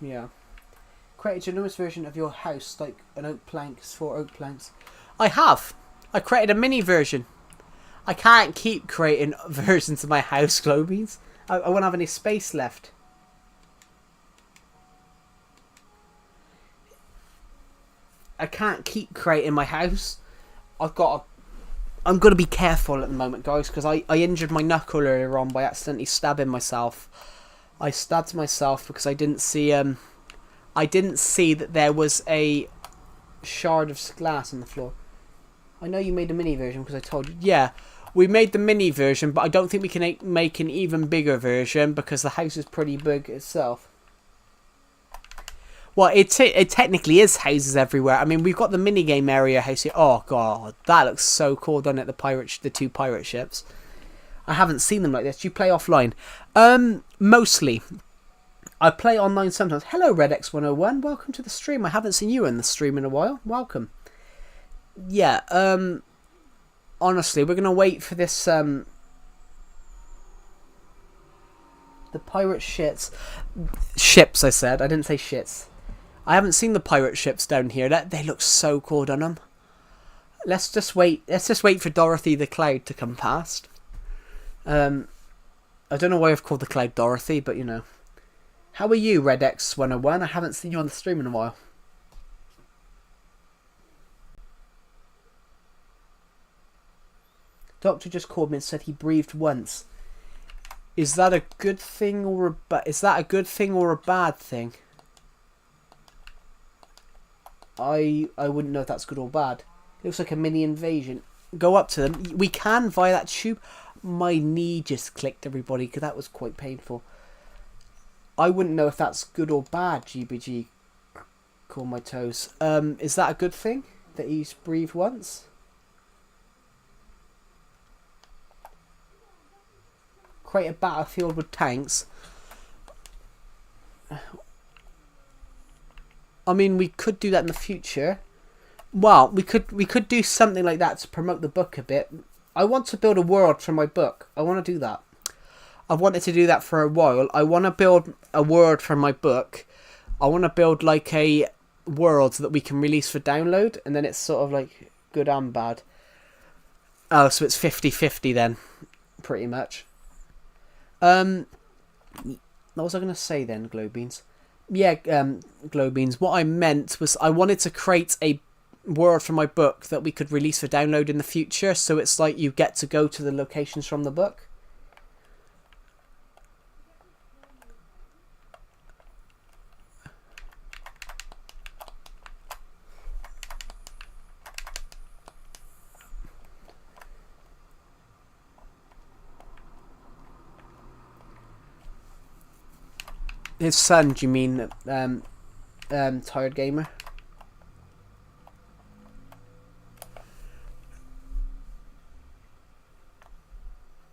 Yeah. Created your newest version of your house, like an oak planks, 4 oak planks. I have. I created a mini version. I can't keep creating versions of my house, Globies. I won't have any space left. I can't keep creating my house. I'm going to be careful at the moment, guys, because I injured my knuckle earlier on by accidentally stabbing myself. I stabbed myself because I didn't see that there was a shard of glass on the floor. I know you made a mini version because I told you. Yeah, we made the mini version, but I don't think we can make an even bigger version because the house is pretty big itself. Well, it technically is houses everywhere. I mean, we've got the minigame area house here. Oh god, that looks so cool, doesn't it? The 2 pirate ships. I haven't seen them like this. Do you play offline? Mostly. I play online sometimes. Hello, RedX101. Welcome to the stream. I haven't seen you in the stream in a while. Welcome. Yeah, honestly, we're going to wait for this, the pirate ships, I said. I didn't say shits. I haven't seen the pirate ships down here. They look so cool on them. Let's just wait for Dorothy the Cloud to come past. I don't know why I've called the cloud Dorothy, but you know. How are you, RedX101? I haven't seen you on the stream in a while. Doctor just called me and said he breathed once. Is that a good thing or a bad thing? I wouldn't know if that's good or bad. It looks like a mini invasion. Go up to them. We can via that tube. My knee just clicked, everybody, because that was quite painful. I wouldn't know if that's good or bad, GBG. Call my toes. Is that a good thing? That he's breathed once? Create a battlefield with tanks. I mean, we could do that in the future. Well, we could do something like that to promote the book a bit. I want to build a world for my book. I want to do that. I've wanted to do that for a while. I want to build a world for my book. I want to build like a world that we can release for download, and then it's sort of like good and bad. Oh, so it's 50-50 then, pretty much. What was I going to say then, Glowbeans? Yeah, Glowbeans. What I meant was I wanted to create a world for my book that we could release for download in the future, so it's like you get to go to the locations from the book. His son, do you mean Tired Gamer?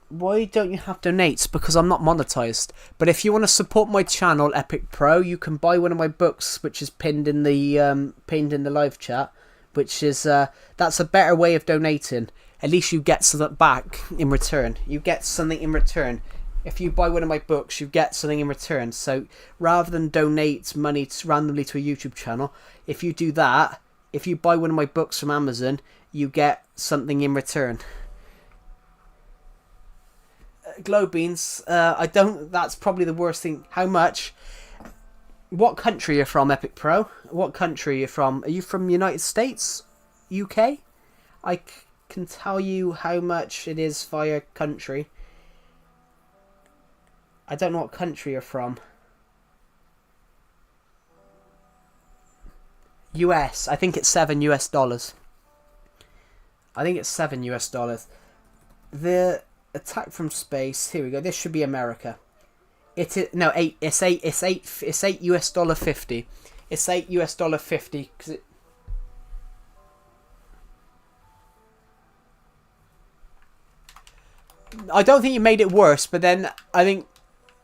Why don't you have donates? Because I'm not monetized. But if you want to support my channel, Epic Pro, you can buy one of my books, which is pinned in the live chat. Which is that's a better way of donating. At least you get something back in return. You get something in return. If you buy one of my books, you get something in return. So rather than donate money randomly to a YouTube channel, if you do that, if you buy one of my books from Amazon, you get something in return. Glowbeans, that's probably the worst thing. How much? What country are you from, Epic Pro? What country are you from? Are you from United States? UK? I can tell you how much it is via country. I don't know what country you're from. US. I think it's $7. I think it's $7. The attack from space. Here we go. This should be America. It is no 8. It's $8 50. It's $8 50 because it. I don't think you made it worse, but then I think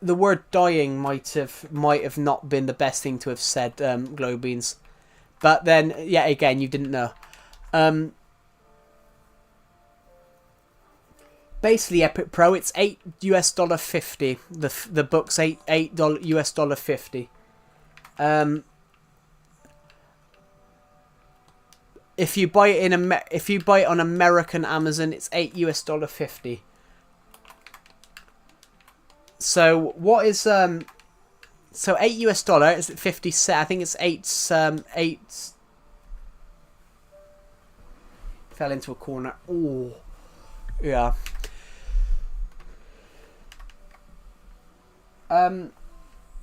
the word dying might have not been the best thing to have said, Glowbeans. But then, yeah, again, you didn't know. Basically, Epic Pro, it's $8 50. The book's $8 50. If you buy it if you buy it on American Amazon, it's $8 50. So what is so $8 is 50 cents. I think it's 8 fell into a corner. Oh, yeah.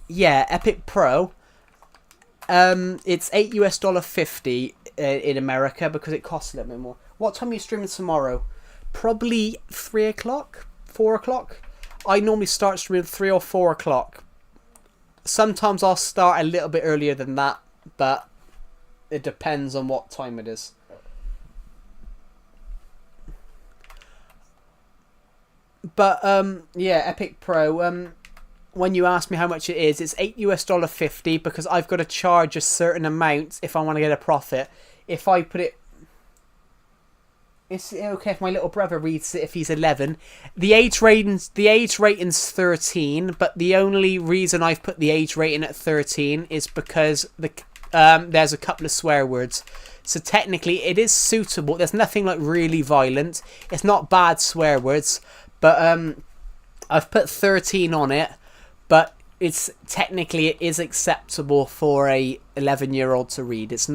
Yeah, Epic Pro. It's $8 50 in America because it costs a little bit more. What time are you streaming tomorrow? Probably 3 o'clock, 4 o'clock. I normally start streaming 3 or 4 o'clock. Sometimes I'll start a little bit earlier than that, but it depends on what time it is. But yeah, Epic Pro. When you ask me how much it is, it's $8 50 because I've got to charge a certain amount if I want to get a profit. If I put it, it's okay if my little brother reads it if he's 11. The age rating's 13, but the only reason I've put the age rating at 13 is because there's a couple of swear words. So technically it is suitable. There's nothing like really violent. It's not bad swear words, but I've put 13 on it. But it is acceptable for a 11-year-old to read. There's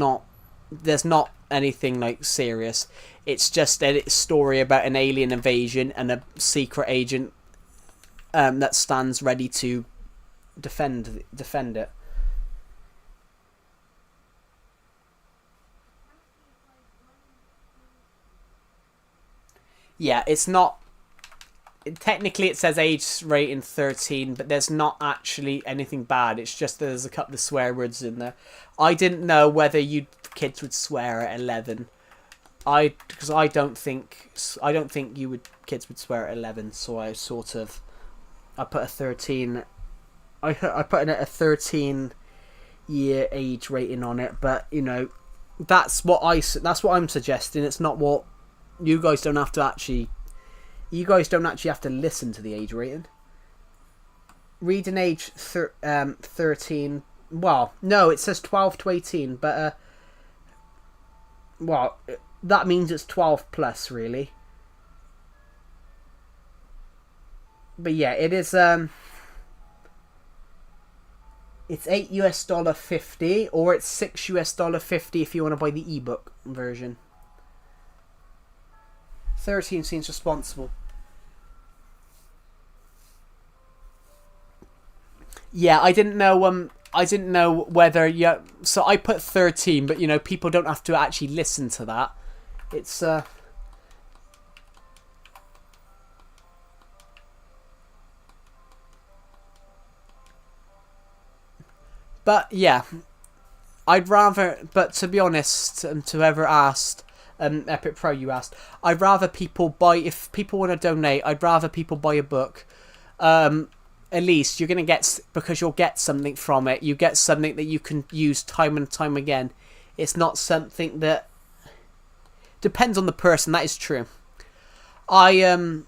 not anything like serious. It's just a story about an alien invasion and a secret agent that stands ready to defend it. Yeah, it's not. Technically, it says age rating 13, but there's not actually anything bad. It's just there's a couple of swear words in there. I didn't know whether kids would swear at 11. Because I don't think kids would swear at 11. So I put a 13. I put in a 13-year age rating on it, but you know, that's what I'm suggesting. It's not what you guys don't have to actually. You guys don't actually have to listen to the age rating. Reading age 13. Well, no, it says 12 to 18, but well, that means it's 12 plus, really. But yeah, it is. It's $8 or it's $6 if you want to buy the ebook version. 13 seems responsible. Yeah, I didn't know. I didn't know whether. Yeah, so I put 13, but you know, people don't have to actually listen to that. It's But yeah, I'd rather. But to be honest, to whoever asked, Epic Pro, you asked, I'd rather people buy. If people want to donate, I'd rather people buy a book. At least you're gonna get, because you'll get something from it. You get something that you can use time and time again. It's not something that depends on the person. That is true. I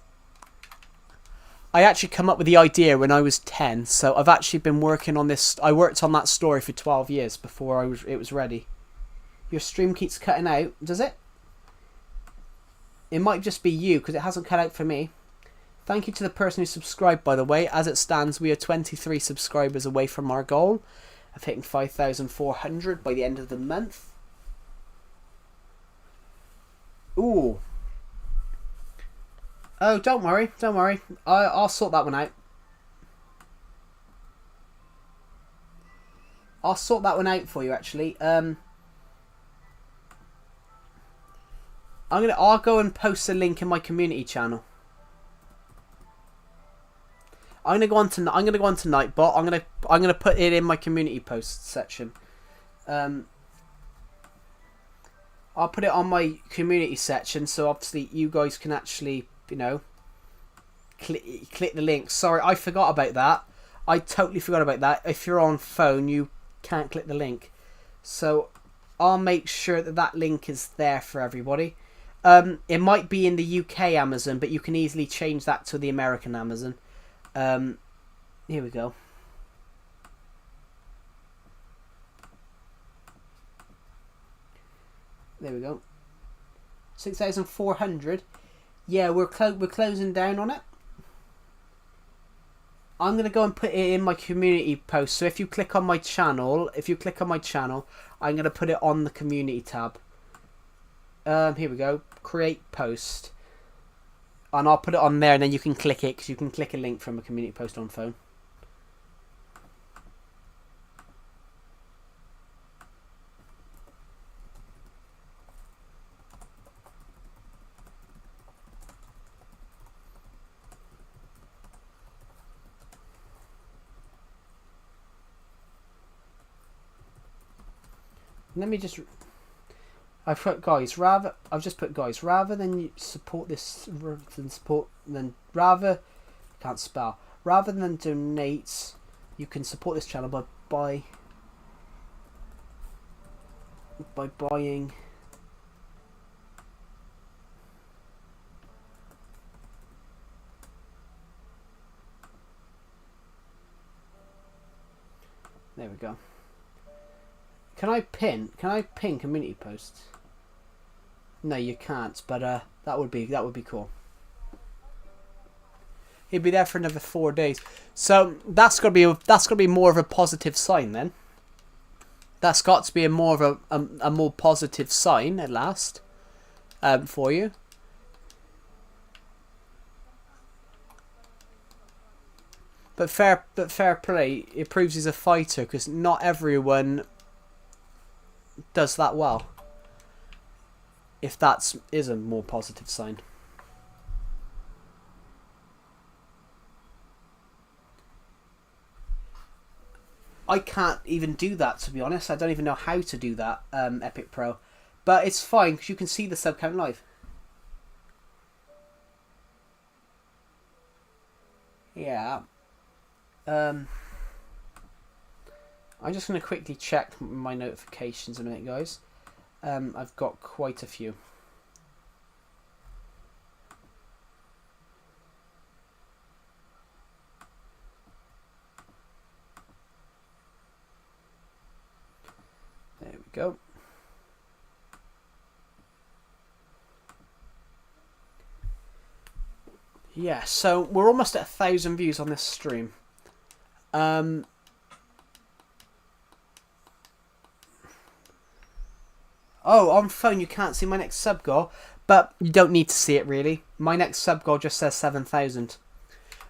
actually come up with the idea when I was 10, so I've actually been working on this. I worked on that story for 12 years before it was ready. Your stream keeps cutting out, does it? It might just be you, because it hasn't cut out for me. Thank you to the person who subscribed, by the way. As it stands, we are 23 subscribers away from our goal of hitting 5,400 by the end of the month. Ooh. Oh, don't worry. I'll sort that one out. I'll sort that one out for you, actually. I'll go and post a link in my community channel. I'm gonna go on to Nightbot. I'm gonna put it in my community post section. I'll put it on my community section, so obviously you guys can actually, you know, click the link. Sorry, I forgot about that. I totally forgot about that. If you're on phone, you can't click the link. So I'll make sure that link is there for everybody. It might be in the UK Amazon, but you can easily change that to the American Amazon. Here we go. There we go. 6,400. Yeah, we're closing down on it. I'm gonna go and put it in my community post. So if you click on my channel, I'm gonna put it on the community tab. Here we go. Create post. And I'll put it on there, and then you can click it, because you can click a link from a community post on phone. Let me just. I've just put guys. Rather than you support this, rather than donate, you can support this channel by buying. There we go. Can I pin community posts? No, you can't. But that would be cool. He'll be there for another 4 days. So that's gonna be more of a positive sign then. That's got to be a more positive sign at last, for you. But fair play. It proves he's a fighter, because not everyone does that well. If that is a more positive sign. I can't even do that, to be honest. I don't even know how to do that, Epic Pro. But it's fine, because you can see the sub count live. Yeah. I'm just going to quickly check my notifications a minute, guys. I've got quite a few. There we go. Yeah, so we're almost at 1,000 views on this stream. Oh, on phone you can't see my next sub goal, but you don't need to see it really. My next sub goal just says 7,000.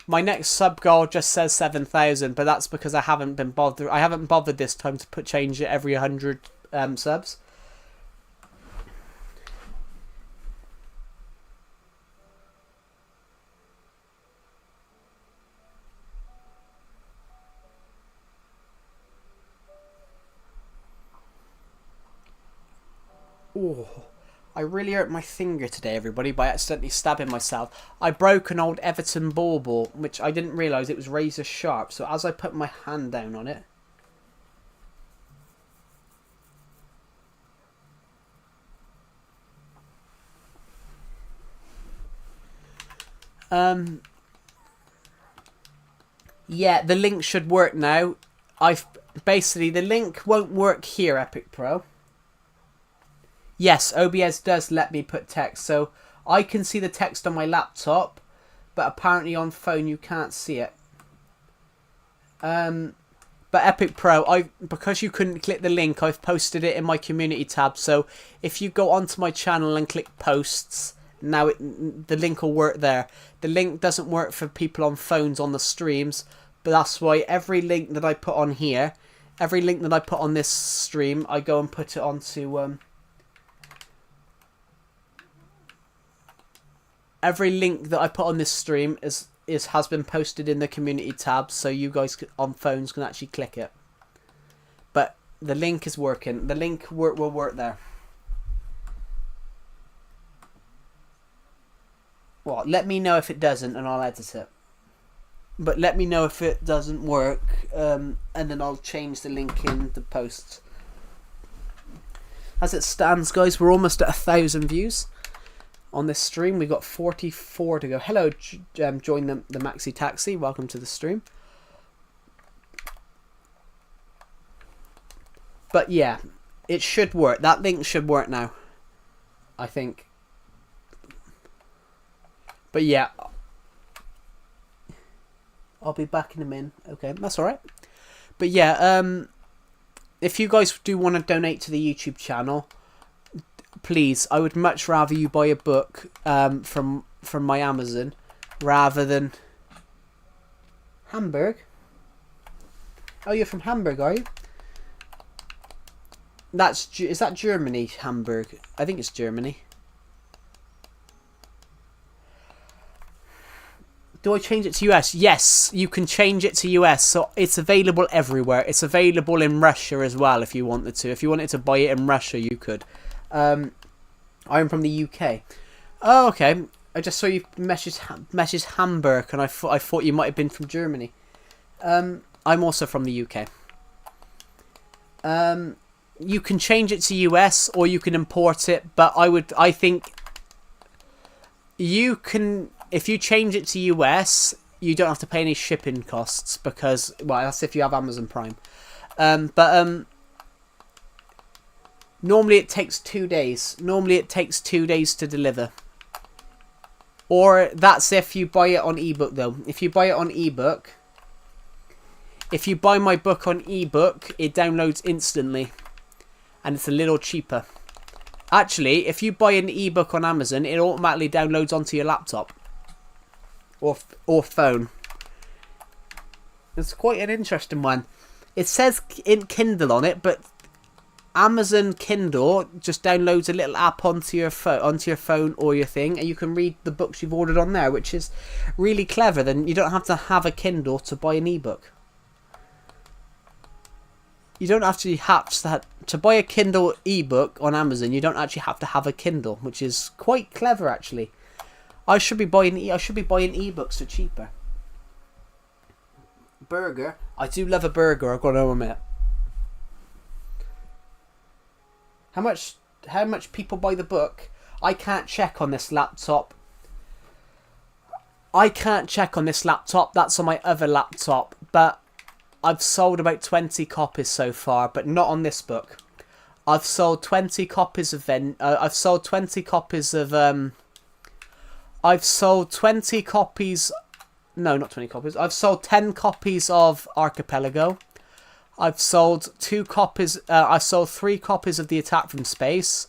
My next sub goal just says 7,000, but that's because I haven't been bothered. I haven't bothered this time to change it every 100 subs. Oh, I really hurt my finger today, everybody, by accidentally stabbing myself. I broke an old Everton ball, which I didn't realise it was razor sharp. So as I put my hand down on it, yeah, the link should work now. Basically the link won't work here, Epic Pro. Yes, OBS does let me put text, so I can see the text on my laptop, but apparently on phone you can't see it. But Epic Pro, because you couldn't click the link, I've posted it in my community tab. So if you go onto my channel and click posts, now the link will work there. The link doesn't work for people on phones on the streams, but that's why every link that I put on here, every link that I put on this stream, I go and put it onto every link that I put on this stream has been posted in the community tab, so you guys on phones can actually click it. But the link is working. The link will work there. Well, let me know if it doesn't, and I'll edit it. But let me know if it doesn't work, and then I'll change the link in the posts. As it stands, guys, we're almost at 1,000 views. On this stream, we got 44 to go. Hello, join the Maxi Taxi. Welcome to the stream. But yeah, it should work. That link should work now, I think. But yeah, I'll be back in a minute. Okay, that's all right. But yeah, if you guys do want to donate to the YouTube channel, please, I would much rather you buy a book from my Amazon rather than Hamburg. Oh, you're from Hamburg, are you? Is that Germany, Hamburg? I think it's Germany. Do I change it to US? Yes, you can change it to US. So it's available everywhere. It's available in Russia as well if you wanted to. If you wanted to buy it in Russia, you could. I'm from the UK. Oh, okay. I just saw you message Hamburg, and I thought you might have been from Germany. I'm also from the UK. You can change it to US or you can import it, but I think you can. If you change it to US, you don't have to pay any shipping costs because, well, that's if you have Amazon Prime. Normally it takes 2 days. Normally it takes 2 days to deliver. Or that's if you buy it on ebook though. If you buy it on ebook, if you buy my book on ebook, it downloads instantly. And it's a little cheaper. Actually, if you buy an ebook on Amazon, it automatically downloads onto your laptop. Or phone. It's quite an interesting one. It says in Kindle on it, but Amazon Kindle just downloads a little app onto your phone or your thing, and you can read the books you've ordered on there, which is really clever. Then you don't have to have a Kindle to buy an ebook. You don't actually have to buy a Kindle ebook on Amazon. You don't actually have to have a Kindle, which is quite clever actually. I should be buying ebooks for cheaper. Burger. I do love a burger, I've got to admit. How much people buy the book? I can't check on this laptop. That's on my other laptop, but I've sold about 20 copies so far, but not on this book. I've sold 20 copies of I've sold 20 copies of I've sold 20 copies. No, not 20 copies. I've sold 10 copies of Archipelago. I've sold 2 copies. I sold 3 copies of The Attack from Space.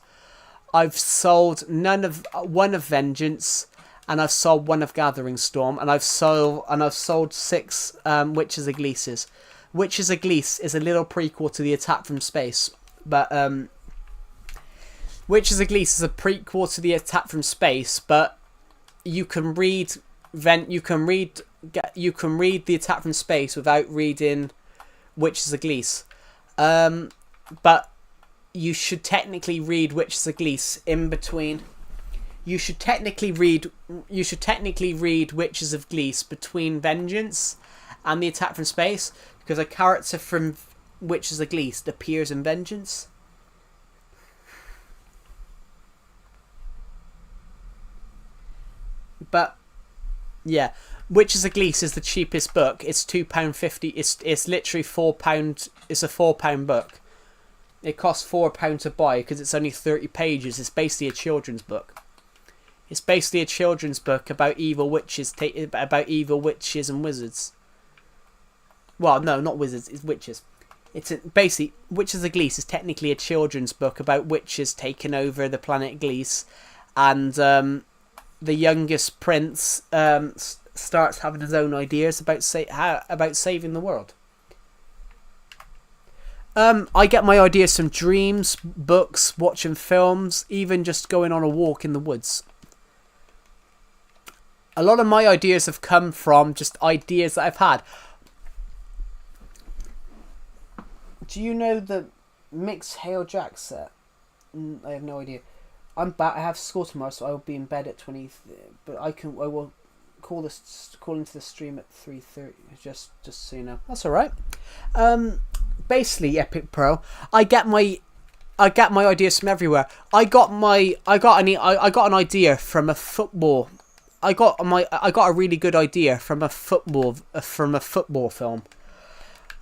I've sold one of Vengeance, and I've sold 1 of Gathering Storm, and I've sold 6 Witches of Gleeces. Witches of Gleece is a little prequel to The Attack from Space, but Witches of Gleece is a prequel to The Attack from Space, but you can read The Attack from Space without reading Witches of Gleece. But you should technically read Witches of Gleece in between. You should technically read Witches of Gleece between Vengeance and The Attack from Space, because a character from Witches of Gleece appears in Vengeance. But yeah, Witches of Gleece is the cheapest book. It's £2.50. It's literally £4. It's a £4 book. It costs £4 to buy because it's only 30 pages. It's basically a children's book. It's basically a children's book about evil witches and wizards. Well, no, not wizards. It's witches. Basically Witches of Gleece is technically a children's book about witches taking over the planet Gleece, and the youngest prince starts having his own ideas about saving the world. I get my ideas from dreams, books, watching films, even just going on a walk in the woods. A lot of my ideas have come from just ideas that I've had. Do you know the Mixed Hail Jack set? I have no idea. I'm back. I have school tomorrow, so I will be in bed at 20. But I will call into the stream at 3:30. Just so you know. That's all right. Basically, Epic Pro. I get my ideas from everywhere. I got an idea from a football. I got a really good idea from a football film.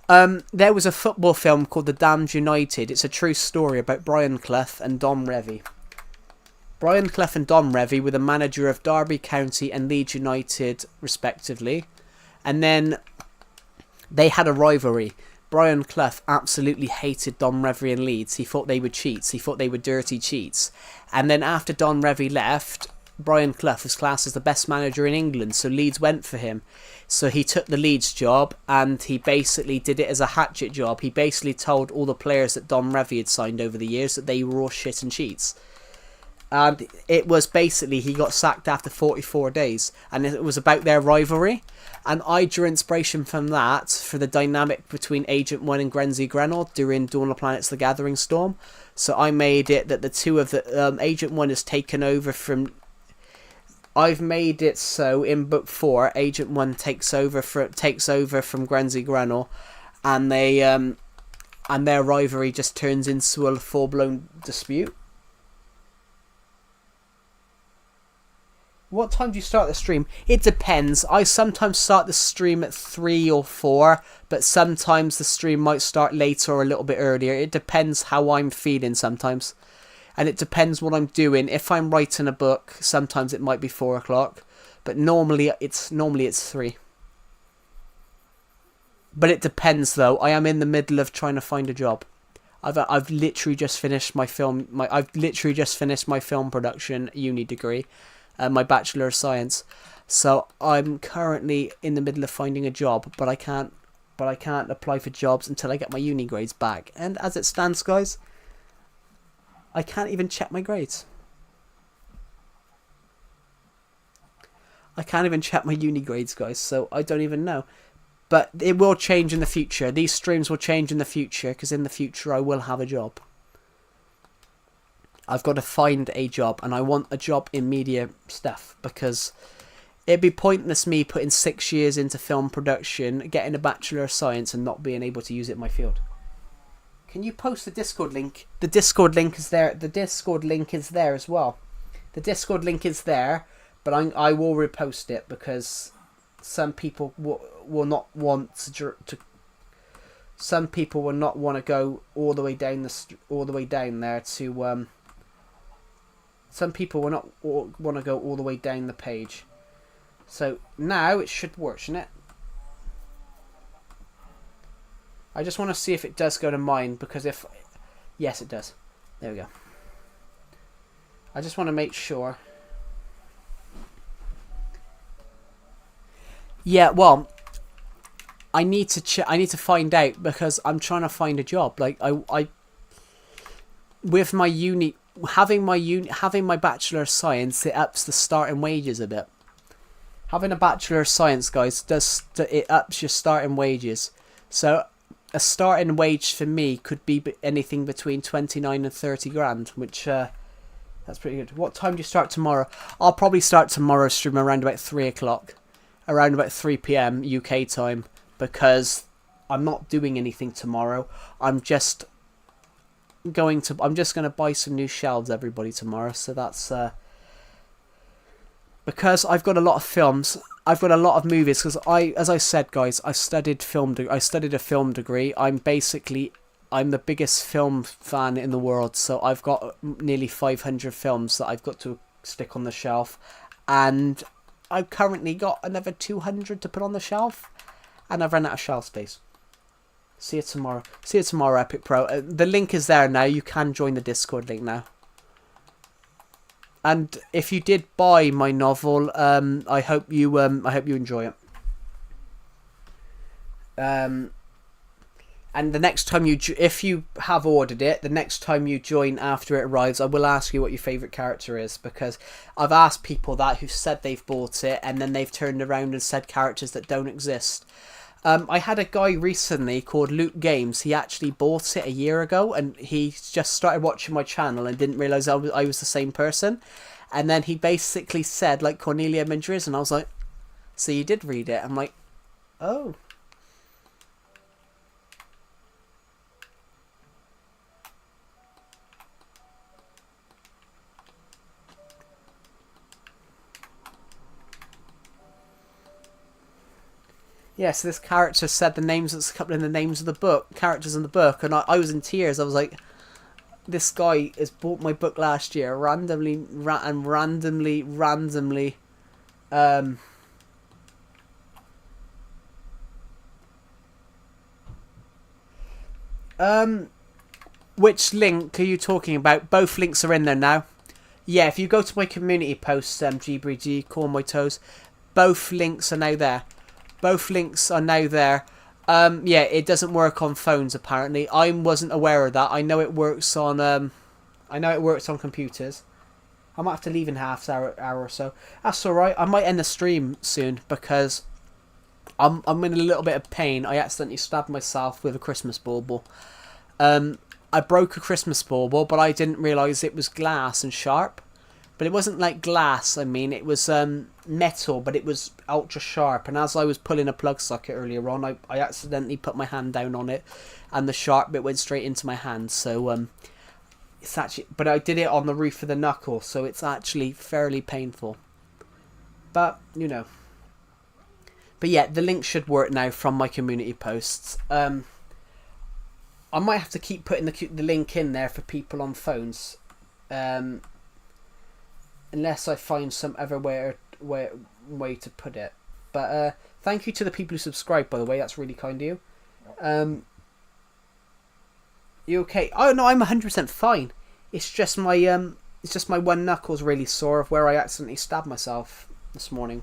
There was a football film called The Damned United. It's a true story about Brian Clough and Dom Revie. Brian Clough and Dom Revie were the manager of Derby County and Leeds United, respectively. And then they had a rivalry. Brian Clough absolutely hated Dom Revie and Leeds. He thought they were cheats. He thought they were dirty cheats. And then after Dom Revie left, Brian Clough was classed as the best manager in England, so Leeds went for him. So he took the Leeds job, and he basically did it as a hatchet job. He basically told all the players that Dom Revie had signed over the years that they were all shit and cheats. And it was basically, he got sacked after 44 days, and it was about their rivalry. And I drew inspiration from that for the dynamic between Agent 1 and Grenzy Grenell during Dawn of the Planets The Gathering Storm. So I made it that the two of the Agent 1 is taken over from... I've made it so in book 4, Agent 1 takes over from Grenzy Grenell, and they and their rivalry just turns into a full-blown dispute. What time do you start the stream? It depends. I sometimes start the stream at 3 or 4, but sometimes the stream might start later or a little bit earlier. It depends how I'm feeling sometimes. And it depends what I'm doing. If I'm writing a book, sometimes it might be 4 o'clock, but normally it's 3. But it depends though. I am in the middle of trying to find a job. I've literally just finished my film production uni degree. My Bachelor of Science, so I'm currently in the middle of finding a job, but I can't apply for jobs until I get my uni grades back. And as it stands, guys, I can't even check my grades. I can't even check my uni grades, guys, so I don't even know. But it will change in the future. These streams will change in the future, because in the future I will have a job. I've got to find a job, and I want a job in media stuff, because it'd be pointless me putting 6 years into film production, getting a Bachelor of Science, and not being able to use it in my field. Can you post the Discord link? The Discord link is there. The Discord link is there as well. The Discord link is there, but I will repost it, because some people will not want to. Some people will not want to go all the way down there to. Some people will not want to go all the way down the page. So now it should work, shouldn't it? I just want to see if it does go to mine, because if... Yes, it does. There we go. I just want to make sure. Yeah, well, I need to find out, because I'm trying to find a job. Like I with my uni, having my Bachelor of Science, it ups the starting wages a bit. Having a Bachelor of Science, guys, it ups your starting wages. So a starting wage for me could be anything between 29 and 30 grand, which that's pretty good. What time do you start tomorrow? I'll probably start tomorrow's stream around about 3 o'clock, around about 3 p.m. UK time, because I'm not doing anything tomorrow. I'm just going to buy some new shelves, everybody, tomorrow. So that's because I've got a lot of films. I've got a lot of movies, because as I said, guys, I studied a film degree. I'm the biggest film fan in the world, so I've got nearly 500 films that I've got to stick on the shelf, and I've currently got another 200 to put on the shelf, and I've run out of shelf space. See you tomorrow. See you tomorrow, Epic Pro. The link is there now. You can join the Discord link now. And if you did buy my novel, I hope you enjoy it. And the next time if you have ordered it, the next time you join after it arrives, I will ask you what your favourite character is, because I've asked people that who said they've bought it, and then they've turned around and said characters that don't exist. I had a guy recently called Luke Games. He actually bought it a year ago, and he just started watching my channel and didn't realise I was the same person. And then he basically said, like, Cornelia Madriz, and I was like, so you did read it? I'm like, oh. Yeah, so this character said the names that's a couple of the names of the book, characters in the book, and I was in tears. I was like, this guy has bought my book last year randomly. Which link are you talking about? Both links are in there now. Yeah, if you go to my community posts, GBG, Call My Toes, both links are now there. Both links are now there. Yeah, it doesn't work on phones apparently. I wasn't aware of that. I know it works on computers. I might have to leave in half hour or so. That's all right. I might end the stream soon, because I'm in a little bit of pain. I accidentally stabbed myself with a Christmas bauble. I broke a Christmas bauble, but I didn't realise it was glass and sharp. But it wasn't like glass, I mean, it was metal, but it was ultra sharp. And as I was pulling a plug socket earlier on, I accidentally put my hand down on it, and the sharp bit went straight into my hand. So it's actually, but I did it on the roof of the knuckle, so it's actually fairly painful. But you know. But yeah, the link should work now from my community posts. I might have to keep putting the link in there for people on phones. Unless I find some other way to put it. But thank you to the people who subscribed, by the way. That's really kind of you. You okay? Oh no, I'm 100% fine. It's just my one knuckle's really sore of where I accidentally stabbed myself this morning.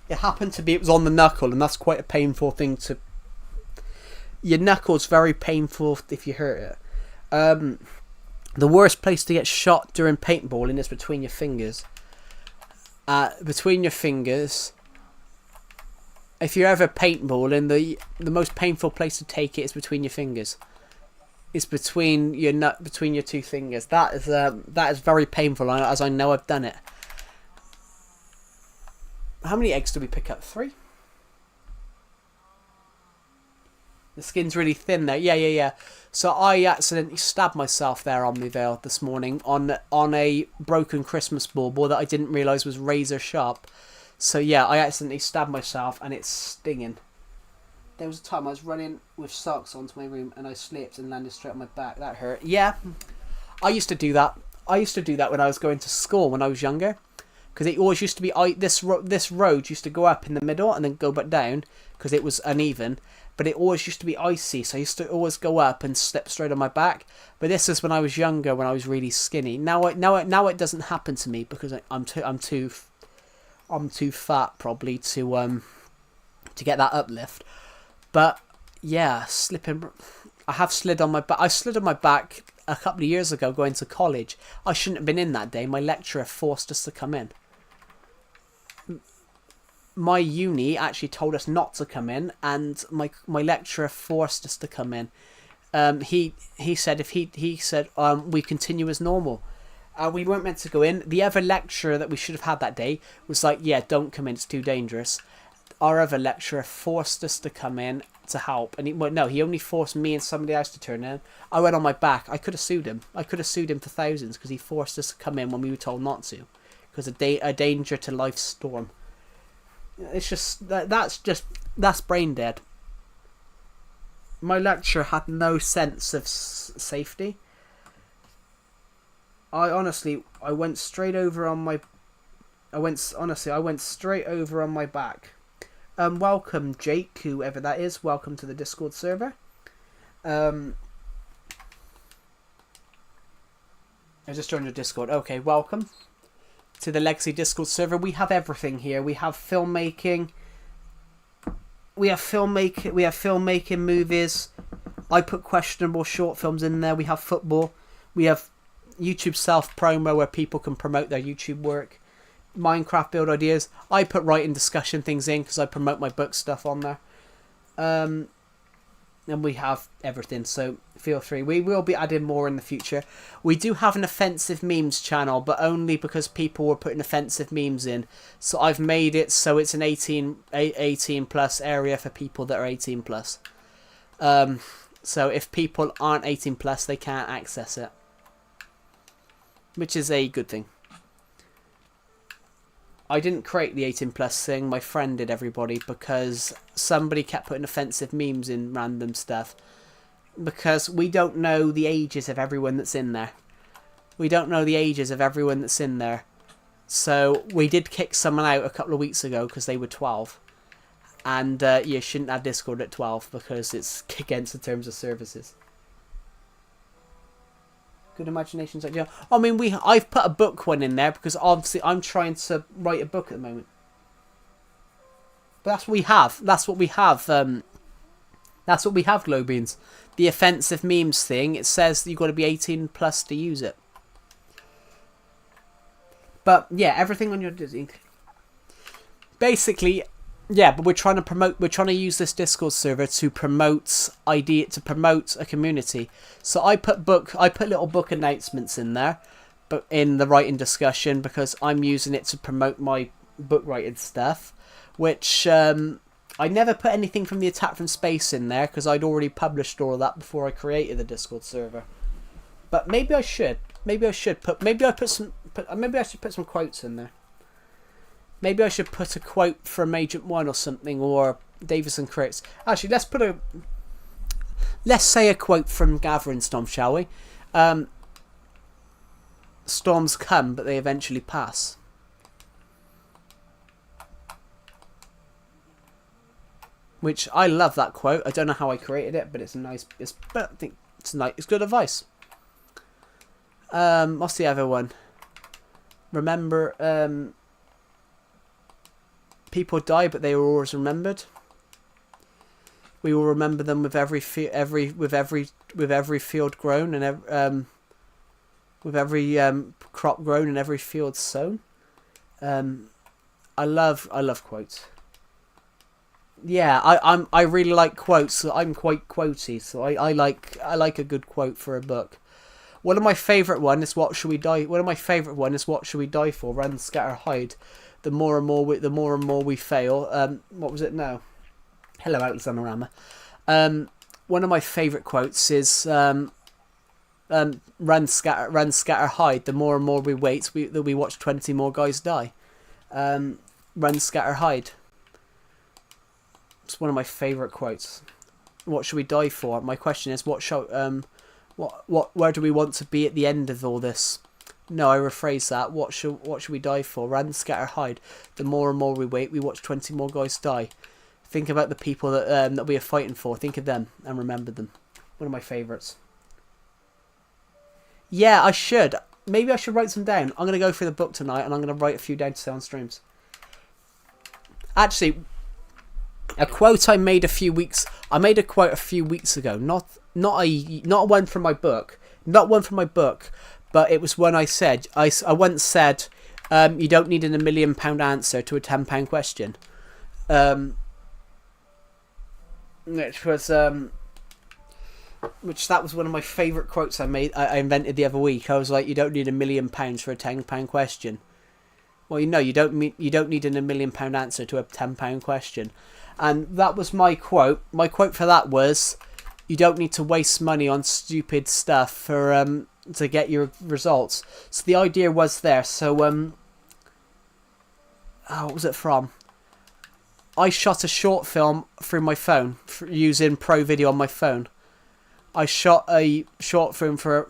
It happened to be it was on the knuckle, and that's quite a painful thing to. Your knuckle's very painful if you hurt it. The worst place to get shot during paintballing is between your fingers. Between your fingers. if you're ever paintballing, the most painful place to take it is between your fingers. It's between your two fingers. That is very painful, as I know I've done it. How many eggs do we pick up? 3. The skin's really thin there. Yeah. So I accidentally stabbed myself there on my veil this morning on a broken Christmas bauble that I didn't realise was razor sharp. So yeah, I accidentally stabbed myself and it's stinging. There was a time I was running with socks onto my room and I slipped and landed straight on my back. That hurt. Yeah, I used to do that. I used to do that when I was going to school when I was younger. Because it always used to be, this road used to go up in the middle and then go back down because it was uneven. But it always used to be icy, so I used to always go up and slip straight on my back. But this is when I was younger, when I was really skinny. Now it doesn't happen to me because I'm too fat probably to get that uplift. But yeah, slipping. I have slid on my back. I slid on my back a couple of years ago going to college. I shouldn't have been in that day. My lecturer forced us to come in. My uni actually told us not to come in, and my lecturer forced us to come in. He said we continue as normal. We weren't meant to go in. The other lecturer that we should have had that day was like, yeah, don't come in, it's too dangerous. Our other lecturer forced us to come in to help, and he only forced me and somebody else to turn in. I went on my back. I could have sued him. I could have sued him for thousands because he forced us to come in when we were told not to, because a danger to life's storm. It's just that's brain dead. My lecturer had no sense of safety. I went straight over on my back. Welcome Jake, whoever that is. Welcome to the Discord server. I just joined your Discord. Okay, welcome to the Legacy Discord server. We have everything here. We have filmmaking. We have filmmaking movies. I put questionable short films in there. We have football. We have YouTube self-promo where people can promote their YouTube work. Minecraft build ideas. I put writing discussion things in because I promote my book stuff on there. And we have everything, so feel free. We will be adding more in the future. We do have an offensive memes channel, but only because people were putting offensive memes in. So I've made it so it's an 18 plus area for people that are 18 plus. So if people aren't 18 plus, they can't access it, which is a good thing. I didn't create the 18 plus thing, my friend did, everybody, because somebody kept putting offensive memes in random stuff. Because we don't know the ages of everyone that's in there. So we did kick someone out a couple of weeks ago because they were 12. And you shouldn't have Discord at 12 because it's against the terms of services. Good imaginations, like, yeah. I mean, I've put a book one in there because obviously I'm trying to write a book at the moment. But that's what we have. That's what we have, Globeans. The offensive memes thing, it says you've got to be 18 plus to use it. But yeah, everything on your Disney. Basically, yeah, but we're trying to use this Discord server to promote a community. So I put little book announcements in there, but in the writing discussion, because I'm using it to promote my book writing stuff, which I never put anything from the Attack from Space in there because I'd already published all of that before I created the Discord server. But maybe I should put some quotes in there. Maybe I should put a quote from Agent 1 or something, or Davison Crits. Actually, let's say a quote from Gathering Storm, shall we? Storms come, but they eventually pass. Which, I love that quote. I don't know how I created it, but it's nice. But I think it's nice. It's good advice. What's the other one? Remember, people die, but they are always remembered. We will remember them with every field grown and with every crop grown and every field sown. I love quotes. Yeah, I really like quotes. So I'm quite quotey, so I like a good quote for a book. One of my favourite one is what should we die. One of my favourite one is what should we die for? Run, scatter, hide. The more and more we fail. What was it now? Hello, Alexander Rama. One of my favourite quotes is run, scatter, hide. The more and more we wait, we watch 20 more guys die. Run, scatter, hide. It's one of my favourite quotes. What should we die for? My question is, where do we want to be at the end of all this? No, I rephrase that. What should we die for? Run, scatter, hide. The more and more we wait, we watch 20 more guys die. Think about the people that we are fighting for. Think of them and remember them. One of my favourites. Yeah, I should. Maybe I should write some down. I'm going to go through the book tonight and I'm going to write a few down to say on streams. Actually, a quote I made a few weeks ago. Not one from my book. Not one from my book. But it was one I said. I once said, you don't need a £1 million answer to a £10 question. Which that was one of my favourite quotes I invented the other week. I was like, you don't need £1 million for a £10 question. Well, you don't need a £1 million answer to a £10 question. And that was my quote. My quote for that was, you don't need to waste money on stupid stuff for to get your results. So the idea was there. So what was it from? I shot a short film through my phone using Pro Video on my phone. I shot a short film for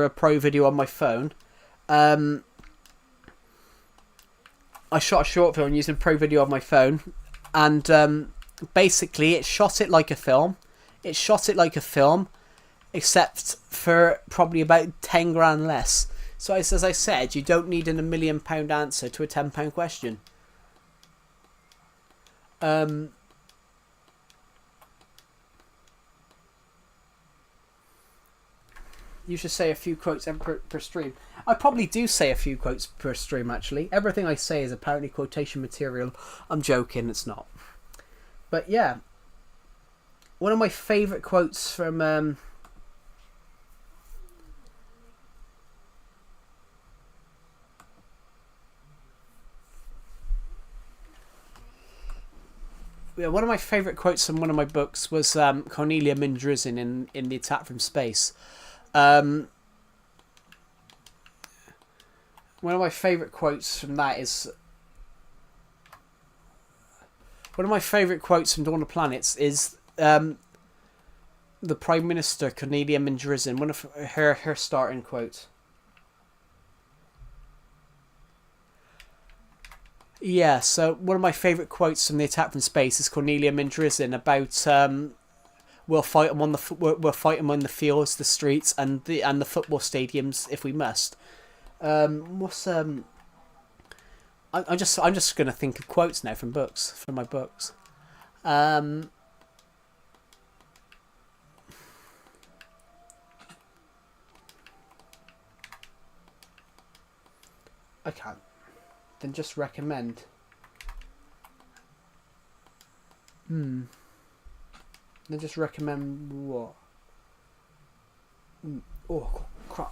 a Pro Video on my phone. I shot a short film using Pro Video on my phone, and basically it shot it like a film. It shot it like a film, except for probably about 10 grand less. So as I said, you don't need a £1 million answer to a £10 question. You should say a few quotes per stream. I probably do say a few quotes per stream, actually. Everything I say is apparently quotation material. I'm joking, it's not. But yeah. One of my favourite quotes from... Yeah, one of my favourite quotes from one of my books was Cornelia Mindrizin in The Attack from Space. One of my favourite quotes from that is... One of my favourite quotes from Dawn of Planets is the Prime Minister, Cornelia Mindrizin, one of her starting quotes. Yeah, so one of my favourite quotes from The Attack from Space is Cornelia Mindrizin about we'll fight them on the fields, the streets, and the football stadiums if we must. I'm just gonna think of quotes now from my books. I can't. Then just recommend. Then just recommend what? Oh,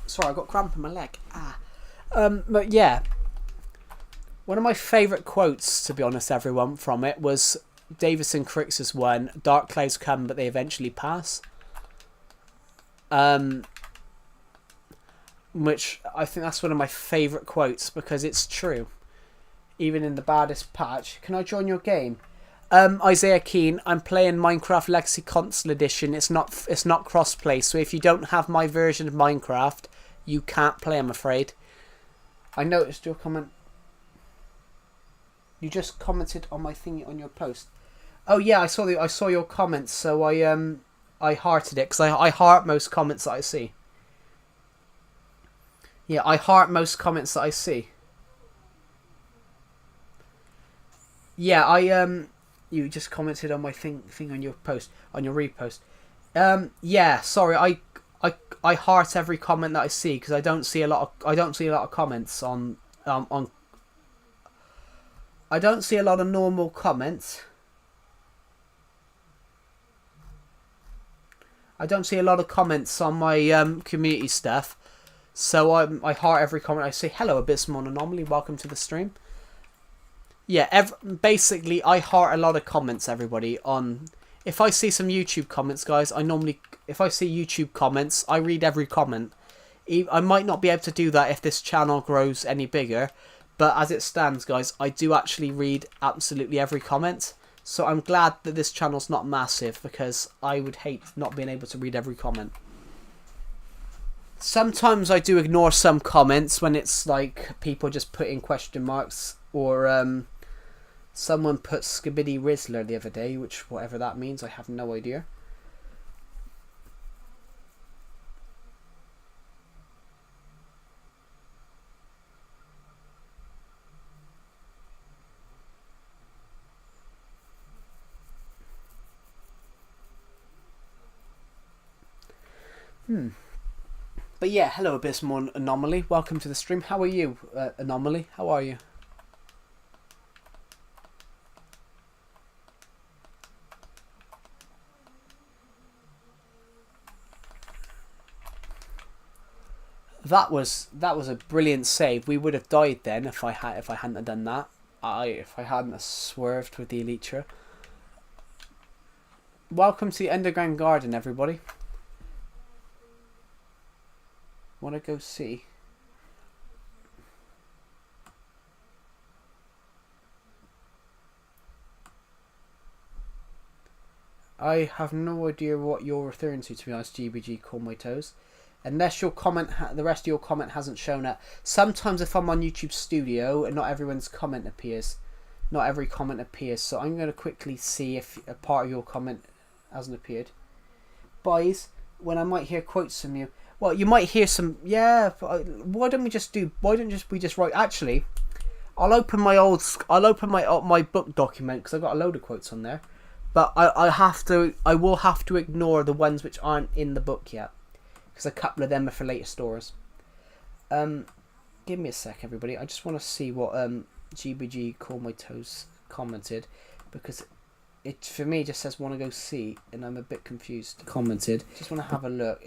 sorry, I got cramp in my leg. But yeah. One of my favourite quotes, to be honest, everyone, from it was Davison Crick's one, "Dark clouds come, but they eventually pass." Which I think that's one of my favourite quotes because it's true. Even in the baddest patch. Can I join your game? Isaiah Keane, I'm playing Minecraft Legacy Console Edition. It's not cross-play, so if you don't have my version of Minecraft, you can't play, I'm afraid. I noticed your comment. You just commented on my thingy on your post. Oh yeah, I saw your comments, so I hearted it because I heart most comments that I see. Yeah, I heart most comments that I see. Yeah, you just commented on my thing on your post, on your repost. Yeah, sorry, I heart every comment that I see because I don't see a lot of comments on. I don't see a lot of normal comments. I don't see a lot of comments on my community stuff. So I heart every comment. I say, hello, Abysmal Anomaly, welcome to the stream. Yeah, basically, I heart a lot of comments, everybody. If I see some YouTube comments, guys, if I see YouTube comments, I read every comment. I might not be able to do that if this channel grows any bigger. But as it stands, guys, I do actually read absolutely every comment. So I'm glad that this channel's not massive, because I would hate not being able to read every comment. Sometimes I do ignore some comments when it's like people just put in question marks, or someone put Skibidi Rizzler the other day, which whatever that means, I have no idea. But yeah, hello Abysmal Anomaly, welcome to the stream. How are you, Anomaly? How are you? That was a brilliant save. We would have died then if I hadn't have done that. If I hadn't have swerved with the Elytra. Welcome to the Underground Garden, everybody. Want to go see? I have no idea what you're referring to be honest, GBG, call my toes. Unless your comment, the rest of your comment hasn't shown up. Sometimes if I'm on YouTube Studio and not everyone's comment appears, not every comment appears. So I'm going to quickly see if a part of your comment hasn't appeared. Boys, when I might hear quotes from you. Well, you might hear some, yeah, why don't we just write, actually, I'll open my book document, because I've got a load of quotes on there, but I will have to ignore the ones which aren't in the book yet, because a couple of them are for later stores. Give me a sec, everybody, I just want to see what GBG Call My Toes commented, because it, for me, just says want to go see, and I'm a bit confused. Commented, just want to have a look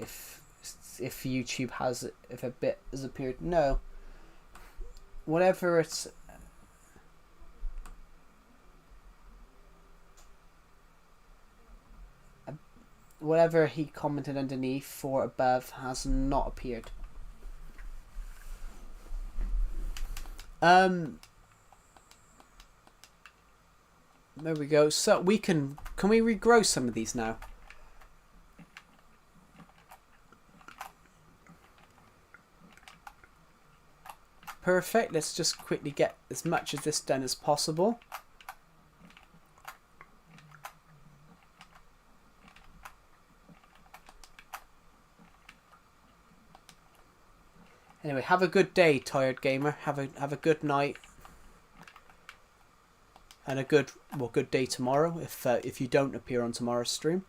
if YouTube has, if a bit has appeared. No, whatever it's, whatever he commented underneath or above has not appeared. There we go. So we can we regrow some of these now? Perfect. Let's just quickly get as much of this done as possible. Anyway, have a good day, tired gamer. Have a good night, and a good day tomorrow if you don't appear on tomorrow's stream.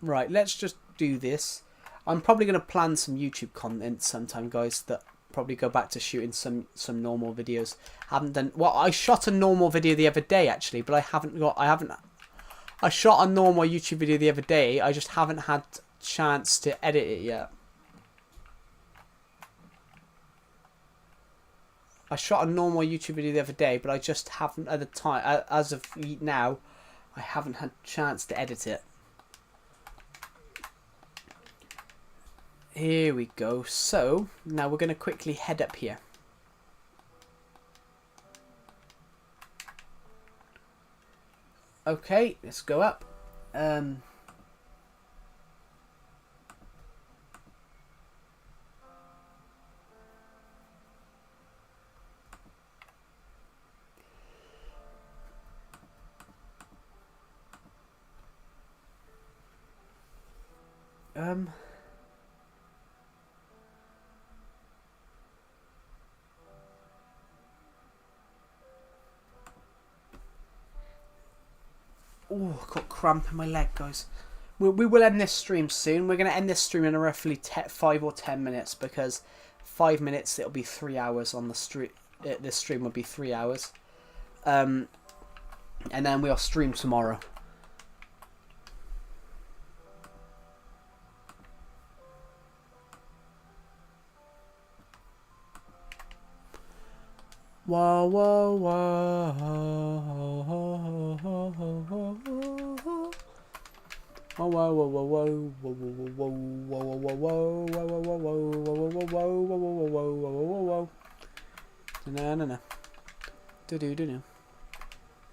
Right, let's just do this. I'm probably going to plan some YouTube content sometime, guys, that probably go back to shooting some normal videos. Haven't done, well, I shot a normal video the other day actually, but I shot a normal YouTube video the other day. I just haven't had chance to edit it yet. I shot a normal YouTube video the other day, but I just haven't at the time, as of now, I haven't had chance to edit it. Here we go. So now we're going to quickly head up here. Okay, let's go up. Oh, I've got cramp in my leg, guys. We will end this stream soon. We're going to end this stream in roughly 5 or 10 minutes, because 5 minutes, it'll be 3 hours on the stream. This stream will be 3 hours. And and then we'll stream tomorrow. Whoa, whoa, whoa. Whoa, whoa, whoa, whoa, whoa, whoa, whoa, whoa, whoa, whoa, whoa, whoa, whoa, whoa, whoa, whoa. Na na na. Do do do do.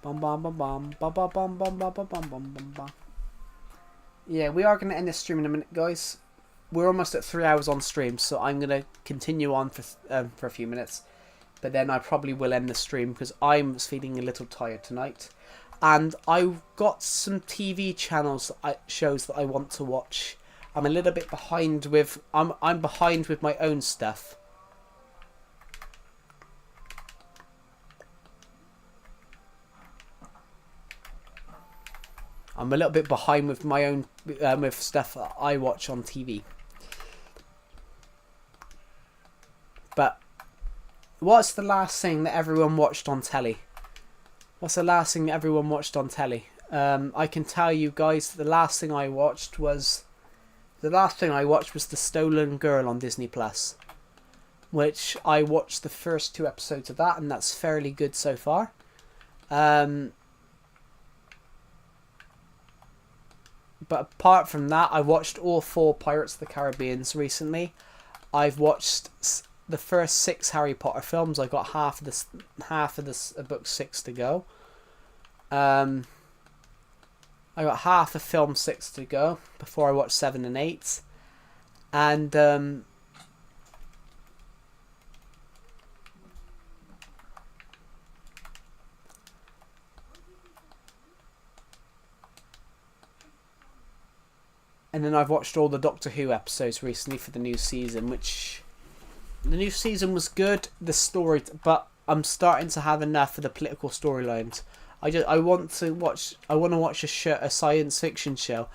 Bum bum bum bum bum bum bum bum bum bum bum bum bum. Yeah, we are gonna end this stream in a minute, guys. We're almost at 3 hours on stream, so I'm gonna continue on for a few minutes. But then I probably will end the stream because I'm feeling a little tired tonight, and I've got some TV channels, shows that I want to watch. I'm a little bit behind with I'm behind with my own stuff. I'm a little bit behind with my own with stuff that I watch on TV. But what's the last thing that everyone watched on telly? What's the last thing that everyone watched on telly? I can tell you guys, the last thing I watched was The Stolen Girl on Disney Plus, which I watched the first 2 episodes of that, and that's fairly good so far. But apart from that, I watched all 4 Pirates of the Caribbeans recently. I've watched the first 6 Harry Potter films. I got half of this book 6 to go. I got half of film 6 to go before I watch 7 and 8. And then I've watched all the Doctor Who episodes recently for the new season, which the new season was good. The story, but I'm starting to have enough of the political storylines. I want to watch a science fiction show.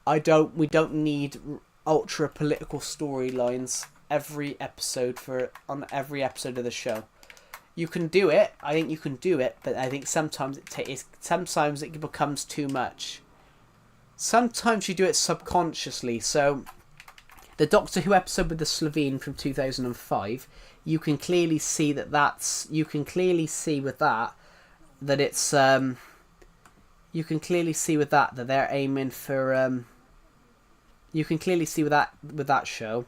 We don't need ultra political storylines on every episode of the show. You can do it. I think you can do it, but I think sometimes it becomes too much. Sometimes you do it subconsciously. So, the Doctor Who episode with the Slovene from 2005, you can clearly see that they're aiming for. You can clearly see with that show,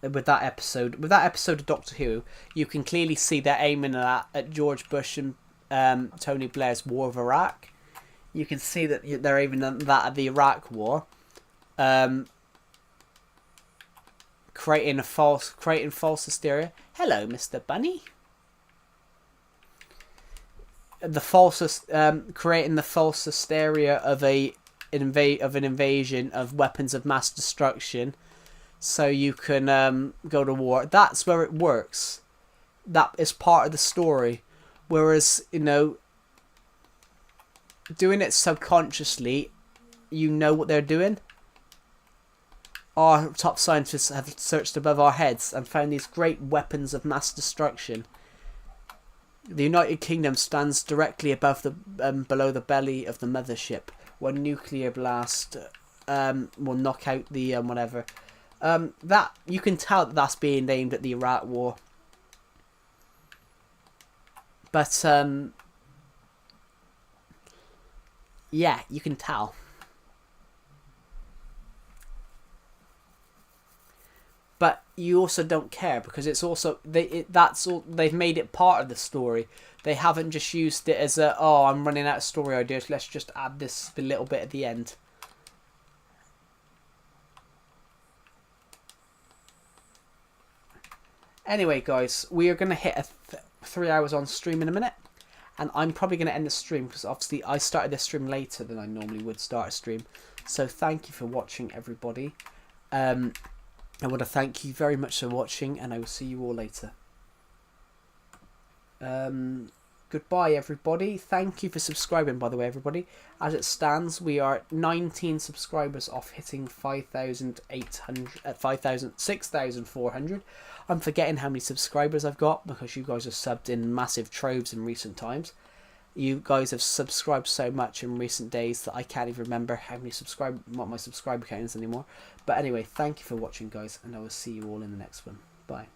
with that episode of Doctor Who, you can clearly see they're aiming at George Bush and Tony Blair's War of Iraq. You can see that they're aiming at that at the Iraq War, creating false hysteria. Hello, Mr. Bunny. Creating the false hysteria of an invasion of weapons of mass destruction, so you can go to war. That's where it works. That is part of the story. Whereas, doing it subconsciously, you know what they're doing. Our top scientists have searched above our heads and found these great weapons of mass destruction. The United Kingdom stands directly above below the belly of the mothership. One nuclear blast will knock out the whatever. That you can tell that's being aimed at the Iraq War. But yeah, you can tell. But you also don't care because it's also they've made it part of the story. They haven't just used it as I'm running out of story ideas, let's just add this little bit at the end. Anyway, guys, we are going to hit 3 hours on stream in a minute. And I'm probably going to end the stream because obviously I started this stream later than I normally would start a stream. So thank you for watching, everybody. I want to thank you very much for watching, and I will see you all later. Goodbye, everybody. Thank you for subscribing, by the way, everybody. As it stands, we are 19 subscribers off hitting 6,400. I'm forgetting how many subscribers I've got because you guys have subbed in massive troves in recent times. You guys have subscribed so much in recent days that I can't even remember what my subscriber count is anymore. But anyway, thank you for watching, guys, and I will see you all in the next one. Bye.